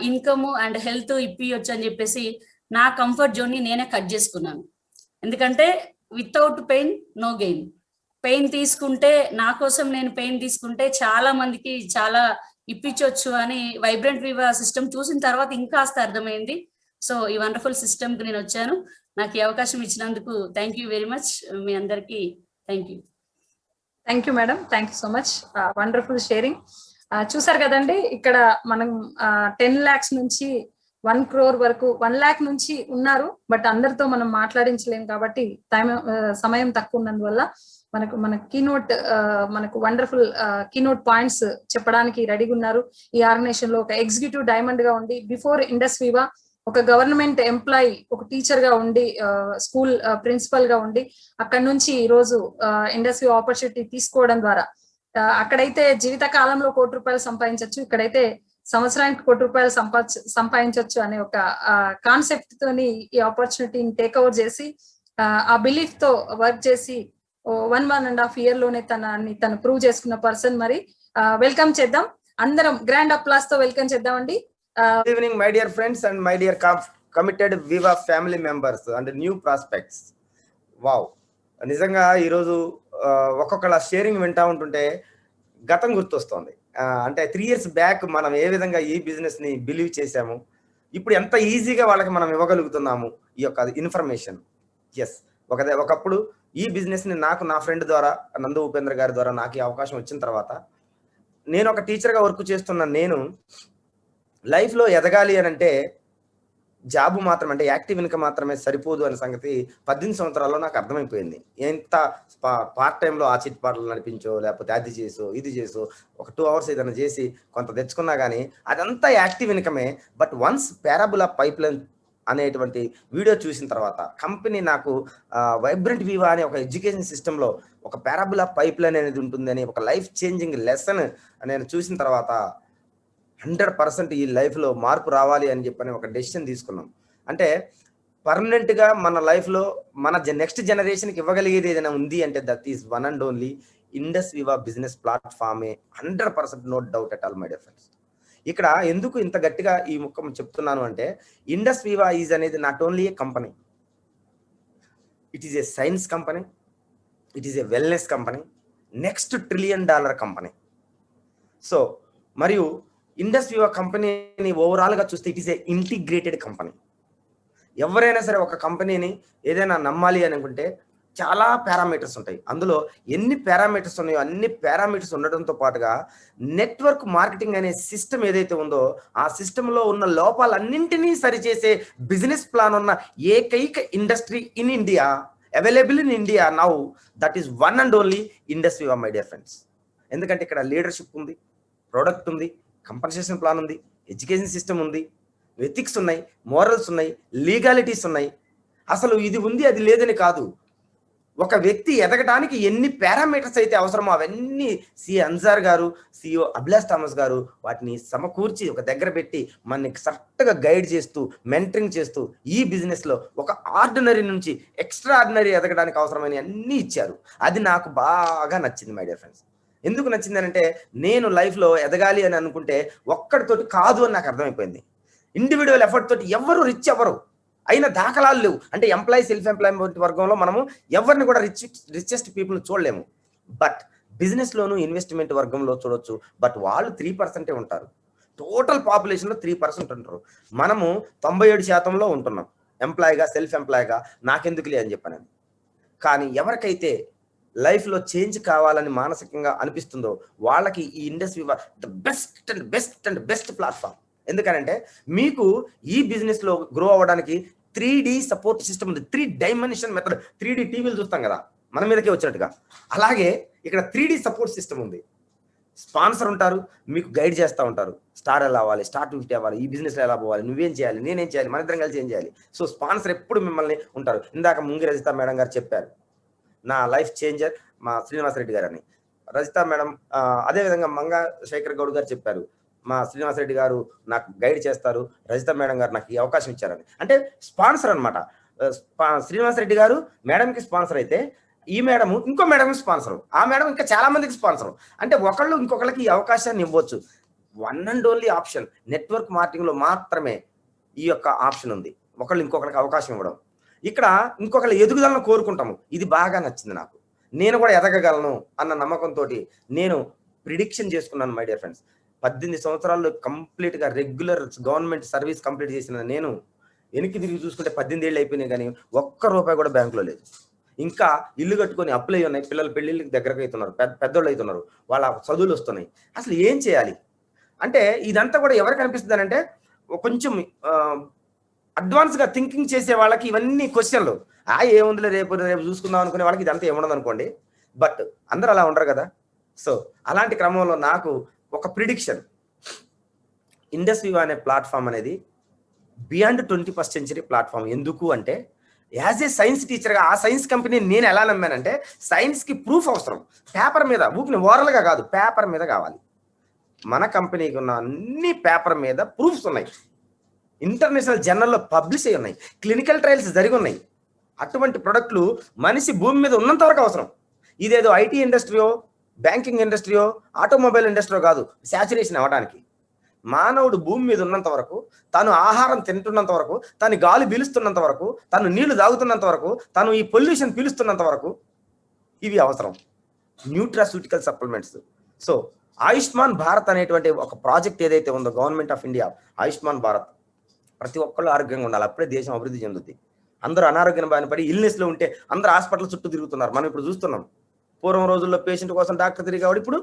ఇన్కమ్ అండ్ హెల్త్ ఇప్పియొచ్చు అని చెప్పేసి నా కంఫర్ట్ జోన్ ని నేనే కట్ చేసుకున్నాను. ఎందుకంటే without pain no gain. Pain తీసుకుంటే నా కోసం నేను పెయిన్ తీసుకుంటే చాలా మందికి చాలా ఇప్పించవచ్చు అని వైబ్రెంట్ వివా సిస్టమ్ చూసిన తర్వాత ఇంకాస్త అర్థమైంది. సో ఈ వండర్ఫుల్ సిస్టమ్ కి నేను వచ్చాను. నాకు ఈ అవకాశం ఇచ్చినందుకు థ్యాంక్ యూ వెరీ మచ్. మీ అందరికీ thank you. Thank you madam, thank you so much. Wonderful sharing. చూసారు కదండి, ఇక్కడ మనం 10 lakhs నుంచి 1 crore వరకు 1 lakh నుంచి ఉన్నారు. బట్ అందరితో మనం మాట్లాడించలేము కాబట్టి సమయం తక్కువ ఉన్నందువల్ల మన కీనోట్ మనకు వండర్ఫుల్ కీనోట్ పాయింట్స్ చెప్పడానికి రెడీగా ఉన్నారు. ఈ ఆర్గనైజేషన్ లో ఒక ఎగ్జిక్యూటివ్ డైమండ్ గా ఉండి బిఫోర్ ఇండస్ వివా ఒక గవర్నమెంట్ ఎంప్లాయీ, ఒక టీచర్ గా ఉండి స్కూల్ ప్రిన్సిపల్ గా ఉండి అక్కడ నుంచి ఈ రోజు ఇండస్ వివా ఆపర్చునిటీ తీసుకోవడం ద్వారా అక్కడైతే జీవిత కాలంలో 1 కోటి రూపాయలు సంపాదించవచ్చు, ఇక్కడైతే సంవత్సరానికి 1 కోటి రూపాయలు సంపాదించవచ్చు అనే ఒక కాన్సెప్ట్ తోని ఈ ఆపర్చునిటీని టేక్ ఓవర్ చేసి ఆ బిలీఫ్ తో వర్క్ చేసి 1.5 year లోనే తను ప్రూవ్ చేసుకున్న పర్సన్. మరి వెల్కమ్ చేద్దాం, అందరం గ్రాండ్ అప్లాస్ తో వెల్కమ్ చేద్దామండి. Good evening, my dear friends and my dear committed Viva family members and new prospects. Wow, నిజంగా ఈరోజు ఒక్కొక్కళ్ళ షేరింగ్ వింటా ఉంటుంటే గతం గుర్తొస్తుంది. అంటే 3 years బ్యాక్ మనం ఏ విధంగా ఈ బిజినెస్ ని బిలీవ్ చేసాము, ఇప్పుడు ఎంత ఈజీగా వాళ్ళకి మనం ఇవ్వగలుగుతున్నాము ఈ యొక్క ఇన్ఫర్మేషన్. ఎస్, ఒకప్పుడు ఈ బిజినెస్ ని నాకు నా ఫ్రెండ్ ద్వారా నందు ఉపేంద్ర గారి ద్వారా నాకు ఈ అవకాశం వచ్చిన తర్వాత నేను ఒక టీచర్గా వర్క్ చేస్తున్న నేను లైఫ్లో ఎదగాలి అని అంటే జాబ్ మాత్రం అంటే యాక్టివ్ ఇన్కమ్ మాత్రమే సరిపోదు అనే సంగతి 18 సంవత్సరాల్లో నాకు అర్థమైపోయింది. ఎంత పార్ట్ టైంలో ఆ చిట్ పాటలు నడిపించో లేకపోతే అది చేసో ఇది చేసో ఒక 2 hours ఏదైనా చేసి కొంత తెచ్చుకున్నా కానీ అదంతా యాక్టివ్ ఇన్కమే. But once parable of pipeline అనేటువంటి వీడియో చూసిన తర్వాత కంపెనీ నాకు వైబ్రెంట్ వివా అనే ఒక ఎడ్యుకేషన్ సిస్టంలో ఒక పారాబులా పైప్ లైన్ అనేది ఉంటుందని ఒక లైఫ్ చేంజింగ్ లెసన్ నేను చూసిన తర్వాత 100% ఈ లైఫ్లో మార్పు రావాలి అని చెప్పని ఒక డెసిషన్ తీసుకున్నాం. అంటే పర్మనెంట్గా మన లైఫ్లో మన నెక్స్ట్ జనరేషన్కి ఇవ్వగలిగేది ఏదైనా ఉంది అంటే that is one and only Indus Viva business ప్లాట్ఫామే. 100% no doubt at all my dear friends. ఇక్కడ ఎందుకు ఇంత గట్టిగా ఈ ముఖం చెప్తున్నాను అంటే ఇండస్ వివా ఈజ్ అనేది not only a company, it is a science company, it is a wellness company, next $1 trillion company. So మరియు ఇండస్ వివా కంపెనీని ఓవరాల్గా చూస్తే it is a integrated company. ఎవరైనా సరే ఒక కంపెనీని ఏదైనా నమ్మాలి అని అనుకుంటే చాలా పారామీటర్స్ ఉంటాయి. అందులో ఎన్ని పారామీటర్స్ ఉన్నాయో అన్ని పారామీటర్స్ ఉండడంతో పాటుగా నెట్వర్క్ మార్కెటింగ్ అనే సిస్టమ్ ఏదైతే ఉందో ఆ సిస్టంలో ఉన్న లోపాలన్నింటినీ సరిచేసే బిజినెస్ ప్లాన్ ఉన్న ఏకైక industry in India, available in India now, that is one and only Indus Viva my dear friends. ఎందుకంటే ఇక్కడ లీడర్షిప్ ఉంది, ప్రోడక్ట్ ఉంది, కంపన్సేషన్ ప్లాన్ ఉంది, ఎడ్యుకేషన్ సిస్టమ్ ఉంది, ఎథిక్స్ ఉన్నాయి, మోరల్స్ ఉన్నాయి, లీగాలిటీస్ ఉన్నాయి. అసలు ఇది ఉంది అది లేదని కాదు, ఒక వ్యక్తి ఎదగడానికి ఎన్ని పారామీటర్స్ అయితే అవసరమో అవన్నీ సి అన్సార్ గారు, సిఇఓ అభిలాష్ థామస్ గారు వాటిని సమకూర్చి ఒక దగ్గర పెట్టి మనకి కరెక్ట్గా గైడ్ చేస్తూ మెంటరింగ్ చేస్తూ ఈ బిజినెస్లో ఒక ఆర్డినరీ నుంచి ఎక్స్ట్రా ఆర్డినరీ ఎదగడానికి అవసరమైన అన్నీ ఇచ్చారు. అది నాకు బాగా నచ్చింది మై డియర్ ఫ్రెండ్స్. ఎందుకు నచ్చింది అంటే నేను లైఫ్లో ఎదగాలి అని అనుకుంటే ఒక్కడితోటి కాదు అని నాకు అర్థమైపోయింది. ఇండివిజువల్ ఎఫర్ట్ తోటి ఎవరు రిచ్ ఎవరు అయిన దాఖలాలు లేవు. అంటే ఎంప్లాయీ సెల్ఫ్ ఎంప్లాయ్మెంట్ వర్గంలో మనము ఎవరిని కూడా రిచెస్ట్ పీపుల్ చూడలేము. బట్ బిజినెస్లోను ఇన్వెస్ట్మెంట్ వర్గంలో చూడొచ్చు. బట్ వాళ్ళు 3% ఉంటారు. టోటల్ పాపులేషన్లో 3% ఉంటారు. మనము 97% ఉంటున్నాం ఎంప్లాయీగా, సెల్ఫ్ ఎంప్లాయీగా. నాకెందుకులే అని చెప్పాను. కానీ ఎవరికైతే లైఫ్లో చేంజ్ కావాలని మానసికంగా అనిపిస్తుందో వాళ్ళకి ఈ ఇండస్ వివా ద బెస్ట్ ప్లాట్ఫామ్. ఎందుకనంటే మీకు ఈ బిజినెస్లో గ్రో అవ్వడానికి 3D సపోర్ట్ సిస్టమ్ ఉంది. 3 డైమెన్షన్ మెథడ్, 3D టీవీలు చూస్తాం కదా మన మీదకే వచ్చినట్టుగా, అలాగే ఇక్కడ 3D సపోర్ట్ సిస్టమ్ ఉంది. స్పాన్సర్ ఉంటారు, మీకు గైడ్ చేస్తూ ఉంటారు. స్టార్ ఎలా అవ్వాలి, స్టార్ 50 అవ్వాలి, ఈ బిజినెస్లో ఎలా పోవాలి, నువ్వేం చేయాలి, నేనేం చేయాలి, మన ఇద్దరం కలిసి ఏం చేయాలి. సో స్పాన్సర్ ఎప్పుడు మిమ్మల్ని ఉంటారు. ఇందాక ముంగి రజిత మేడం గారు చెప్పారు నా లైఫ్ చేంజర్ మా శ్రీనివాసరెడ్డి గారు అని. రజిత మేడం అదేవిధంగా మంగా శేఖర్ గౌడ్ గారు చెప్పారు మా శ్రీనివాసరెడ్డి గారు నాకు గైడ్ చేస్తారు, రజిత మేడం గారు నాకు ఈ అవకాశం ఇచ్చారని. అంటే స్పాన్సర్ అనమాట. శ్రీనివాసరెడ్డి గారు మేడంకి స్పాన్సర్ అయితే ఈ మేడం ఇంకో మేడం స్పాన్సర్, ఆ మేడం ఇంకా చాలా మందికి స్పాన్సర్. అంటే ఒకళ్ళు ఇంకొకరికి ఈ అవకాశాన్ని ఇవ్వచ్చు. One and only option network మార్కెటింగ్లో మాత్రమే ఈ యొక్క ఆప్షన్ ఉంది, ఒకళ్ళు ఇంకొకరికి అవకాశం ఇవ్వడం. ఇక్కడ ఇంకొకళ్ళ ఎదుగుదలను కోరుకుంటాము. ఇది బాగా నచ్చింది నాకు. నేను కూడా ఎదగగలను అన్న నమ్మకంతో నేను ప్రిడిక్షన్ చేసుకున్నాను మై డియర్ ఫ్రెండ్స్. 18 సంవత్సరాల్లో కంప్లీట్గా రెగ్యులర్ గవర్నమెంట్ సర్వీస్ కంప్లీట్ చేసిన నేను వెనక్కి తిరిగి చూసుకుంటే 18 ఏళ్ళు అయిపోయినాయి, కానీ ₹1 కూడా బ్యాంకులో లేదు. ఇంకా ఇల్లు కట్టుకొని అప్పులు అయి ఉన్నాయి, పిల్లలు పెళ్ళిళ్ళకి దగ్గరకు అవుతున్నారు, పెద్దోళ్ళు అవుతున్నారు, వాళ్ళ చదువులు వస్తున్నాయి. అసలు ఏం చేయాలి అంటే ఇదంతా కూడా ఎవరికి అనిపిస్తుంది అంటే కొంచెం అడ్వాన్స్గా థింకింగ్ చేసే వాళ్ళకి ఇవన్నీ క్వశ్చన్లు. ఏముందిలే రేపు చూసుకుందాం అనుకునే వాళ్ళకి ఇదంతా ఏముండదు అనుకోండి. బట్ అందరూ అలా ఉండరు కదా. సో అలాంటి క్రమంలో నాకు ఒక ప్రిడిక్షన్, ఇండస్ వివా అనే ప్లాట్ఫామ్ అనేది బియాండ్ 21st century ప్లాట్ఫామ్. ఎందుకు అంటే యాజ్ ఏ సైన్స్ టీచర్గా ఆ సైన్స్ కంపెనీని నేను ఎలా నమ్మానంటే సైన్స్కి ప్రూఫ్ అవసరం. పేపర్ మీద ఊపిని ఓరల్గా కాదు, పేపర్ మీద కావాలి. మన కంపెనీకి ఉన్న అన్ని పేపర్ మీద ప్రూఫ్స్ ఉన్నాయి, ఇంటర్నేషనల్ జర్నల్లో పబ్లిష్ అయి ఉన్నాయి, క్లినికల్ ట్రయల్స్ జరిగి ఉన్నాయి. అటువంటి ప్రొడక్ట్లు మనిషి భూమి మీద ఉన్నంత వరకు అవసరం. ఇదేదో ఐటీ ఇండస్ట్రీయో, బ్యాంకింగ్ ఇండస్ట్రీయో, ఆటోమొబైల్ ఇండస్ట్రీయో కాదు శాచురేషన్ అవ్వడానికి. మానవుడు భూమి మీద ఉన్నంత వరకు, తాను ఆహారం తింటున్నంత వరకు, తాను గాలి పీలుస్తున్నంత వరకు, తాను నీళ్లు తాగుతున్నంత వరకు, తాను ఈ పొల్యూషన్ పీలుస్తున్నంత వరకు ఇవి అవసరం. Nutraceutical supplements. So Ayushman Bharat అనేటువంటి ఒక ప్రాజెక్ట్ ఏదైతే ఉందో government of India, Ayushman Bharat, ప్రతి ఒక్కళ్ళు ఆరోగ్యంగా ఉండాలి, అప్పుడే దేశం అభివృద్ధి చెందుతుంది. అందరూ అనారోగ్యం బారిన పడి ఇల్నెస్లో ఉంటే అందరూ హాస్పిటల్ చుట్టూ తిరుగుతున్నారు. మనం ఇప్పుడు చూస్తున్నాం. పూర్వం రోజుల్లో పేషెంట్ కోసం డాక్టర్ తిరిగాడు, ఇప్పుడు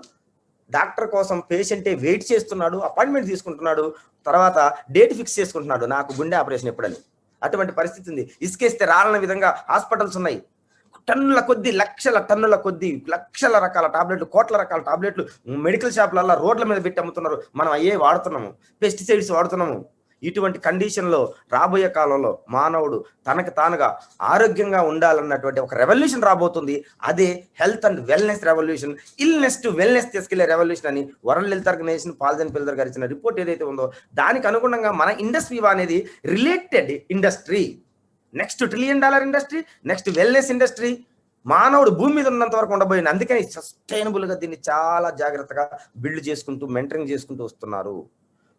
డాక్టర్ కోసం పేషెంటే వెయిట్ చేస్తున్నాడు, అపాయింట్మెంట్ తీసుకుంటున్నాడు, తర్వాత డేట్ ఫిక్స్ చేసుకుంటున్నాడు నాకు గుండె ఆపరేషన్ ఎప్పుడని. అటువంటి పరిస్థితి ఉంది. ఇసుకేస్తే రాలని విధంగా హాస్పిటల్స్ ఉన్నాయి. టన్నుల కొద్ది, లక్షల టన్నుల కొద్ది, లక్షల రకాల టాబ్లెట్లు, కోట్ల రకాల టాబ్లెట్లు మెడికల్ షాపులలో రోడ్ల మీద పెట్టి అమ్ముతున్నారు. మనం అయ్యే వాడుతున్నాము, పెస్టిసైడ్స్ వాడుతున్నాము. ఇటువంటి కండిషన్లో రాబోయే కాలంలో మానవుడు తనకు తానుగా ఆరోగ్యంగా ఉండాలన్నటువంటి ఒక రెవల్యూషన్ రాబోతుంది. అదే health and wellness revolution, illness to wellness తీసుకెళ్లే రెవల్యూషన్ అని వరల్డ్ హెల్త్ ఆర్గనైజేషన్ పాల్జన్ పిల్లర్ గారు ఇచ్చిన రిపోర్ట్ ఏదైతే ఉందో దానికి అనుగుణంగా మన ఇండస్ట్రీ అనేది related industry, next $1 trillion industry, next wellness industry, మానవుడు భూమి మీద ఉన్నంత వరకు ఉండబోయింది. అందుకని సస్టైనబుల్ గా దీన్ని చాలా జాగ్రత్తగా బిల్డ్ చేసుకుంటూ మెంటరింగ్ చేసుకుంటూ వస్తున్నారు.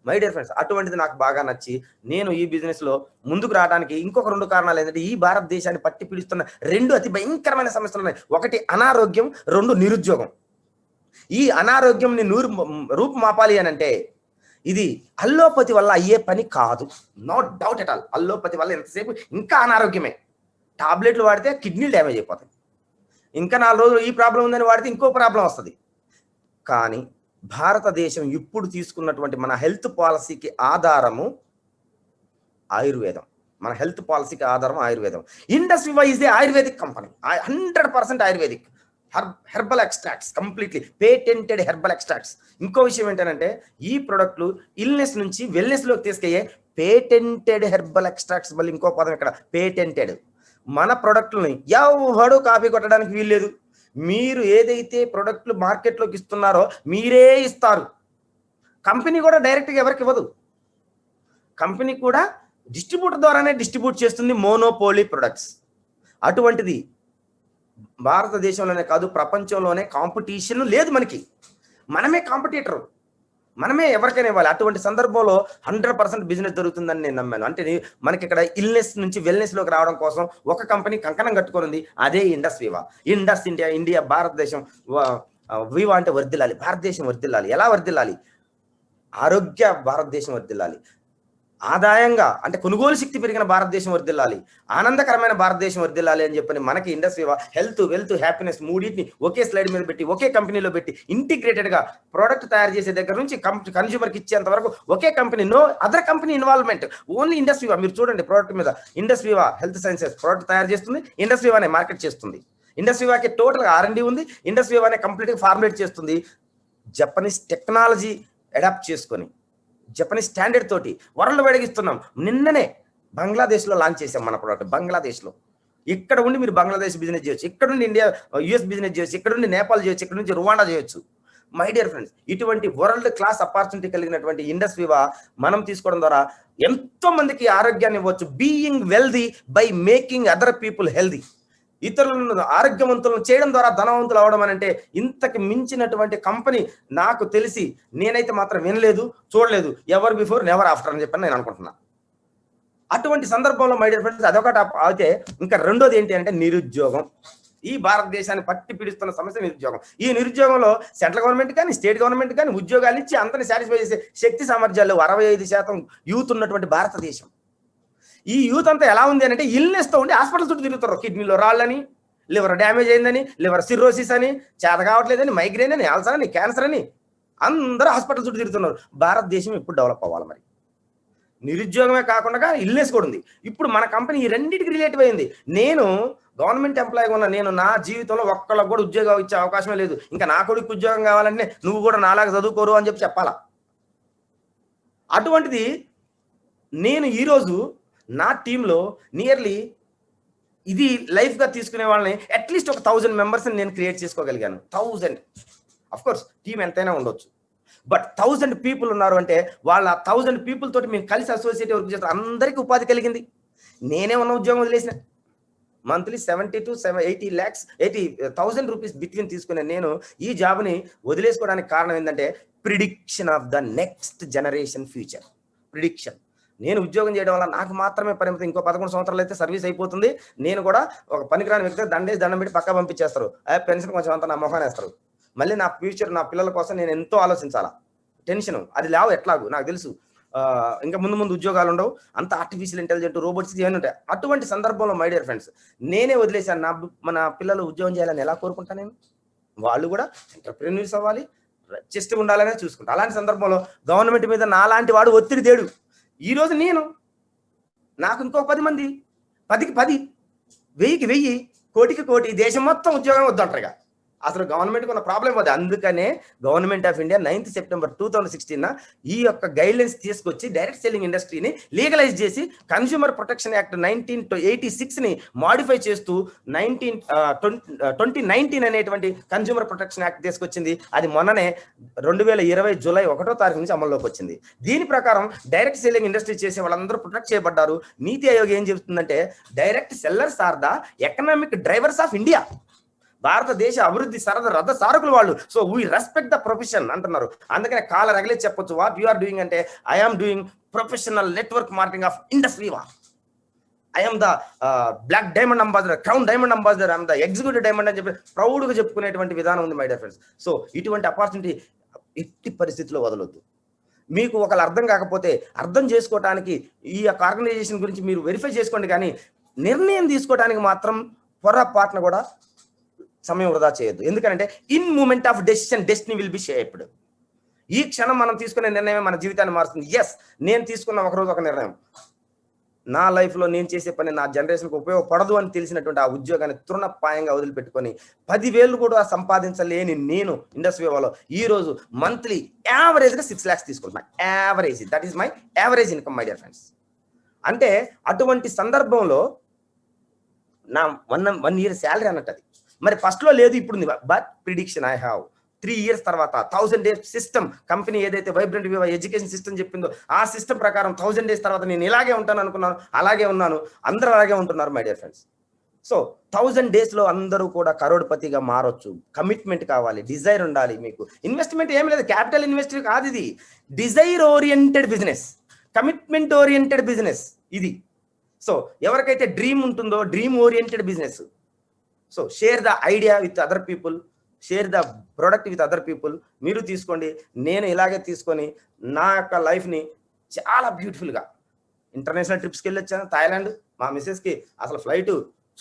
మై డియర్ ఫ్రెండ్స్, అటువంటిది నాకు బాగా నచ్చి నేను ఈ బిజినెస్ లో ముందుకు రావడానికి ఇంకొక 2 కారణాలు ఏంటంటే, ఈ భారతదేశాన్ని పట్టి పిలుస్తున్న 2 అతి భయంకరమైన సమస్యలు ఉన్నాయి. ఒకటి అనారోగ్యం, 2 నిరుద్యోగం. ఈ అనారోగ్యంని రూపుమాపాలి అని అంటే ఇది అల్లోపతి వల్ల అయ్యే పని కాదు, no doubt at all. Allopathy వల్ల ఎంతసేపు ఇంకా అనారోగ్యమే. టాబ్లెట్లు వాడితే కిడ్నీలు డ్యామేజ్ అయిపోతాయి, ఇంకా 4 రోజులు ఈ ప్రాబ్లం ఉందని వాడితే ఇంకో ప్రాబ్లం వస్తుంది. కానీ భారతదేశం ఇప్పుడు తీసుకున్నటువంటి మన హెల్త్ పాలసీకి ఆధారము ఆయుర్వేదం. మన హెల్త్ పాలసీకి ఆధారం ఆయుర్వేదం. Industry wise ayurvedic company, 100% ayurvedic herbal extracts, completely patented herbal extracts. ఇంకో విషయం ఏంటంటే ఈ ప్రొడక్ట్లు ఇల్నెస్ నుంచి వెల్నెస్ లోకి తీసుకెళ్యే పేటెంటెడ్ హెర్బల్ ఎక్స్ట్రాక్ట్స్. మళ్ళీ ఇంకో పదం ఇక్కడ పేటెంటెడ్. మన ప్రొడక్ట్లని ఎవడు కాపీ కొట్టడానికి వీల్లేదు. మీరు ఏదైతే ప్రొడక్ట్లు మార్కెట్లోకి ఇస్తున్నారో మీరే ఇస్తారు. కంపెనీ కూడా డైరెక్ట్గా ఎవరికి ఇవ్వదు. కంపెనీ కూడా డిస్ట్రిబ్యూటర్ ద్వారానే డిస్ట్రిబ్యూట్ చేస్తుంది మోనోపోలీ ప్రొడక్ట్స్. అటువంటిది భారతదేశంలోనే కాదు ప్రపంచంలోనే కాంపిటీషన్ లేదు మనకి. మనమే కాంపిటీటర్, మనమే ఎవరికైనా ఇవ్వాలి. అటువంటి సందర్భంలో 100% బిజినెస్ జరుగుతుందని నేను నమ్మాను. అంటే మనకి ఇక్కడ ఇల్నెస్ నుంచి వెల్నెస్ లోకి రావడం కోసం ఒక కంపెనీ కంకణం కట్టుకుని, అదే ఇండస్ వివా. ఇండస్ ఇండియా భారతదేశం వివా అంటే వర్ధిల్లాలి, భారతదేశం వర్ధిల్లాలి. ఎలా వర్ధిల్లాలి? ఆరోగ్య భారతదేశం వర్ధిల్లాలి, ఆదాయంగా అంటే కొనుగోలు శక్తి పెరిగిన భారతదేశం వర్ధిల్లాలి, ఆనందకరమైన భారతదేశం వర్ధిల్లాలి అని చెప్పని మనకి ఇండస్ట్రీ హెల్త్, వెల్త్, హ్యాపీనెస్ మూడింటిని ఒకే స్లైడ్ మీద పెట్టి ఒకే కంపెనీలో పెట్టి ఇంటిగ్రేటెడ్ గా ప్రోడక్ట్ తయారు చేసే దగ్గర నుంచి కన్స్యూమర్కి ఇచ్చేంత వరకు ఒకే company, no other company involvement, only industry. మీరు చూడండి ప్రోడక్ట్ మీద ఇండస్ట్రీ హెల్త్ సైన్సెస్ ప్రోడక్ట్ తయారు చేస్తుంది, ఇండస్ట్రీ అనే మార్కెట్ చేస్తుంది. ఇండస్ట్రీ టోటల్ గా R&D ఉంది, ఇండస్ట్రీ అనే కంప్లీట్ గా ఫార్ములేట్ చేస్తుంది. జపనీస్ టెక్నాలజీ అడాప్ట్ చేసుకొని జపనీస్ స్టాండర్డ్ తోటి వరల్డ్ వైడ్ ఇస్తున్నాం. నిన్ననే బంగ్లాదేశ్లో లాంచ్ చేసాం మన ప్రోడక్ట్. బంగ్లాదేశ్లో ఇక్కడ ఉండి మీరు బంగ్లాదేశ్ బిజినెస్ చేయొచ్చు, ఇక్కడ నుండి ఇండియా US బిజినెస్ చేయొచ్చు, ఇక్కడ నుండి నేపాల్ చేయొచ్చు, ఇక్కడ నుంచి రువాండా చేయొచ్చు. మై డియర్ ఫ్రెండ్స్, ఇటువంటి వరల్డ్ క్లాస్ అపార్చునిటీ కలిగినటువంటి ఇండస్ట్రీ మనం తీసుకోవడం ద్వారా ఎంతో మందికి ఆరోగ్యాన్ని ఇవ్వచ్చు. Being wealthy by making other people healthy. ఇతరులను ఆరోగ్యవంతులను చేయడం ద్వారా ధనవంతులు అవడం అని అంటే ఇంతకు మించినటువంటి కంపెనీ నాకు తెలిసి నేనైతే మాత్రం వినలేదు, చూడలేదు. ఎవర్ బిఫోర్ నెవర్ ఆఫ్టర్ అని చెప్పని నేను అనుకుంటున్నా. అటువంటి సందర్భంలో మై డియర్ ఫ్రెండ్స్ అదొకటి అయితే ఇంకా రెండోది ఏంటి అంటే నిరుద్యోగం. ఈ భారతదేశాన్ని పట్టి పిడుస్తున్న సమస్య నిరుద్యోగం. ఈ నిరుద్యోగంలో సెంట్రల్ గవర్నమెంట్ కానీ స్టేట్ గవర్నమెంట్ కానీ ఉద్యోగాలు ఇచ్చి అంతని సాటిస్ఫై చేసే శక్తి సామర్థ్యాలు 65% యూత్ ఉన్నటువంటి భారతదేశం. ఈ యూత్ అంతా ఎలా ఉంది అని అంటే ఇల్నెస్ తో ఉండి హాస్పిటల్ చుట్టూ తిరుగుతారు. కిడ్నీలో రాళ్ళని, లివర్ డ్యామేజ్ అయిందని, లివర్ సిర్రోసిస్ అని, చేత కావట్లేదని, మైగ్రేన్ అని, ఆల్సర్ అని, క్యాన్సర్ అని అందరూ హాస్పిటల్ చుట్టూ తిరుగుతున్నారు. భారతదేశం ఇప్పుడు డెవలప్ అవ్వాలి. మరి నిరుద్యోగమే కాకుండా ఇల్నెస్ కూడా ఉంది. ఇప్పుడు మన కంపెనీ ఈ రెండింటికి రిలేటివ్ అయింది. నేను గవర్నమెంట్ ఎంప్లాయీగా ఉన్న నేను నా జీవితంలో ఒక్కళ్ళకు కూడా ఉద్యోగం ఇచ్చే అవకాశమే లేదు. ఇంకా నా కొడుకు ఉద్యోగం కావాలంటే నువ్వు కూడా నాలాగా చదువుకోరు అని చెప్పాలా. అటువంటిది నేను ఈరోజు నా టీంలో నియర్లీ ఇది లైఫ్ గా తీసుకునే వాళ్ళని అట్లీస్ట్ ఒక 1000 మెంబర్స్ నేను క్రియేట్ చేసుకోగలిగాను. 1000 అఫ్ కోర్స్ టీం ఎంతైనా ఉండొచ్చు, బట్ 1000 పీపుల్ ఉన్నారు అంటే వాళ్ళ 1000 పీపుల్ తోటి మేము కలిసి అసోసియేట్ వర్క్ చేస్తాం. అందరికీ ఉపాధి కలిగింది. నేనే ఉన్న ఉద్యోగం వదిలేసిన. Monthly 70 to 80 lakhs 80,000 rupees between తీసుకునే నేను ఈ జాబ్ని వదిలేసుకోవడానికి కారణం ఏంటంటే prediction of the next generation future. Prediction. నేను ఉద్యోగం చేయడం వల్ల నాకు మాత్రమే పరిమితం. ఇంకో 11 సంవత్సరాలు అయితే సర్వీస్ అయిపోతుంది. నేను కూడా ఒక పనికిరాని వ్యక్తి దండం పెట్టి పక్కా పంపించేస్తారు. పెన్షన్ కొంచెం అంతా నా మొహాన్ని వేస్తారు. మళ్ళీ నా ఫ్యూచర్ నా పిల్లల కోసం నేను ఎంతో ఆలోచించాలా. టెన్షన్ అది లేవు ఎట్లాగూ నాకు తెలుసు. ఇంకా ముందు ఉద్యోగాలు ఉండవు. అంత ఆర్టిఫిషియల్ ఇంటెలిజెంట్, రోబోట్స్ ఇవన్నీ ఉంటాయి. అటువంటి సందర్భంలో మై డియర్ ఫ్రెండ్స్ నేనే వదిలేశాను. మన పిల్లలు ఉద్యోగం చేయాలని ఎలా కోరుకుంటాను నేను? వాళ్ళు కూడా ఎంటర్‌ప్రెన్యూర్స్ అవ్వాలి, చెస్ట్ ఉండాలనే చూసుకుంటా. అలాంటి సందర్భంలో గవర్నమెంట్ మీద నాలాంటి వాడు ఒత్తిడి తేడు. ఈరోజు నేను నాకు ఇంకో 10 మంది, 10కి 10, 1000కి 1000, కోటికి కోటి, దేశం మొత్తం ఉద్యోగం వద్దంటారుగా. అసలు గవర్నమెంట్ ఉన్న ప్రాబ్లం అది. అందుకనే government of India 9th September 2016 ఈ యొక్క గైడ్లైన్స్ తీసుకొచ్చి డైరెక్ట్ సెల్లింగ్ ఇండస్ట్రీని లీగలైజ్ చేసి కన్స్యూమర్ ప్రొటెక్షన్ యాక్ట్ 1986 ని మాడిఫై చేస్తూ 2019 అనేటువంటి కన్స్యూమర్ ప్రొటెక్షన్ యాక్ట్ తీసుకొచ్చింది. అది మొన్ననే 2020 జూలై 1వ తారీఖు నుంచి అమల్లోకి వచ్చింది. దీని ప్రకారం డైరెక్ట్ సెల్లింగ్ ఇండస్ట్రీ చేసే వాళ్ళందరూ ప్రొటెక్ట్ చేయబడ్డారు. నీతి ఆయోగ్ ఏం చెబుతుందంటే direct sellers are the economic drivers of India. భారతదేశ అభివృద్ధి రథ సారకులు వాళ్ళు. So we respect the profession అంటున్నారు. అందుకనే కాల రగలే చెప్పొచ్చు వాట్ యు ఆర్ డూయింగ్ అంటే I'm doing professional network marketing of industry. I'm the black diamond ambassador, crown diamond ambassador, I'm the executive diamond అని చెప్పి ప్రౌడ్గా చెప్పుకునేటువంటి విధానం ఉంది మై డియర్ ఫ్రెండ్స్. సో ఇటువంటి అపార్చునిటీ ఎట్టి పరిస్థితుల్లో వదలొద్దు. మీకు ఒకళ్ళు అర్థం కాకపోతే అర్థం చేసుకోవడానికి ఈ యొక్క ఆర్గనైజేషన్ గురించి మీరు వెరిఫై చేసుకోండి, కానీ నిర్ణయం తీసుకోవడానికి మాత్రం పొరపాటున కూడా సమయం వృధా చేయొద్దు. ఎందుకంటే in moment of decision destiny will be shaped. ఈ క్షణం మనం తీసుకునే నిర్ణయమే మన జీవితాన్ని మారుస్తుంది. ఎస్, నేను తీసుకున్న ఒకరోజు ఒక నిర్ణయం, నా లైఫ్లో నేను చేసే పని నా జనరేషన్కి ఉపయోగపడదు అని తెలిసినటువంటి ఆ ఉద్యోగాన్ని తృణప్రాయంగా వదిలిపెట్టుకొని 10,000 కూడా సంపాదించలేని నేను ఇండస్ట్రీ వాళ్ళలో ఈరోజు మంత్లీ యావరేజ్గా 6 lakhs తీసుకుంటున్నా. Average, that is my average income my dear friends. అంటే అటువంటి సందర్భంలో నా 1 year శాలరీ అన్నట్టు అది. మరి ఫస్ట్లో లేదు, ఇప్పుడు ఉంది. But prediction I have 3 years తర్వాత 1000 days సిస్టమ్ కంపెనీ ఏదైతే వైబ్రెంట్ వివా ఎడ్యుకేషన్ సిస్టమ్ చెప్పిందో ఆ సిస్టమ్ ప్రకారం 1000 days తర్వాత నేను ఇలాగే ఉంటాను అనుకున్నాను, అలాగే ఉన్నాను. అందరూ అలాగే ఉంటున్నారు మై డియర్ ఫ్రెండ్స్. సో 1000 daysలో అందరూ కూడా కరోడ్పతిగా మారొచ్చు. కమిట్మెంట్ కావాలి, డిజైర్ ఉండాలి. మీకు ఇన్వెస్ట్మెంట్ ఏమి లేదు, క్యాపిటల్ ఇన్వెస్ట్ కాదు ఇది. Desire oriented business, commitment oriented business ఇది. సో ఎవరికైతే డ్రీమ్ ఉంటుందో dream oriented business. So share the idea with other people, share the product with other people. మీరు తీసుకోండి, నేను ఇలాగే తీసుకొని నా యొక్క లైఫ్ని చాలా బ్యూటిఫుల్గా ఇంటర్నేషనల్ ట్రిప్స్కి వెళ్ళొచ్చాను. థాయిలాండ్ మా మిస్సెస్కి అసలు ఫ్లైట్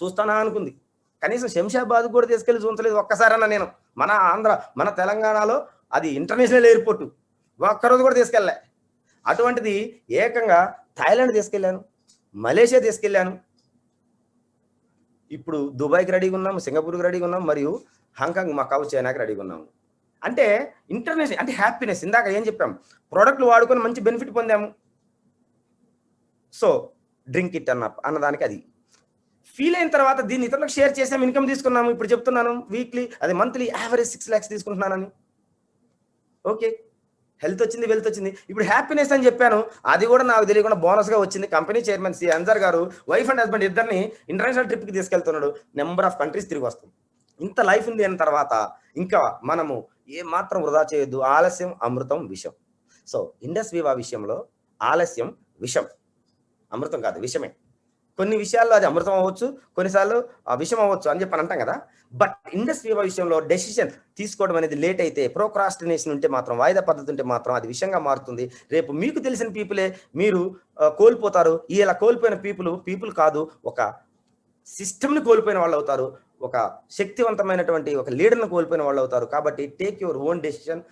చూస్తానా అనుకుంది, కనీసం శంషాబాద్ కూడా తీసుకెళ్ళి చూంచలేదు ఒక్కసారన్నా. నేను మన తెలంగాణలో అది ఇంటర్నేషనల్ ఎయిర్పోర్ట్, ఒక్కరోజు కూడా తీసుకెళ్ళలే. అటువంటిది ఏకంగా థాయిలాండ్ తీసుకెళ్ళాను, మలేషియా తీసుకెళ్ళాను, ఇప్పుడు దుబాయ్కి రెడీగా ఉన్నాము, సింగపూర్కి రెడీగా ఉన్నాము, మరియు హాంకాంగ్, మకావు, చైనాకి రెడీగా ఉన్నాము. అంటే ఇంటర్నేషనల్ అంటే హ్యాపీనెస్. ఇందాక ఏం చెప్పాము, ప్రోడక్ట్లు వాడుకొని మంచి బెనిఫిట్ పొందాము. సో డ్రింక్ ఇట్ అన్నదానికి అది ఫీల్ అయిన తర్వాత దీన్ని ఇతరులకు షేర్ చేసాము, ఇన్కమ్ తీసుకున్నాము. ఇప్పుడు చెప్తున్నాను వీక్లీ అది మంత్లీ యావరేజ్ 6 lakhs తీసుకుంటున్నానని. ఓకే, హెల్త్ వచ్చింది, వెల్త్ వచ్చింది. ఇప్పుడు హ్యాపీనెస్ అని చెప్పాను, అది కూడా నాకు తెలియకుండా బోనస్గా వచ్చింది. కంపెనీ చైర్మన్ సి అన్సార్ గారు వైఫ్ అండ్ హస్బెండ్ ఇద్దరిని ఇంటర్నేషనల్ ట్రిప్కి తీసుకెళ్తున్నాడు. నెంబర్ ఆఫ్ కంట్రీస్ తిరిగి వస్తాం. ఇంత లైఫ్ ఉంది అన్న తర్వాత ఇంకా మనము ఏమాత్రం వృధా చేయొద్దు. ఆలస్యం అమృతం విషం. సో ఇండస్ వివా విషయంలో ఆలస్యం విషం, అమృతం కాదు, విషమే. కొన్ని విషయాల్లో అది అమృతం అవ్వచ్చు, కొన్నిసార్లు విషం అవ్వచ్చు అని చెప్పని అంటాం కదా. బట్ ఇండస్ వివా విషయంలో డెసిషన్ తీసుకోవడం అనేది లేట్ అయితే, ప్రోక్రాస్టినేషన్ ఉంటే మాత్రం, వాయిదా పద్ధతి ఉంటే మాత్రం అది విషంగా మారుతుంది. రేపు మీకు తెలిసిన పీపులే మీరు కోల్పోతారు. ఇలా కోల్పోయిన పీపుల్ కాదు, ఒక సిస్టమ్ని కోల్పోయిన వాళ్ళు అవుతారు, ఒక శక్తివంతమైనటువంటి ఒక లీడర్ని కోల్పోయిన వాళ్ళు అవుతారు. కాబట్టి టేక్ యువర్ ఓన్ డెసిషన్.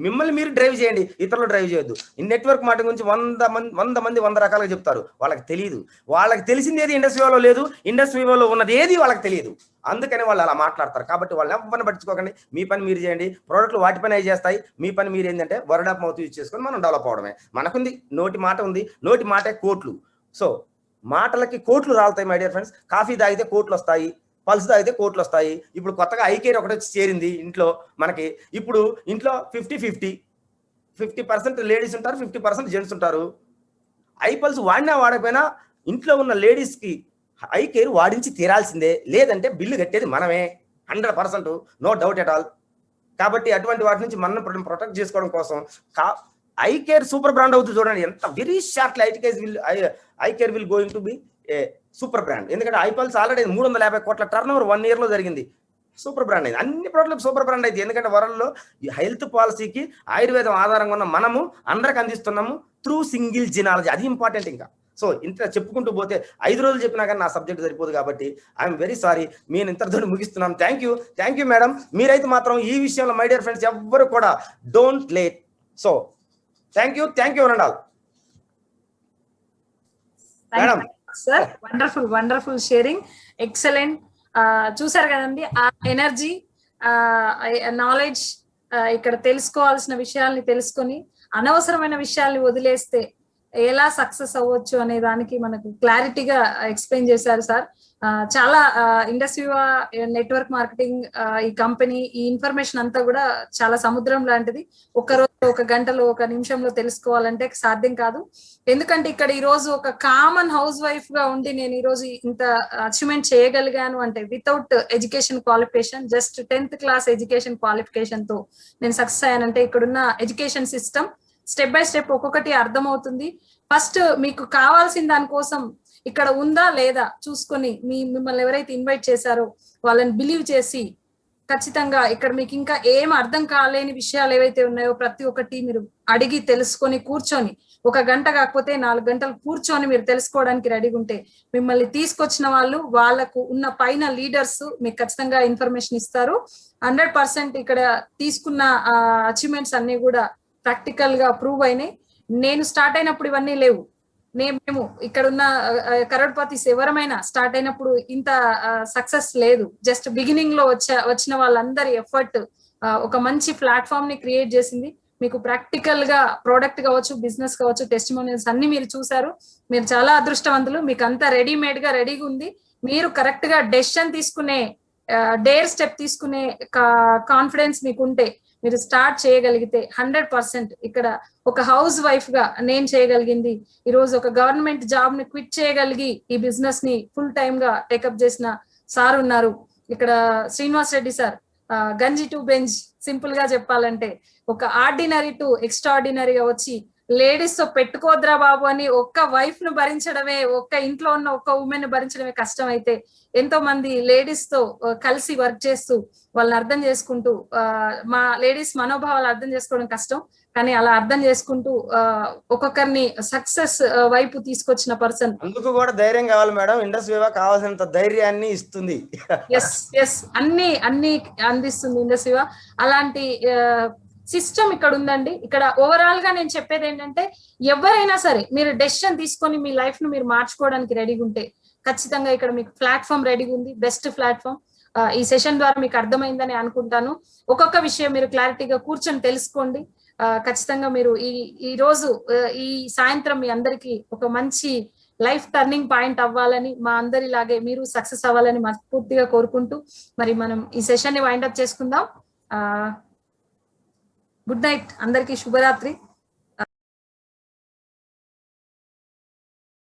మిమ్మల్ని మీరు డ్రైవ్ చేయండి, ఇతరులు డ్రైవ్ చేయొద్దు. ఈ నెట్వర్క్ మాట గురించి 100 మంది 100 రకాలుగా చెప్తారు. వాళ్ళకి తెలియదు, వాళ్ళకి తెలిసింది ఏది ఇండస్ట్రీలో లేదు, ఇండస్ట్రీలో ఉన్నది ఏది వాళ్ళకి తెలియదు. అందుకని వాళ్ళు అలా మాట్లాడతారు. కాబట్టి వాళ్ళని ఎవరిని పట్టించుకోకండి, మీ పని మీరు చేయండి. ప్రోడక్ట్లు వాటి పని అవి చేస్తాయి, మీ పని మీరు ఏంటంటే వర్డ్ ఆఫ్ మౌత్ యూజ్ చేసుకొని మనం డెవలప్ అవడమే. మనకుంది నోటి మాట ఉంది, నోటి మాటే కోట్లు. సో మాటలకి కోట్లు రాలుతాయి మై డియర్ ఫ్రెండ్స్. కాఫీ తాగితే కోట్లు వస్తాయి, పల్స్ తాగితే కోట్లు వస్తాయి. ఇప్పుడు కొత్తగా ఐకేర్ ఒకటి వచ్చి చేరింది ఇంట్లో మనకి. ఇప్పుడు ఇంట్లో 50% లేడీస్ ఉంటారు, 50% జెంట్స్ ఉంటారు. ఐపల్స్ వాడినా వాడకపోయినా ఇంట్లో ఉన్న లేడీస్కి ఐకేర్ వాడించి తీరాల్సిందే, లేదంటే బిల్లు కట్టేది మనమే 100%, నో డౌట్ ఎట్ ఆల్. కాబట్టి అటువంటి వాటి నుంచి మనం ప్రొటెక్ట్ చేసుకోవడం కోసం ఐకేర్ సూపర్ బ్రాండ్ అవుతుంది. చూడండి ఎంత very shortly iCare will going to be A super brand. ఎందుకంటే ఐపల్స్ ఆల్రెడీ 350 కోట్ల టర్నోవర్ 1 yearలో జరిగింది. సూపర్ బ్రాండ్ అయింది, అన్ని ప్రోడక్ట్లకు సూపర్ బ్రాండ్ అయితే. ఎందుకంటే వరల్డ్లో హెల్త్ పాలసీకి ఆయుర్వేదం ఆధారంగా ఉన్న మనము అందరికి అందిస్తున్నాము త్రూ సింగిల్ జినాలజీ. అది ఇంపార్టెంట్. ఇంకా సో ఇంత చెప్పుకుంటూ పోతే 5 రోజులు చెప్పినా కానీ నా సబ్జెక్ట్ సరిపోదు. కాబట్టి ఐఎమ్ వెరీ సారీ, నేను ఇంతటితో ముగిస్తున్నాను. Thank you madam. మీరైతే మాత్రం ఈ విషయంలో మై డియర్ ఫ్రెండ్స్ ఎవ్వరు కూడా don't late. So thank you Anandal madam. Sir wonderful sharing, excellent. చూసారు కదండి ఆ ఎనర్జీ, నాలెడ్జ్, ఇక్కడ తెలుసుకోవాల్సిన విషయాల్ని తెలుసుకొని అనవసరమైన విషయాల్ని వదిలేస్తే ఎలా సక్సెస్ అవ్వచ్చు అనే దానికి మనకు క్లారిటీగా ఎక్స్ప్లెయిన్ చేశారు సార్. చాలా ఇండస్ట్రీవా నెట్వర్క్ మార్కెటింగ్ ఈ కంపెనీ, ఈ ఇన్ఫర్మేషన్ అంతా కూడా చాలా సముద్రం లాంటిది. ఒక రోజు, ఒక గంటలో, ఒక నిమిషంలో తెలుసుకోవాలంటే సాధ్యం కాదు. ఎందుకంటే ఇక్కడ ఈ రోజు ఒక కామన్ హౌస్ వైఫ్ గా ఉండి నేను ఈ రోజు ఇంత అచీవ్మెంట్ చేయగలిగాను అంటే without education qualification, just 10th class education qualification తో నేను సక్సెస్ అయ్యానంటే ఇక్కడున్న education system step by step ఒక్కొక్కటి అర్థమవుతుంది. ఫస్ట్ మీకు కావాల్సిన దానికోసం ఇక్కడ ఉందా లేదా చూసుకొని మిమ్మల్ని ఎవరైతే ఇన్వైట్ చేశారో వాళ్ళని బిలీవ్ చేసి ఖచ్చితంగా ఇక్కడ మీకు ఇంకా ఏం అర్థం కాలేని విషయాలు ఏవైతే ఉన్నాయో ప్రతి ఒక్కటి మీరు అడిగి తెలుసుకొని కూర్చొని, 1 గంట కాకపోతే 4 గంటలు కూర్చొని మీరు తెలుసుకోవడానికి రెడీగా ఉంటే మిమ్మల్ని తీసుకొచ్చిన వాళ్ళు, వాళ్ళకు ఉన్న పైన లీడర్స్ మీకు ఖచ్చితంగా ఇన్ఫర్మేషన్ ఇస్తారు. 100% ఇక్కడ తీసుకున్న అచీవ్మెంట్స్ అన్ని కూడా ప్రాక్టికల్ గా ప్రూవ్ అయినాయి. నేను స్టార్ట్ అయినప్పుడు ఇవన్నీ లేవు. మేము ఇక్కడ ఉన్న కరోడ్పతిస్ ఎవరమైనా స్టార్ట్ అయినప్పుడు ఇంత సక్సెస్ లేదు. జస్ట్ బిగినింగ్ లో వచ్చిన వాళ్ళందరి ఎఫర్ట్ ఒక మంచి ప్లాట్ఫామ్ ని క్రియేట్ చేసింది. మీకు ప్రాక్టికల్ గా ప్రోడక్ట్ కావచ్చు, బిజినెస్ కావచ్చు, టెస్టిమోనియల్స్ అన్ని మీరు చూసారు. మీరు చాలా అదృష్టవంతులు. మీకు అంతా రెడీమేడ్ గా రెడీగా ఉంది. మీరు కరెక్ట్ గా డెసిషన్ తీసుకునే, డేర్ స్టెప్ తీసుకునే కాన్ఫిడెన్స్ మీకు ఉంటే మీరు స్టార్ట్ చేయగలిగితే 100% ఇక్కడ ఒక హౌస్ వైఫ్ గా నేను చేయగలిగింది, ఈ రోజు ఒక గవర్నమెంట్ జాబ్ ని క్విట్ చేయగలిగి ఈ బిజినెస్ ని ఫుల్ టైమ్ గా టేకప్ చేసిన సార్ ఉన్నారు. ఇక్కడ శ్రీనివాస్ రెడ్డి సార్, గంజి టు బెంజ్, సింపుల్ గా చెప్పాలంటే ఒక ఆర్డినరీ టు ఎక్స్ట్రాడినరీగా వచ్చి లేడీస్ తో పెట్టుకోద్రా బాబు అని ఒక్క వైఫ్ ను భరించడమే, ఒక్క ఇంట్లో ఉన్న ఒక్క ఉమెన్ ని భరించడమే కష్టం అయితే ఎంతో మంది లేడీస్ తో కలిసి వర్క్ చేస్తూ వాళ్ళని అర్థం చేసుకుంటూ, మా లేడీస్ మనోభావాలు అర్థం చేసుకోవడం కష్టం, కానీ అలా అర్థం చేసుకుంటూ ఒక్కొక్కరిని సక్సెస్ వైపు తీసుకొచ్చిన పర్సన్. అందుకు కూడా ధైర్యం కావాలి మేడం. ఇండస్ట్రీ కావాల్సినంత ధైర్యాన్ని ఇస్తుంది. ఎస్ అన్ని అందిస్తుంది ఇండస్ట్రీ. అలాంటి సిస్టమ్ ఇక్కడ ఉందండి. ఇక్కడ ఓవరాల్ గా నేను చెప్పేది ఏంటంటే ఎవరైనా సరే మీరు డెసిషన్ తీసుకొని మీ లైఫ్ ను మీరు మార్చుకోవడానికి రెడీగా ఉంటే ఖచ్చితంగా ఇక్కడ మీకు ప్లాట్ఫామ్ రెడీగా ఉంది, బెస్ట్ ప్లాట్ఫామ్. ఈ సెషన్ ద్వారా మీకు అర్థమైందని అనుకుంటాను. ఒక్కొక్క విషయం మీరు క్లారిటీగా కూర్చొని తెలుసుకోండి. ఖచ్చితంగా మీరు ఈ రోజు ఈ సాయంత్రం మీ అందరికి ఒక మంచి లైఫ్ టర్నింగ్ పాయింట్ అవ్వాలని, మా అందరిలాగే మీరు సక్సెస్ అవ్వాలని మనస్ఫూర్తిగా కోరుకుంటూ మరి మనం ఈ సెషన్ ని వైండప్ చేసుకుందాం. గుడ్ నైట్, అందరికీ శుభరాత్రి.